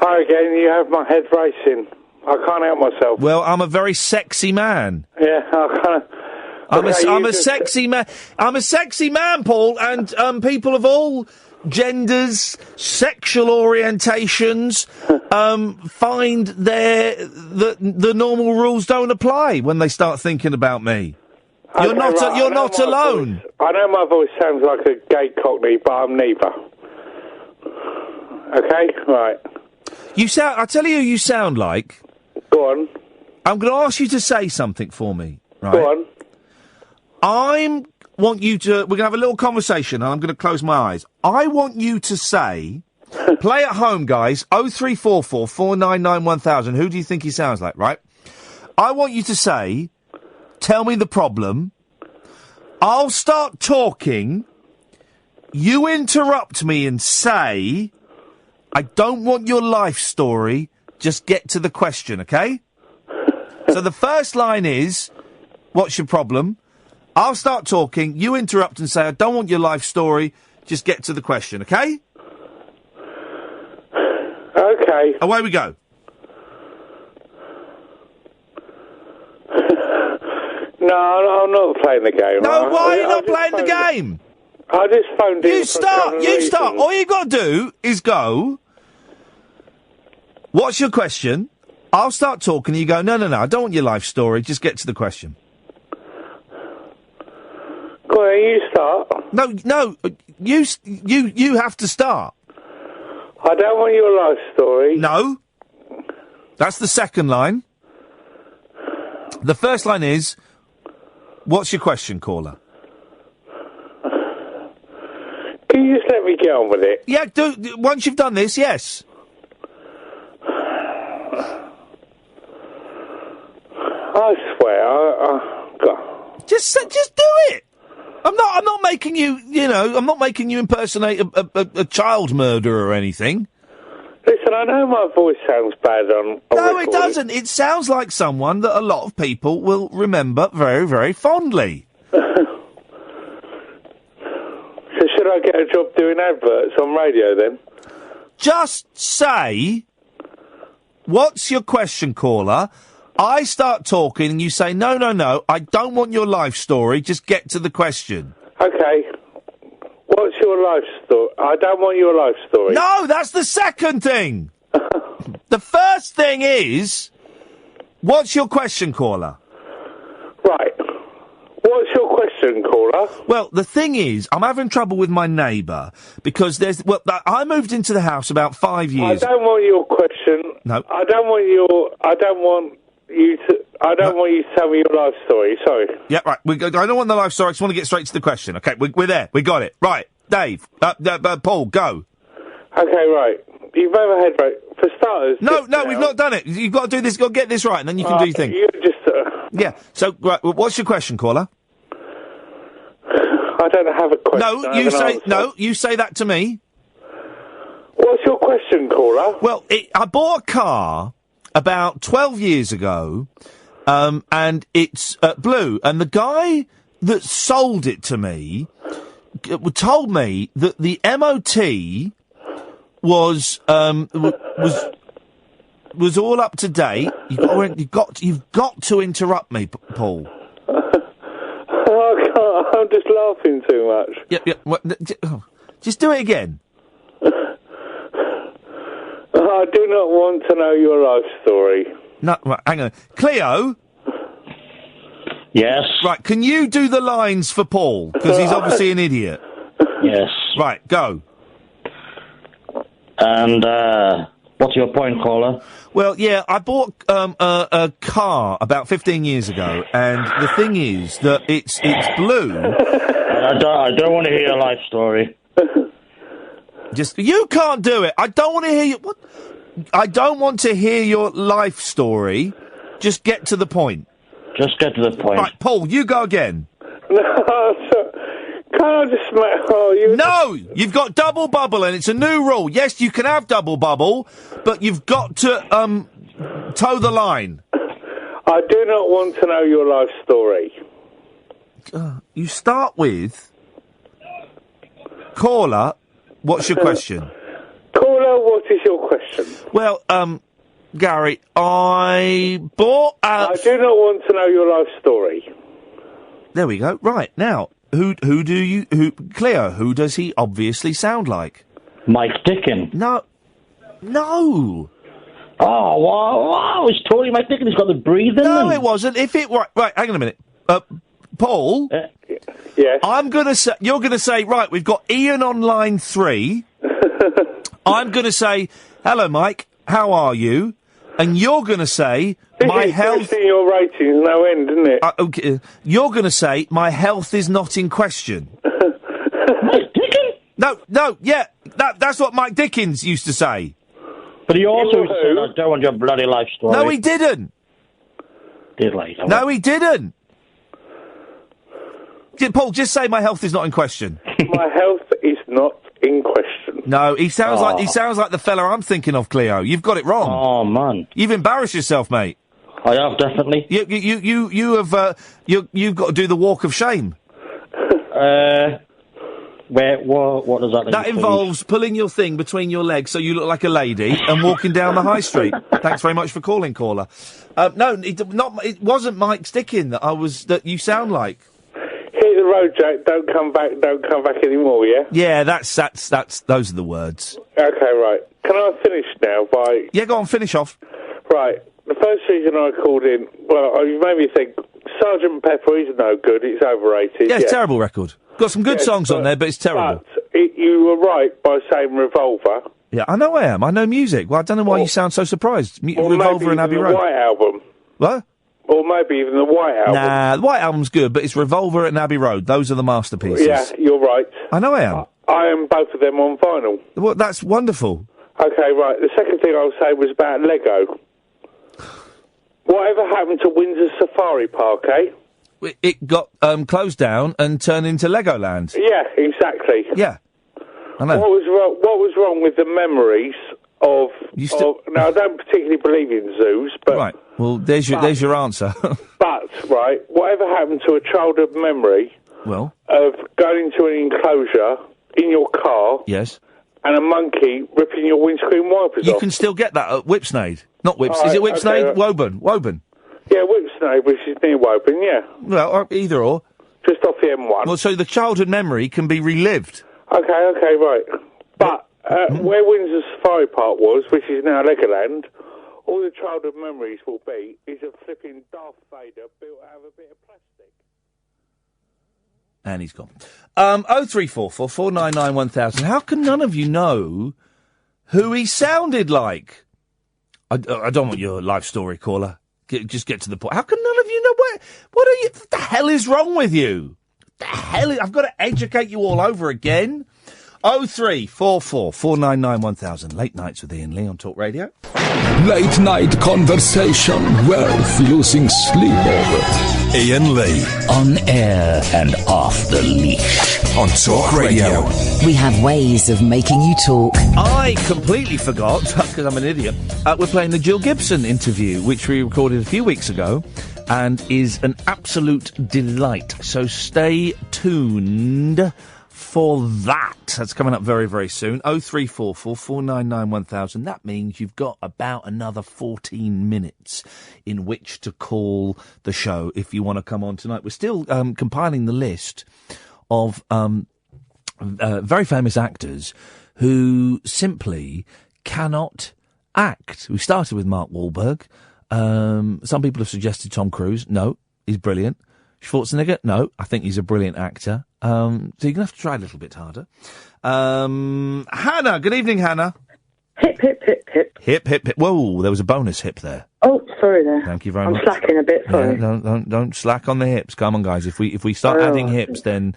Hi again, you have my head racing. I can't help myself. Well, I'm a very sexy man. Yeah, I'm a sexy man. I'm a sexy man, Paul, and people of all genders, sexual orientations, find the normal rules don't apply when they start thinking about me. You're not alone. I know my voice sounds like a gay cockney, but I'm neither. Okay, right. I'll tell you who you sound like. Go on. I'm going to ask you to say something for me, right? Go on. we're going to have a little conversation and I'm going to close my eyes. I want you to say, play at home, guys, 0344 499 1000. Who do you think he sounds like, right? I want you to say, tell me the problem. I'll start talking. You interrupt me and say, I don't want your life story. Just get to the question, okay? So the first line is, what's your problem? I'll start talking, you interrupt and say, I don't want your life story, just get to the question, okay? Okay. Away we go. No, I'm not playing the game. No, why are you not playing the game? I just phoned in. You start. All you got to do is go, what's your question? I'll start talking and you go, no, I don't want your life story, just get to the question. Go on, you start. No, you have to start. I don't want your life story. No. That's the second line. The first line is, what's your question, caller? Can you just let me get on with it? Yeah, once you've done this, yes. I swear, God. Just do it. I'm not making you, I'm not making you impersonate a child murderer or anything. Listen, I know my voice sounds bad on No, recording. it doesn't. It sounds like someone that a lot of people will remember very, very fondly. So should I get a job doing adverts on radio then? Just say, what's your question, caller? I start talking and you say, no, I don't want your life story, just get to the question. Okay. What's your life story? I don't want your life story. No, that's the second thing. The first thing is, what's your question, caller? Right. What's your question, caller? Well, the thing is, I'm having trouble with my neighbour because I moved into the house about 5 years. I don't want your question. No. I don't want you to tell me your life story. Sorry. Yeah, right. I don't want the life story. I just want to get straight to the question. Okay, we're there. We got it. Right. Dave. Paul, go. Okay, right. You've overhead, right. For starters... No, we've not done it. You've got to do this. You've got to get this right, and then you can do your thing. You just... Yeah. So, right, what's your question, caller? I don't have a question. You say that to me. What's your question, caller? Well, I bought a car about 12 years ago, and it's blue, and the guy that sold it to me told me that the MOT was all up to date. You've got to interrupt me, Paul. I'm just laughing too much. Yeah. Just do it again. I do not want to know your life story. No, right, hang on. Cleo? Yes? Right, can you do the lines for Paul? Because he's obviously an idiot. Yes. Right, go. And, what's your point, caller? Well, yeah, I bought a car about 15 years ago, and the thing is that it's blue. I don't want to hear your life story. You can't do it. I don't want to hear you. What? I don't want to hear your life story. Just get to the point. Just get to the point. Right, Paul, you go again. No, can't I just... No! You've got double bubble, and it's a new rule. Yes, you can have double bubble, but you've got to, toe the line. I do not want to know your life story. You start with... Caller, what's your question? Caller, what is your question? Well, Gary, I bought I do not want to know your life story. There we go. Right, now, who Cleo, who does he obviously sound like? Mike Dickin. No. Oh, wow, it's totally Mike Dickin. He's got the breathing. No, it wasn't. Right, hang on a minute. Paul? Yes? You're gonna say, right, we've got Iain on line 3. I'm gonna say, hello, Mike, how are you? And you're gonna say, my health... your ratings no end, isn't it? Okay. You're gonna say, my health is not in question. Mike Dickin? No, yeah, that's what Mike Dickens used to say. But he also said, I don't want your bloody life story. No, he didn't. Did later. No, he didn't. Paul, just say my health is not in question. My health is not in question. No, he sounds like the fella I'm thinking of, Cleo. You've got it wrong. Oh, man. You've embarrassed yourself, mate. I have, definitely. You've got to do the walk of shame. What does that That involves pulling your thing between your legs so you look like a lady and walking down the high street. Thanks very much for calling, caller. No, it wasn't Mike Stickin that you sound like. Hit the road, Jack. Don't come back anymore, yeah? Yeah, that's those are the words. Okay, right. Can I finish now by... Yeah, go on, finish off. Right. The first reason I called in, well, you made me think, Sgt. Pepper is no good, it's overrated. Yeah, it's a terrible record. Got some good songs on there, but it's terrible. But you were right by saying Revolver. Yeah, I know I am. I know music. Well, I don't know why you sound so surprised. Revolver and Abbey Road. The White Album. What? Or maybe even the White Album. Nah, the White Album's good, but it's Revolver and Abbey Road. Those are the masterpieces. Yeah, you're right. I know I am. I am both of them on vinyl. Well, that's wonderful. Okay, right. The second thing I'll say was about Lego. Whatever happened to Windsor Safari Park, eh? It got closed down and turned into Legoland. Yeah, exactly. Yeah, I know. What was wrong with the memories of... Now, I don't particularly believe in zoos, but... Right, well, there's your answer. But, right, whatever happened to a childhood memory... Well? Of going into an enclosure in your car... Yes. And a monkey ripping your windscreen wipers off. You can still get that at Whipsnade. Not Whips. Right, is it Whipsnade? okay. Woburn. Yeah, Whipsnade, which is near Woburn, yeah. Well, either or. Just off the M1. Well, so the childhood memory can be relived. Okay, right. But where Windsor Safari Park was, which is now Legoland, all the childhood memories will be is a flipping Darth Vader built out of a bit of plastic. And he's gone. 0344 499 1000. How can none of you know who he sounded like? I don't want your life story, caller. Just get to the point. How can none of you know what the hell is wrong with you? I've got to educate you all over again. 0344 499 1000. Late nights with Iain Lee on Talk Radio. Late night conversation worth losing sleep over. Iain Lee. On air and off the leash. On Talk Radio. We have ways of making you talk. I completely forgot, because I'm an idiot, we're playing the Jill Gibson interview, which we recorded a few weeks ago, and is an absolute delight. So stay tuned for that. That's coming up very, very soon. 0344 499 1000. That means you've got about another 14 minutes in which to call the show if you want to come on tonight. We're still compiling the list of very famous actors who simply cannot act. We started with Mark Wahlberg. Some people have suggested Tom Cruise. No, he's brilliant. Schwarzenegger? No, I think he's a brilliant actor. So you're going to have to try a little bit harder. Hannah, good evening, Hannah. Hip, hip, hip, hip. Hip, hip, hip. Whoa, there was a bonus hip there. Oh, sorry there. Thank you very much. I'm slacking a bit, sorry. Yeah, don't slack on the hips. Come on, guys. If we start adding hips, then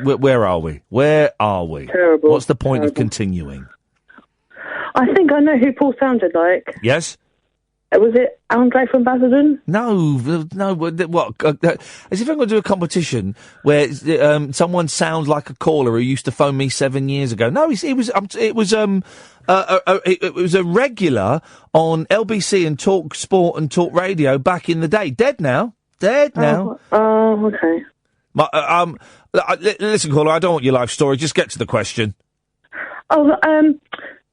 where are we? Where are we? Terrible. What's the point of continuing? I think I know who Paul sounded like. Yes? Was it Andre from Basildon? No. What? As if I'm going to do a competition where someone sounds like a caller who used to phone me 7 years ago. No, it was a regular on LBC and Talk Sport and Talk Radio back in the day. Dead now. Oh, okay. Listen, caller, I don't want your life story. Just get to the question.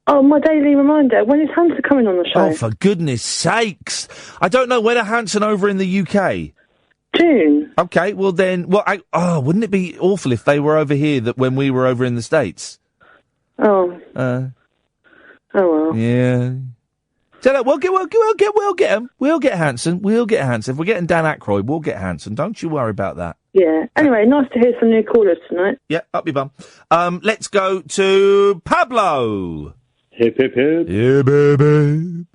Oh, my daily reminder. When is Hanson coming on the show? Oh, for goodness sakes. I don't know. When are Hanson over in the UK? June. Okay, well then, wouldn't it be awful if they were over here when we were over in the States? Oh. Oh well. Yeah. So look, we'll get him. We'll get Hanson. If we're getting Dan Aykroyd, we'll get Hanson. Don't you worry about that. Yeah. Anyway, nice to hear some new callers tonight. Yeah, up your bum. Let's go to Pablo. Hip, hip, hip. Yeah, baby.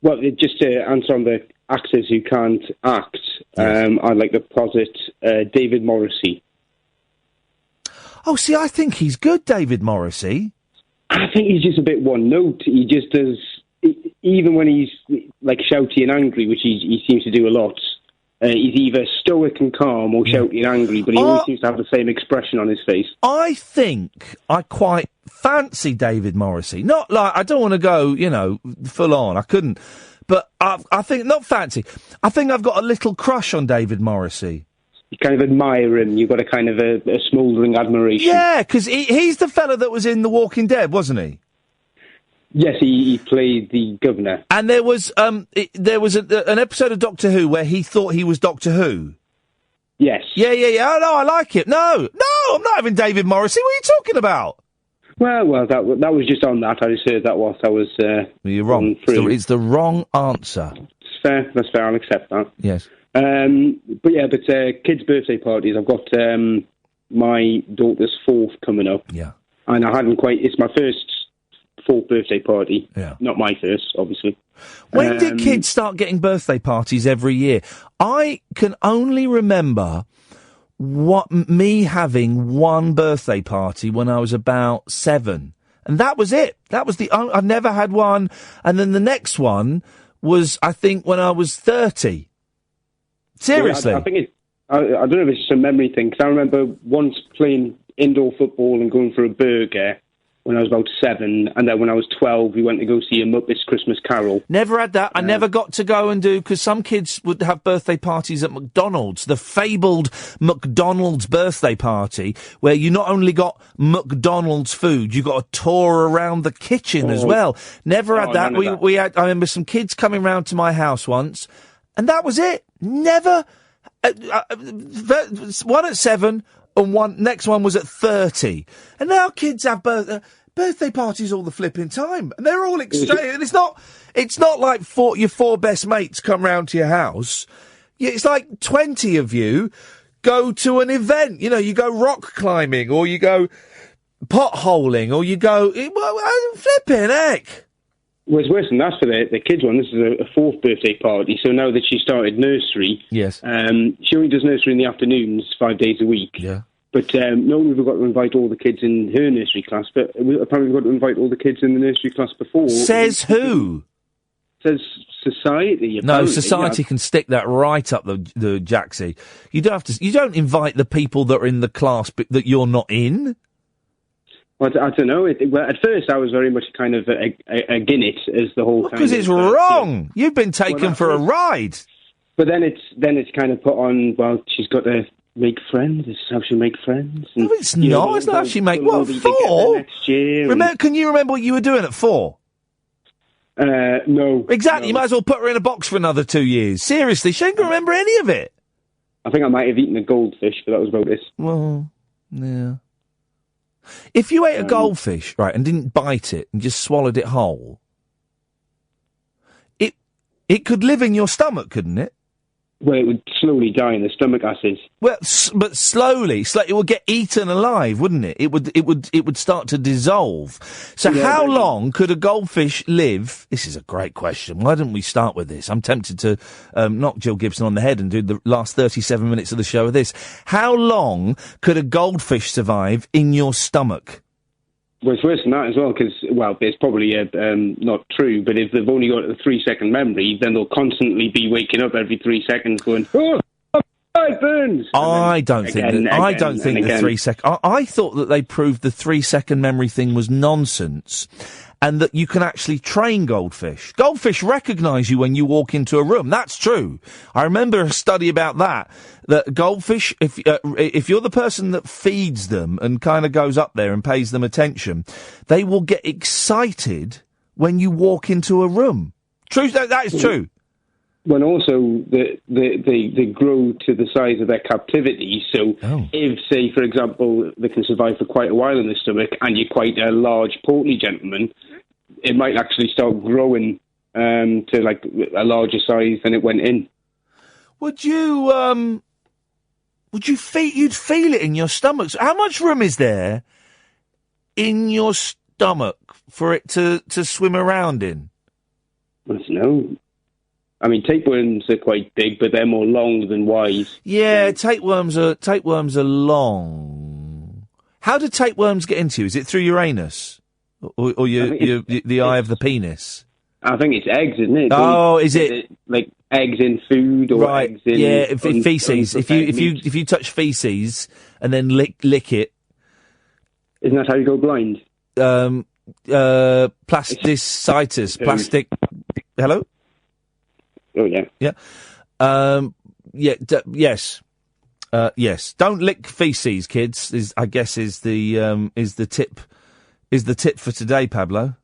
Well, just to answer on the actors who can't act, I'd like to posit David Morrissey. Oh, see, I think he's good, David Morrissey. I think he's just a bit one note. He just does, even when he's like shouty and angry, which he seems to do a lot. He's either stoic and calm or shouty and angry, but he always seems to have the same expression on his face. I think I quite fancy David Morrissey. Not like, I don't want to go, full on. I couldn't. But I think, not fancy, I think I've got a little crush on David Morrissey. You kind of admire him. You've got a kind of a smouldering admiration. Yeah, because he's the fella that was in The Walking Dead, wasn't he? Yes, he played the governor. And there was an episode of Doctor Who where he thought he was Doctor Who. Yes. Yeah. Oh, no, I like it. No, I'm not having David Morrissey. What are you talking about? Well, that was just on that. I just heard that whilst I was. You're wrong. It's the wrong answer. Fair. That's fair. I'll accept that. Yes. But kids' birthday parties. I've got my daughter's 4th coming up. Yeah. And I hadn't quite. It's my first 4th birthday party. Yeah. Not my first, obviously. When did kids start getting birthday parties every year? I can only remember me having one birthday party when I was about 7. And that was it. That was I've never had one. And then the next one was, I think, when I was 30. Seriously. Well, I think I don't know if it's just a memory thing, because I remember once playing indoor football and going for a burger when I was about 7, and then when I was 12, we went to go see a Muppets Christmas Carol. Never had that. I never got to go and do, because some kids would have birthday parties at McDonald's, the fabled McDonald's birthday party, where you not only got McDonald's food, you got a tour around the kitchen as well. Never had that. We had. I remember some kids coming round to my house once, and that was it. Never. One at 7. And next one was at 30. And now kids have birthday parties all the flipping time. And they're all excited. And it's not like your 4 best mates come round to your house. It's like 20 of you go to an event. You know, you go rock climbing, or you go potholing, or you go, flipping heck. Well, it's worse than that for the kids' one. This is a 4th birthday party, so now that she started nursery, yes, she only does nursery in the afternoons, 5 days a week. Yeah. But not only have we got to invite all the kids in her nursery class, but apparently we've got to invite all the kids in the nursery class before. Says who? Says society. No, society can stick that right up the jacksie. You don't invite the people that are in the class that you're not in. Well, I don't know. At first, I was very much kind of against it as the whole. Because it's wrong. You've been taken for a ride. But then it's kind of put on. Well, she's got to make friends. This is how she make friends. And, no, it's not. It's not how she make. What, 4? Next year. Can you remember what you were doing at 4? No. Exactly. No. You might as well put her in a box for another 2 years. Seriously, she ain't gonna remember any of it. I think I might have eaten a goldfish, but that was about it. Well, yeah. If you ate a goldfish, right, and didn't bite it and just swallowed it whole, it could live in your stomach, couldn't it? Well, it would slowly die in the stomach acid. Well, but slowly, it would get eaten alive, wouldn't it? It would start to dissolve. So how long could a goldfish live? This is a great question. Why didn't we start with this? I'm tempted to knock Jill Gibson on the head and do the last 37 minutes of the show with this. How long could a goldfish survive in your stomach? Well, it's worse than that as well, because, well, it's probably not true, but if they've only got a 3-second memory, then they'll constantly be waking up every 3 seconds going, oh, it burns! I don't think the 3 second... I thought that they proved the 3-second memory thing was nonsense, and that you can actually train goldfish. Goldfish recognise you when you walk into a room. That's true. I remember a study about that goldfish, if you're the person that feeds them and kind of goes up there and pays them attention, they will get excited when you walk into a room. True, that is true. When also they grow to the size of their captivity. So if, say, for example, they can survive for quite a while in the stomach, and you're quite a large, portly gentleman, it might actually start growing to like a larger size than it went in. You'd feel it in your stomach. So how much room is there in your stomach for it to swim around in? I don't know. I mean, tapeworms are quite big, but they're more long than wide. Yeah, tapeworms are long. How do tapeworms get into you? Is it through your anus? Or the eye of the penis? I think it's eggs, isn't it? Oh, is it? Like eggs in food or eggs in... feces. If you touch feces and then lick it... Isn't that how you go blind? Plasticitis. Plastic... Hello? Oh, yeah. Yeah. Yes. Yes. Don't lick feces, kids. I guess is the tip for today, Pablo.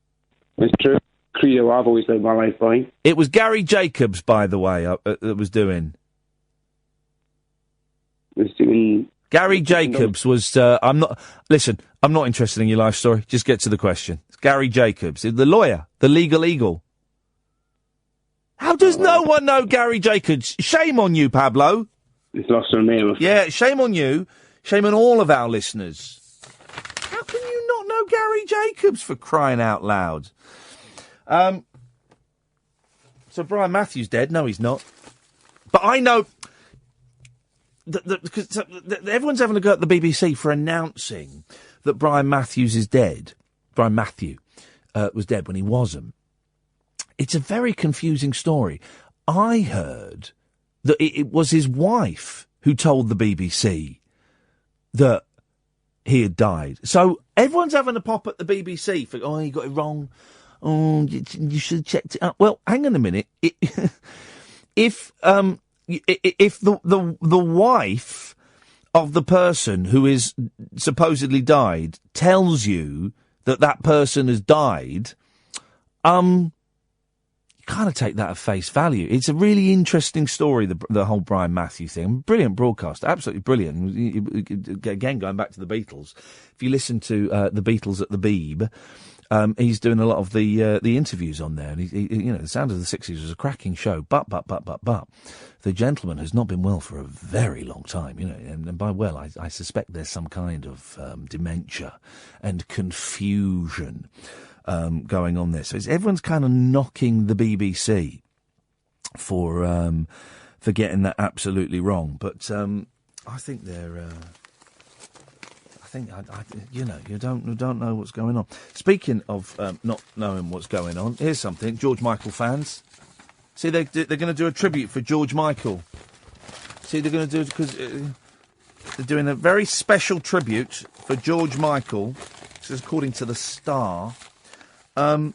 It's true. Credo I've always lived my life by. It was Gary Jacobs, by the way, that was doing. Gary Jacobs was. I'm not interested in your life story. Just get to the question. It's Gary Jacobs, the lawyer, the legal eagle. How does no one know Gary Jacobs? Shame on you, Pablo. It's lost on me. Yeah, shame on you. Shame on all of our listeners. How can you not know Gary Jacobs, for crying out loud? So Brian Matthews dead? No, he's not. But I know because everyone's having a go at the BBC for announcing that Brian Matthews is dead. Brian Matthew was dead when he wasn't. It's a very confusing story. I heard that it was his wife who told the BBC that he had died. So everyone's having a pop at the BBC for, you got it wrong. Oh, you should have checked it out. Well, hang on a minute. If the wife of the person who is supposedly died tells you that person has died, you kind of take that at face value. It's a really interesting story, the whole Brian Matthew thing. Brilliant broadcast, absolutely brilliant. Again, going back to the Beatles, if you listen to the Beatles at the Beeb, he's doing a lot of the interviews on there, and he the Sound of the 60s was a cracking show. But the gentleman has not been well for a very long time, and by well, I suspect there's some kind of dementia and confusion going on there. So everyone's kind of knocking the BBC for getting that absolutely wrong. But I think they're. You don't know what's going on. Speaking of not knowing what's going on, here's something. George Michael fans, see they're going to do a tribute for George Michael. See, they're going to do it because they're doing a very special tribute for George Michael. This is according to the Star. Up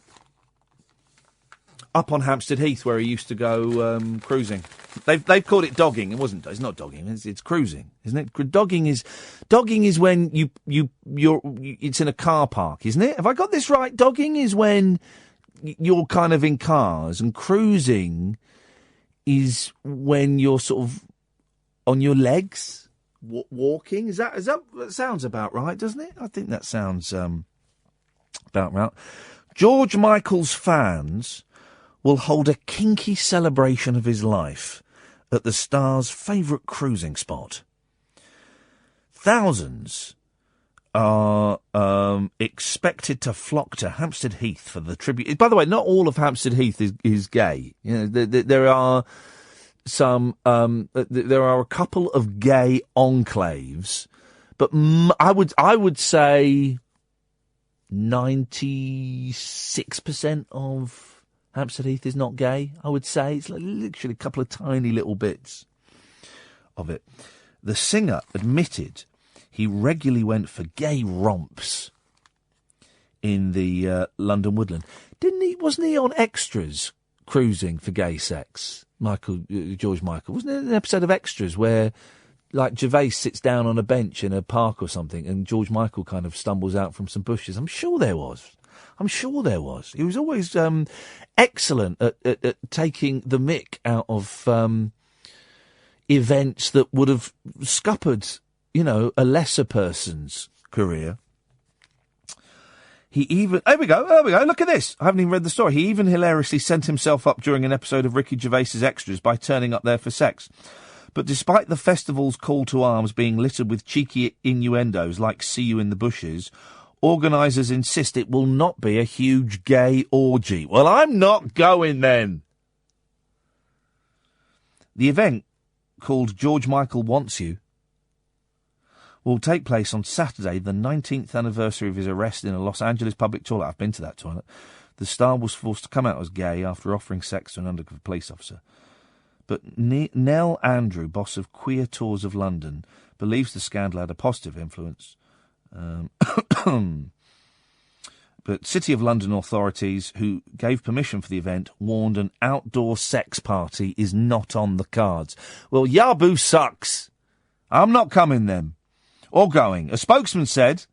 on Hampstead Heath, where he used to go cruising. They've called it dogging. It's not dogging. It's cruising, isn't it? Dogging is when you're it's in a car park, isn't it? Have I got this right? Dogging is when you're kind of in cars, and cruising is when you're sort of on your legs, walking. That sounds about right, doesn't it? I think that sounds about right. George Michael's fans will hold a kinky celebration of his life at the Star's favourite cruising spot. Thousands are expected to flock to Hampstead Heath for the tribute. By the way, not all of Hampstead Heath is gay. There are some. There are a couple of gay enclaves, but I would say 96% of Hampstead Heath is not gay, I would say. It's like literally a couple of tiny little bits of it. The singer admitted he regularly went for gay romps in the London Woodland. Wasn't he on Extras cruising for gay sex? George Michael. Wasn't there an episode of Extras where like Gervais sits down on a bench in a park or something and George Michael kind of stumbles out from some bushes? I'm sure there was. He was always excellent at taking the mick out of events that would have scuppered, a lesser person's career. There we go, look at this. I haven't even read the story. He even hilariously sent himself up during an episode of Ricky Gervais's Extras by turning up there for sex. But despite the festival's call to arms being littered with cheeky innuendos like "see you in the bushes," organisers insist it will not be a huge gay orgy. Well, I'm not going then. The event, called George Michael Wants You, will take place on Saturday, the 19th anniversary of his arrest in a Los Angeles public toilet. I've been to that toilet. The star was forced to come out as gay after offering sex to an undercover police officer. But Nell Andrew, boss of Queer Tours of London, believes the scandal had a positive influence. but City of London authorities, who gave permission for the event, warned an outdoor sex party is not on the cards. Well, Yabu sucks. I'm not coming then. Or going. A spokesman said,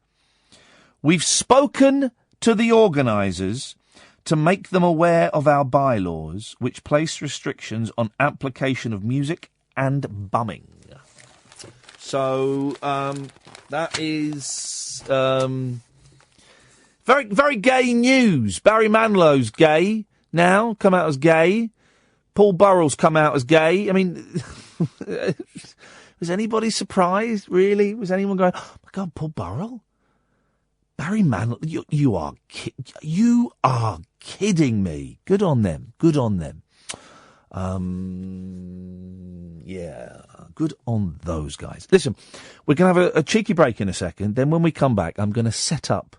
"We've spoken to the organisers to make them aware of our bylaws, which place restrictions on application of music and bumming." So, that is very, very gay news. Barry Manilow's gay now, come out as gay. Paul Burrell's come out as gay. I mean, was anybody surprised, really? Was anyone going, "Oh my God, Paul Burrell? Barry Manilow, you are kidding me." Good on them. Good on them. Yeah, good on those guys. Listen, we're going to have a cheeky break in a second. Then when we come back, I'm going to set up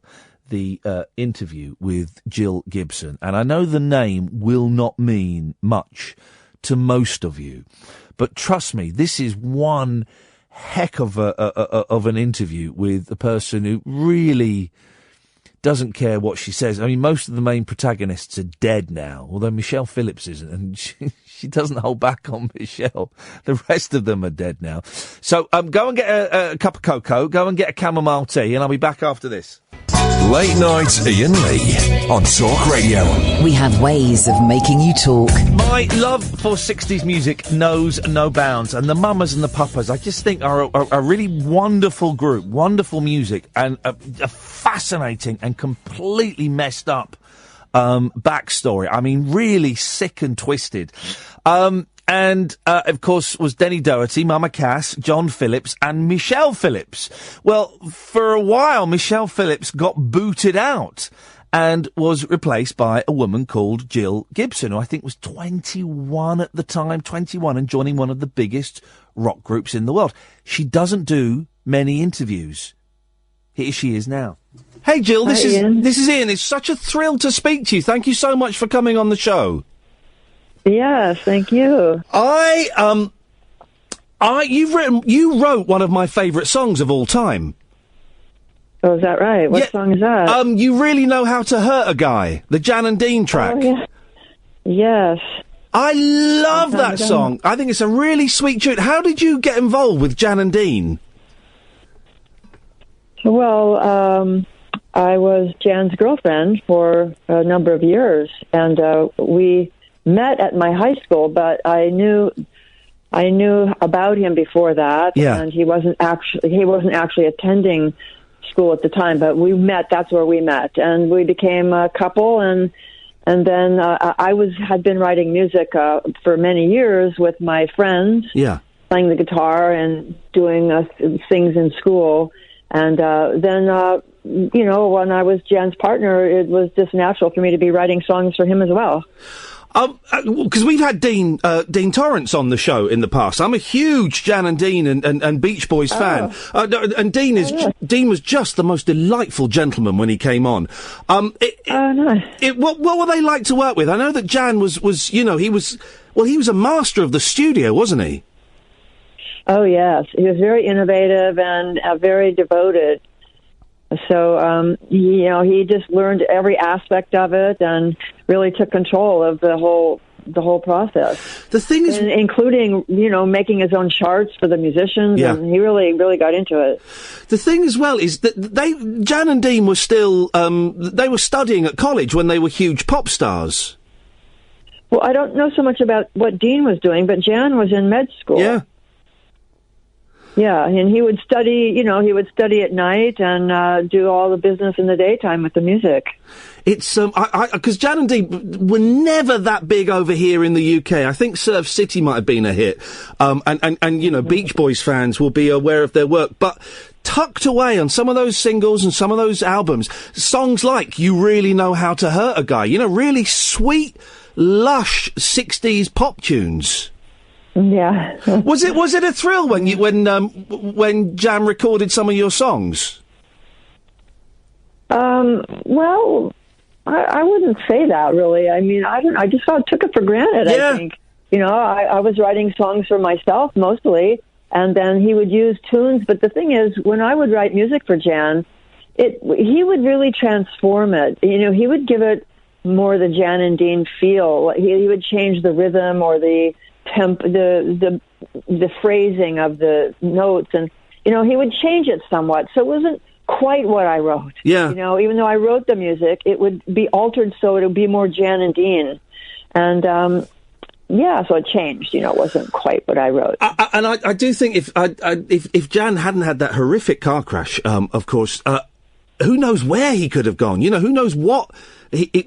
the interview with Jill Gibson. And I know the name will not mean much to most of you. But trust me, this is one heck of an interview with a person who really doesn't care what she says. I mean, most of the main protagonists are dead now, although Michelle Phillips isn't, and she doesn't hold back on Michelle. The rest of them are dead now. So go and get a cup of cocoa, go and get a chamomile tea, and I'll be back after this. Late Night Iain Lee on Talk Radio. We have ways of making you talk. My love for 60s music knows no bounds, and the Mamas and the Papas, I just think, are a really wonderful group, wonderful music, and a fascinating and completely messed up backstory. I mean, really sick and twisted. And, of course, was Denny Doherty, Mama Cass, John Phillips, and Michelle Phillips. Well, for a while, Michelle Phillips got booted out and was replaced by a woman called Jill Gibson, who I think was 21 at the time, 21, and joining one of the biggest rock groups in the world. She doesn't do many interviews. Here she is now. Hey, Jill, this is Iain. It's such a thrill to speak to you. Thank you so much for coming on the show. Yes, thank you. You wrote one of my favourite songs of all time. Oh, is that right? What song is that? You Really Know How to Hurt a Guy, the Jan and Dean track. Oh, yeah. Yes. I love that song. I think it's a really sweet tune. How did you get involved with Jan and Dean? Well, I was Jan's girlfriend for a number of years, and we met at my high school, but I knew about him before that, and he wasn't actually attending school at the time, but we met. That's where we met, and we became a couple, and then I had been writing music for many years with my friends, playing the guitar and doing things in school, and then when I was Jan's partner, it was just natural for me to be writing songs for him as well. Because we've had Dean Torrance on the show in the past. I'm a huge Jan and Dean and Beach Boys fan. And Dean was just the most delightful gentleman when he came on. Nice. What were they like to work with? I know that Jan was he was a master of the studio, wasn't he? Oh, yes. He was very innovative and very devoted. So, he just learned every aspect of it and really took control of the whole process. The thing is, including making his own charts for the musicians, and he really got into it. The thing as well is that Jan and Dean were still they were studying at college when they were huge pop stars. Well, I don't know so much about what Dean was doing, but Jan was in med school. Yeah. Yeah, and he would study, at night and do all the business in the daytime with the music. It's, because Jan and Dean were never that big over here in the UK. I think Surf City might have been a hit. And Beach Boys fans will be aware of their work. But tucked away on some of those singles and some of those albums, songs like You Really Know How to Hurt a Guy, really sweet, lush 60s pop tunes. Yeah. Was it a thrill when Jan recorded some of your songs? Well, I wouldn't say that really. I mean, I just took it for granted. Yeah. I think, I was writing songs for myself mostly, and then he would use tunes. But the thing is, when I would write music for Jan, he would really transform it. You know, he would give it more the Jan and Dean feel. He would change the rhythm or the the phrasing of the notes, and you know, he would change it somewhat. So it wasn't quite what I wrote. Yeah. You know, even though I wrote the music, it would be altered so it would be more Jan and Dean. And yeah, so it changed. You know, it wasn't quite what I wrote. And I do think if Jan hadn't had that horrific car crash, of course, who knows where he could have gone? You know, who knows what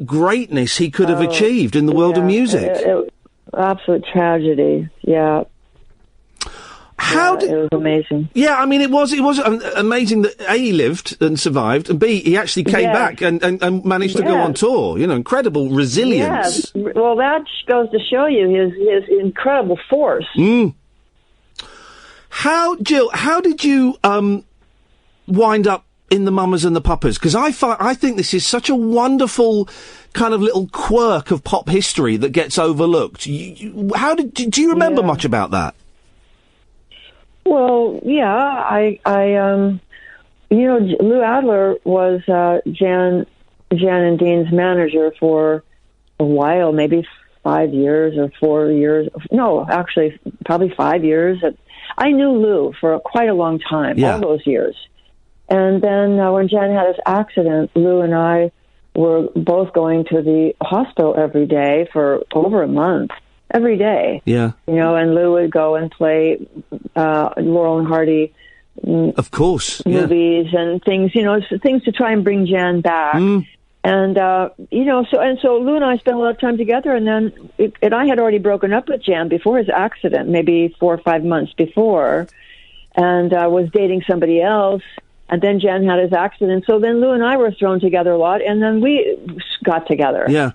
greatness he could have achieved in the world of music? Absolute tragedy. Yeah. It was amazing. Yeah, I mean, it was amazing that A, he lived and survived, and B, he actually came back and managed to go on tour. You know, incredible resilience. Yes. Well, that goes to show you his incredible force. Jill, how did you wind up in the Mamas and the Papas? Because I think this is such a wonderful kind of little quirk of pop history that gets overlooked. Do you remember much about that? Well, yeah, I you know, Lou Adler was Jan and Dean's manager for a while, maybe 5 years or 4 years. No, actually, probably 5 years. I knew Lou for quite a long time, all those years. And then when Jan had his accident, Lou and I were both going to the hospital every day for over a month. Every day. Yeah. You know, and Lou would go and play Laurel and Hardy of course, movies and things, you know, things to try and bring Jan back. And, you know, so Lou and I spent a lot of time together, and then and I had already broken up with Jan before his accident, maybe 4 or 5 months before, and was dating somebody else. And then Jan had his accident. So then Lou and I were thrown together a lot, and then we got together. Yeah.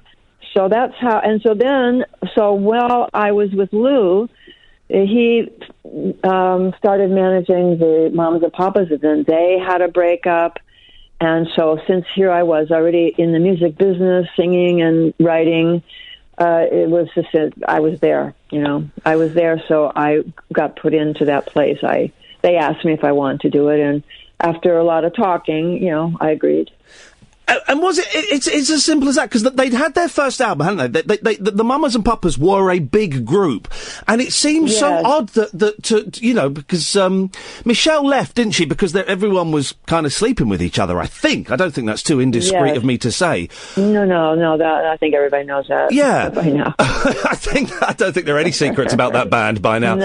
So that's how, and so while I was with Lou, he started managing the Mamas and Papas, and then they had a breakup. And so since here I was already in the music business, singing and writing, it was just I was there, you know. I was there, so I got put into that place. They asked me if I wanted to do it, and after a lot of talking, you know, I agreed. And was it's as simple as that? Because they'd had their first album, hadn't they? The Mamas and Papas were a big group, and it seems so odd that you know, because Michelle left, didn't she? Because everyone was kind of sleeping with each other. I don't think that's too indiscreet of me to say. No. I think everybody knows that. Yeah, by now. I don't think there are any secrets about that band by now.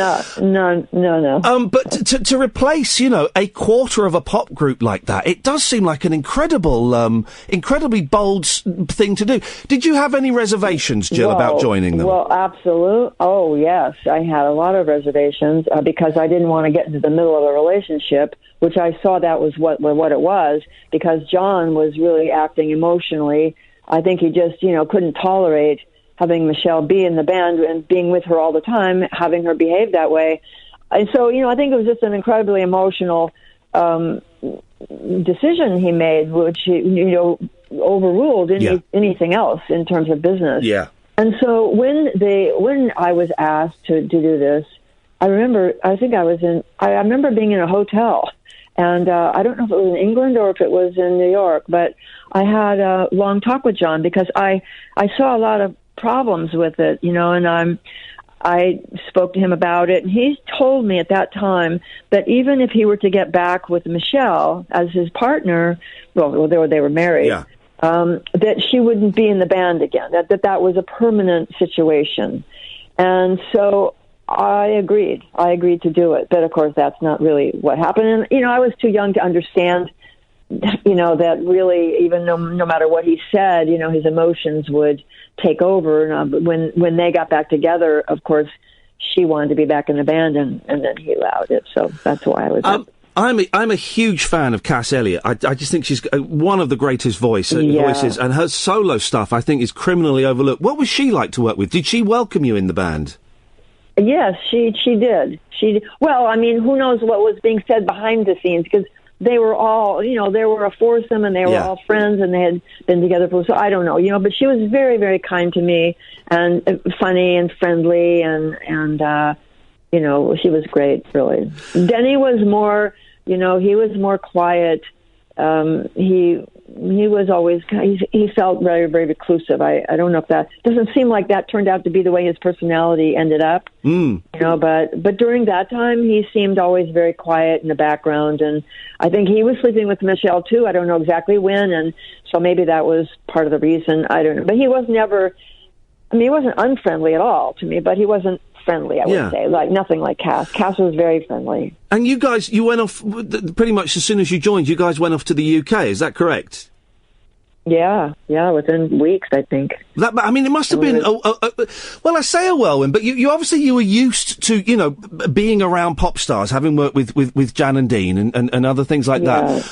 No. But to replace, you know, a quarter of a pop group like that, it does seem like an incredibly bold thing to do. Did you have any reservations, Jill, about joining them? Well, absolutely. Oh, yes. I had a lot of reservations because I didn't want to get into the middle of a relationship, which I saw that was what it was, because John was really acting emotionally. I think he just, you know, couldn't tolerate having Michelle be in the band and being with her all the time, having her behave that way. And so, you know, I think it was just an incredibly emotional decision he made, which he, you know, overruled anything else in terms of business. Yeah. And so when I was asked to do this, I remember being in a hotel, and I don't know if it was in England or if it was in New York, but I had a long talk with John because I saw a lot of problems with it, you know, and I spoke to him about it, and he told me at that time that even if he were to get back with Michelle as his partner, well, they were married, that she wouldn't be in the band again, that was a permanent situation. And so I agreed to do it. But, of course, that's not really what happened. And, you know, I was too young to understand, you know, that really, even no matter what he said, you know, his emotions would take over. But when they got back together, of course, she wanted to be back in the band, and then he allowed it. So that's why I was. I'm a huge fan of Cass Elliot. I just think she's one of the greatest voices, and her solo stuff I think is criminally overlooked. What was she like to work with? Did she welcome you in the band? Yes, she did. Well, I mean, who knows what was being said behind the scenes, because they were all, you know, they were a foursome, and they were all friends, and they had been together for, so I don't know, you know, but she was very, very kind to me, and funny and friendly, and you know, she was great, really. Denny was more, you know, he was more quiet, he was always, he felt very, very reclusive. I don't know if that, doesn't seem like that turned out to be the way his personality ended up, you know, but during that time, he seemed always very quiet in the background, and I think he was sleeping with Michelle too. I don't know exactly when, and so maybe that was part of the reason. I don't know. But he was never, I mean, he wasn't unfriendly at all to me, but he wasn't friendly, I would say. Like, nothing like Cass. Cass was very friendly. And you guys, you went off, pretty much as soon as you joined, you guys went off to the UK, is that correct? Yeah, within weeks, I think. I mean, it must have been, well, I say a whirlwind, but you obviously you were used to, you know, being around pop stars, having worked with Jan and Dean and other things like that.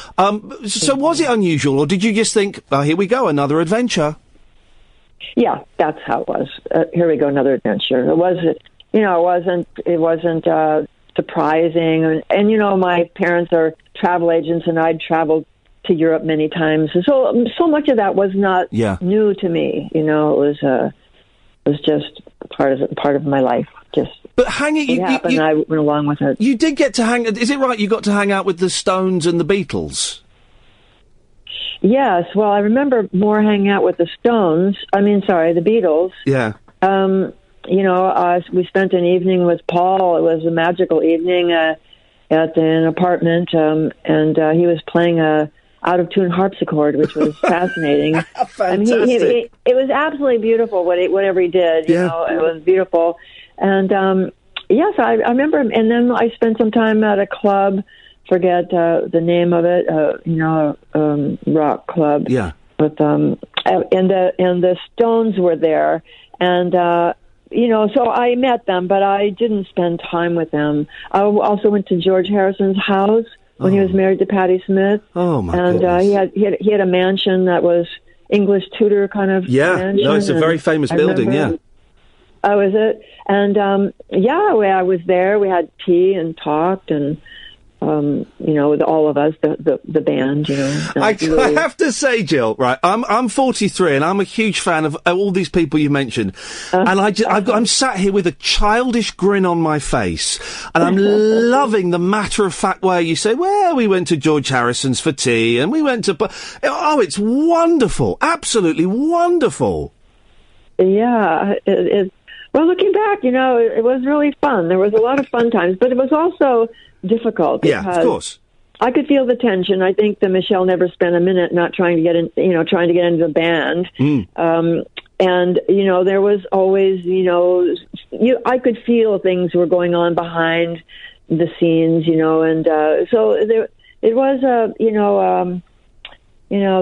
So was it unusual, or did you just think, oh, here we go, another adventure? Yeah, that's how it was. Here we go, another adventure. It wasn't, you know, it wasn't surprising. And, you know, my parents are travel agents, and I'd traveled to Europe many times. So much of that was not new to me. You know, it was just part of my life. But hanging, it happened, I went along with it. You did get to hang. Is it right? You got to hang out with the Stones and the Beatles. Yes. Well, I remember more hanging out with the Stones. The Beatles. Yeah. You know, we spent an evening with Paul. It was a magical evening at an apartment, and he was playing a out-of-tune harpsichord, which was fascinating. Fantastic. It was absolutely beautiful, whatever he did. You know, it was beautiful. And, yes, I remember. And then I spent some time at a club, forget the name of it, rock club. Yeah. With, and the Stones were there. And, you know, so I met them, but I didn't spend time with them. I also went to George Harrison's house when he was married to Patti Smith. Oh, my goodness. He had a mansion that was English Tudor kind of mansion. No, it's a very famous building, Oh, is it? And, I was there. We had tea and talked, and, you know, with all of us, the band, you know. I have to say, Jill, right, I'm 43 and I'm a huge fan of all these people you mentioned. And I'm sat here with a childish grin on my face, and I'm loving the matter-of-fact way you say, well, we went to George Harrison's for tea, and we went to... Oh, it's wonderful. Absolutely wonderful. Yeah, well, looking back, you know, it was really fun. There was a lot of fun times, but it was also difficult. Yeah, of course. I could feel the tension. I think that Michelle never spent a minute not trying to get in, you know, trying to get into the band. And, you know, there was always, you know, I could feel things were going on behind the scenes, you know, and so it was, you know,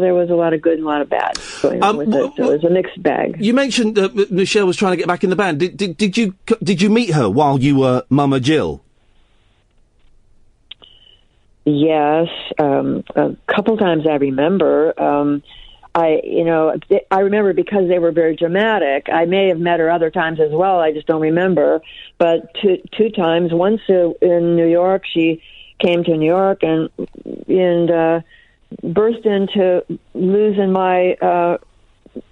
there was a lot of good and a lot of bad going on with it. So it was a mixed bag. You mentioned that Michelle was trying to get back in the band. Did you meet her while you were Mama Jill? Yes, a couple times I remember. I remember because they were very dramatic. I may have met her other times as well. I just don't remember. But two times. Once in New York, she came to New York and burst into losing my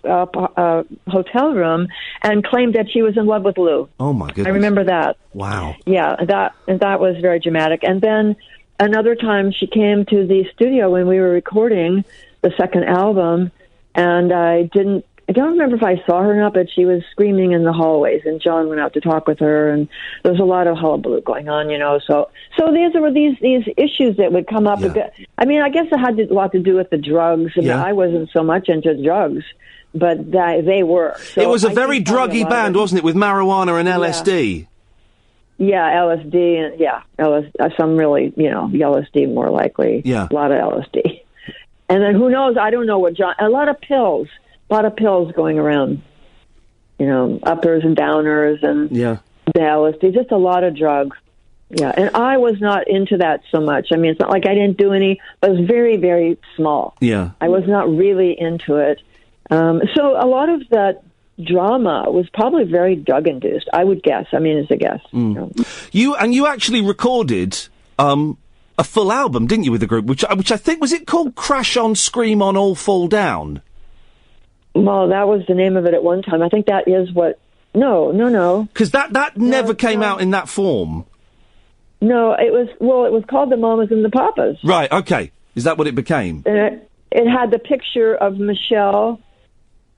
hotel room and claimed that she was in love with Lou. Oh my goodness! I remember that. Wow. Yeah, that was very dramatic. And then another time she came to the studio when we were recording the second album, and I don't remember if I saw her or not, but she was screaming in the hallways, and John went out to talk with her, and there was a lot of hullabaloo going on, you know. So these were these issues that would come up. Yeah. I mean, I guess it had a lot to do with the drugs. I mean, I wasn't so much into drugs, but they were. So it was a very druggy band, wasn't it, with marijuana and LSD? Yeah, LSD, and some really, you know, LSD more likely. Yeah. A lot of LSD. And then who knows, I don't know what a lot of pills going around, you know, uppers and downers and the LSD, just a lot of drugs. Yeah, and I was not into that so much. I mean, it's not like I didn't do any, but it was very, very small. Yeah. I was not really into it. So a lot of that drama was probably very drug-induced, I would guess. I mean, it's a guess. You know. You actually recorded a full album, didn't you, with the group, which I think, was it called Crash On, Scream On, All Fall Down? Well, that was the name of it at one time. I think that is what... No. Because that never came out in that form. No, it was called The Mamas and the Papas. Right, okay. Is that what it became? It had the picture of Michelle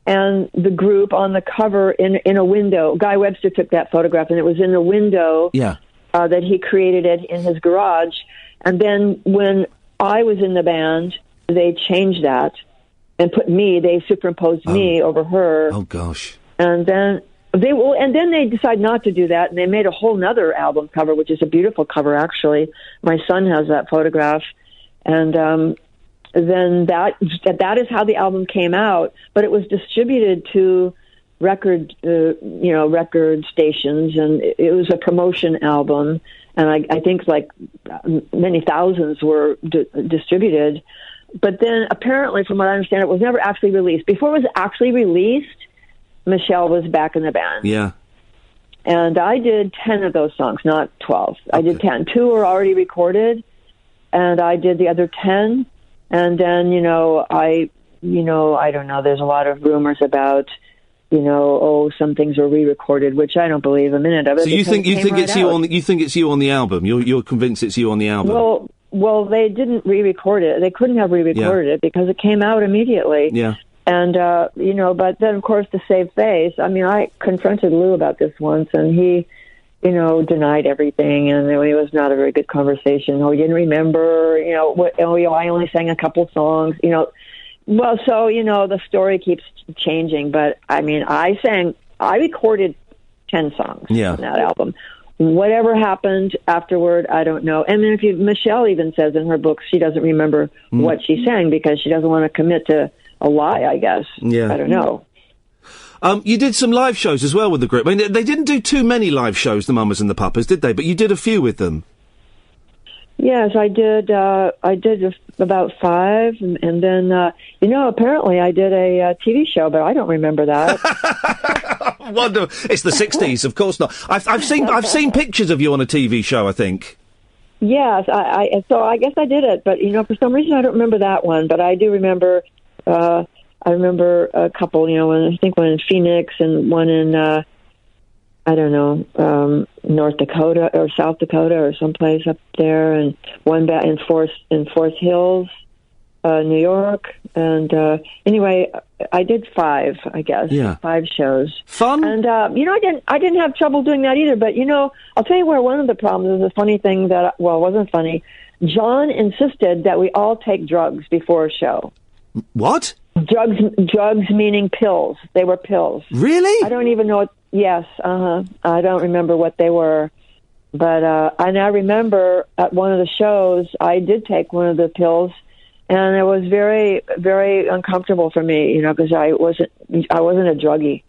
and the group on the cover in a window. Guy Webster took that photograph, and it was in a window. Yeah. That he created it in his garage. And then when I was in the band, they changed that and they superimposed me over her. Oh, gosh. And then they decided not to do that, and they made a whole nother album cover, which is a beautiful cover, actually. My son has that photograph. And then that is how the album came out, but it was distributed to record stations, and it was a promotion album, and I think like many thousands were distributed. But then apparently, from what I understand, it was never actually released. Before it was actually released, Michelle was back in the band. Yeah. And I did 10 of those songs, not 12. Okay. I did 10. 2 were already recorded, and I did the other 10. And then, I don't know, there's a lot of rumors about, some things were re-recorded, which I don't believe a minute of it. So you think it's you on the album? You're convinced it's you on the album? Well, they didn't re-record it. They couldn't have re-recorded it because it came out immediately. Yeah. And, but then, of course, to save face, I confronted Lou about this once, and he, denied everything, and it was not a very good conversation. Oh, he didn't remember, I only sang a couple songs, Well, so, the story keeps changing, but, I recorded 10 songs on that album. Whatever happened afterward, I don't know. And then Michelle even says in her book she doesn't remember what she sang because she doesn't want to commit to a lie, I guess. Yeah. I don't know. You did some live shows as well with the group. They didn't do too many live shows, the Mamas and the Papas, did they? But you did a few with them. Yes, I did. I did about 5, and then apparently I did a TV show, but I don't remember that. Wonderful. It's the 60s, of course not. I've seen pictures of you on a TV show, I think. Yes, so I guess I did it, but for some reason I don't remember that one. But I do remember. I remember a couple. One in Phoenix and one in North Dakota or South Dakota or someplace up there, and one back in Forest Hills, New York. And anyway, I did 5, I guess. Yeah. 5 shows. Fun. And I didn't have trouble doing that either. But I'll tell you where one of the problems is. A funny thing that it wasn't funny. John insisted that we all take drugs before a show. What? Drugs meaning pills. They were pills. Really? I don't even know what. Yes, I don't remember what they were. But and I remember at one of the shows, I did take one of the pills, and it was very, very uncomfortable for me, because I wasn't a druggie.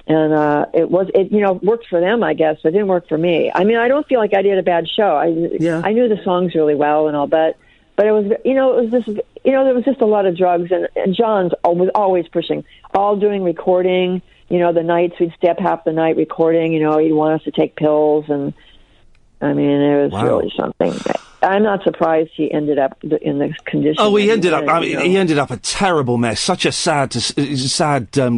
And it worked for them, I guess, but it didn't work for me. I don't feel like I did a bad show. I knew the songs really well and all, but it was, there was just a lot of drugs, and John was always pushing, all doing recording. The nights we'd stay up half the night recording. He'd want us to take pills, and it was really something. I'm not surprised he ended up in this condition. Oh, he ended up. He ended up a terrible mess. Such a sad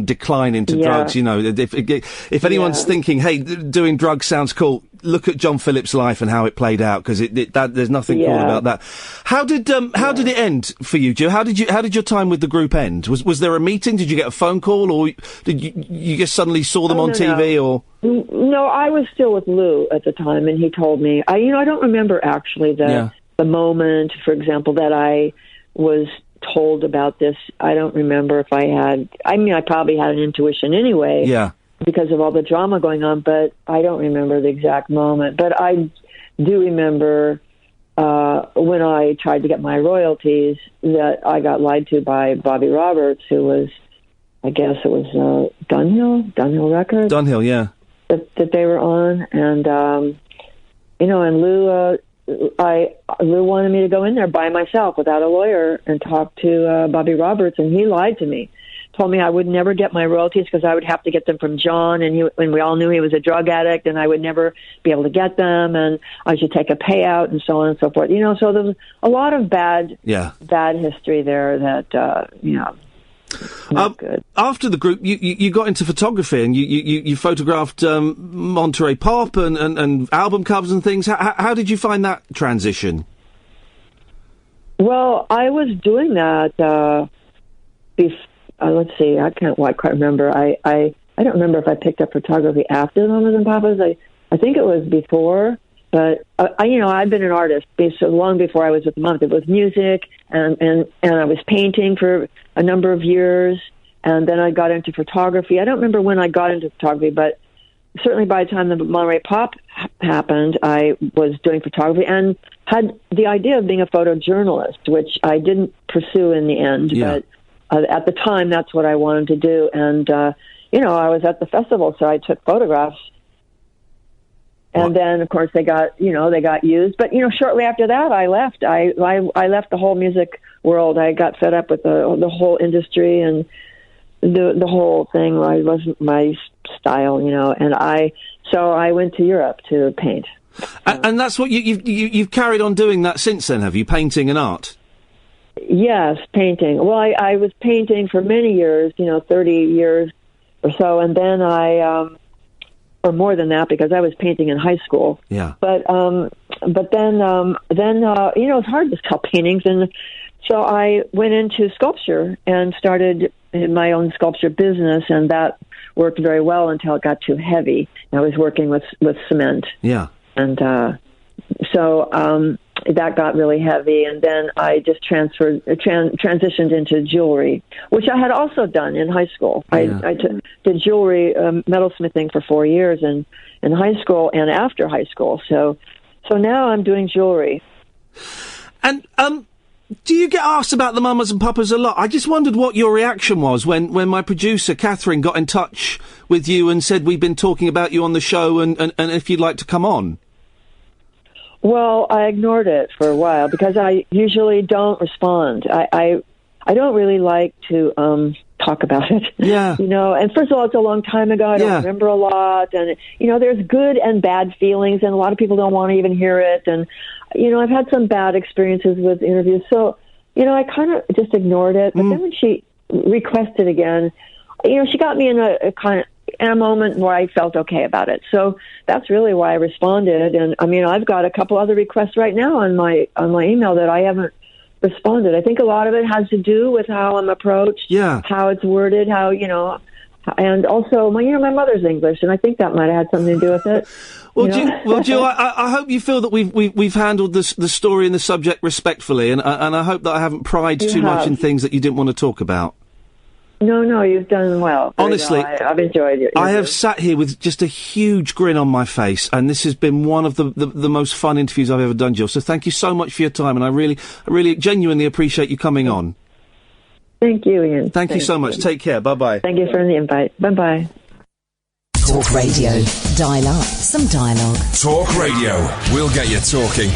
decline into drugs. If anyone's thinking, hey, doing drugs sounds cool, look at John Phillips' life and how it played out, because there's nothing cool about that. How did it end for you, Jill? How did your time with the group end? Was there a meeting? Did you get a phone call, or did you just suddenly saw them on TV? No. Or no, I was still with Lou at the time, and he told me. I don't remember actually the moment, for example, that I was told about this. I don't remember if I had. I probably had an intuition anyway. Yeah. Because of all the drama going on, but I don't remember the exact moment. But I do remember when I tried to get my royalties that I got lied to by Bobby Roberts, who was, I guess it was Dunhill Records. Dunhill, yeah. That they were on, and and Lou wanted me to go in there by myself without a lawyer and talk to Bobby Roberts, and he lied to me. Told me I would never get my royalties because I would have to get them from John, and we all knew he was a drug addict, and I would never be able to get them, and I should take a payout, and so on and so forth. So there was a lot of bad history there that not good. After the group, you got into photography, and you photographed Monterey Pop and album covers and things. How did you find that transition? Well, I was doing that. Let's see. I can't quite remember. I don't remember if I picked up photography after the Mamas and Papas. I think it was before. But I've been an artist so long before I was with the Mamas. It was music, and I was painting for a number of years, and then I got into photography. I don't remember when I got into photography, but certainly by the time the Monterey Pop happened, I was doing photography and had the idea of being a photojournalist, which I didn't pursue in the end. Yeah. But at the time, that's what I wanted to do. And, I was at the festival, so I took photographs. And then, of course, they got used. But, shortly after that, I left. I left the whole music world. I got fed up with the whole industry and the whole thing. It wasn't my style, and so I went to Europe to paint. And that's what you've carried on doing that since then, have you? Painting and art? Yes, painting. Well, I was painting for many years, 30 years or so, and then or more than that, because I was painting in high school. Yeah. But then it's hard to sell paintings, and so I went into sculpture and started my own sculpture business, and that worked very well until it got too heavy. I was working with cement. Yeah. And so that got really heavy, and then I just transitioned into jewelry, which I had also done in high school. Yeah. I did jewelry metalsmithing for 4 years in high school and after high school. So now I'm doing jewelry. And do you get asked about the Mamas and Papas a lot? I just wondered what your reaction was when my producer Catherine got in touch with you and said we've been talking about you on the show and if you'd like to come on. Well, I ignored it for a while because I usually don't respond. I don't really like to talk about it. Yeah. And first of all, it's a long time ago. I don't remember a lot. And, there's good and bad feelings, and a lot of people don't want to even hear it. And, I've had some bad experiences with interviews. So, I kind of just ignored it. But then when she requested again, she got me in a moment where I felt okay about it. So that's really why I responded. And I've got a couple other requests right now on my email that I haven't responded. I think a lot of it has to do with how I'm approached, how it's worded, how, and also my mother's English, and I think that might have had something to do with it. Well, Jill, I hope you feel that we've handled the story and the subject respectfully, and I hope that I haven't pried too much in things that you didn't want to talk about. No, you've done well. Honestly, I've enjoyed it. I have sat here with just a huge grin on my face, and this has been one of the most fun interviews I've ever done, Jill. So thank you so much for your time, and I really genuinely appreciate you coming on. Thank you, Ian. Thank you so much. Take care. Bye-bye. Thank you for the invite. Bye-bye. Talk Radio. Dial up some dialogue. Talk Radio. We'll get you talking.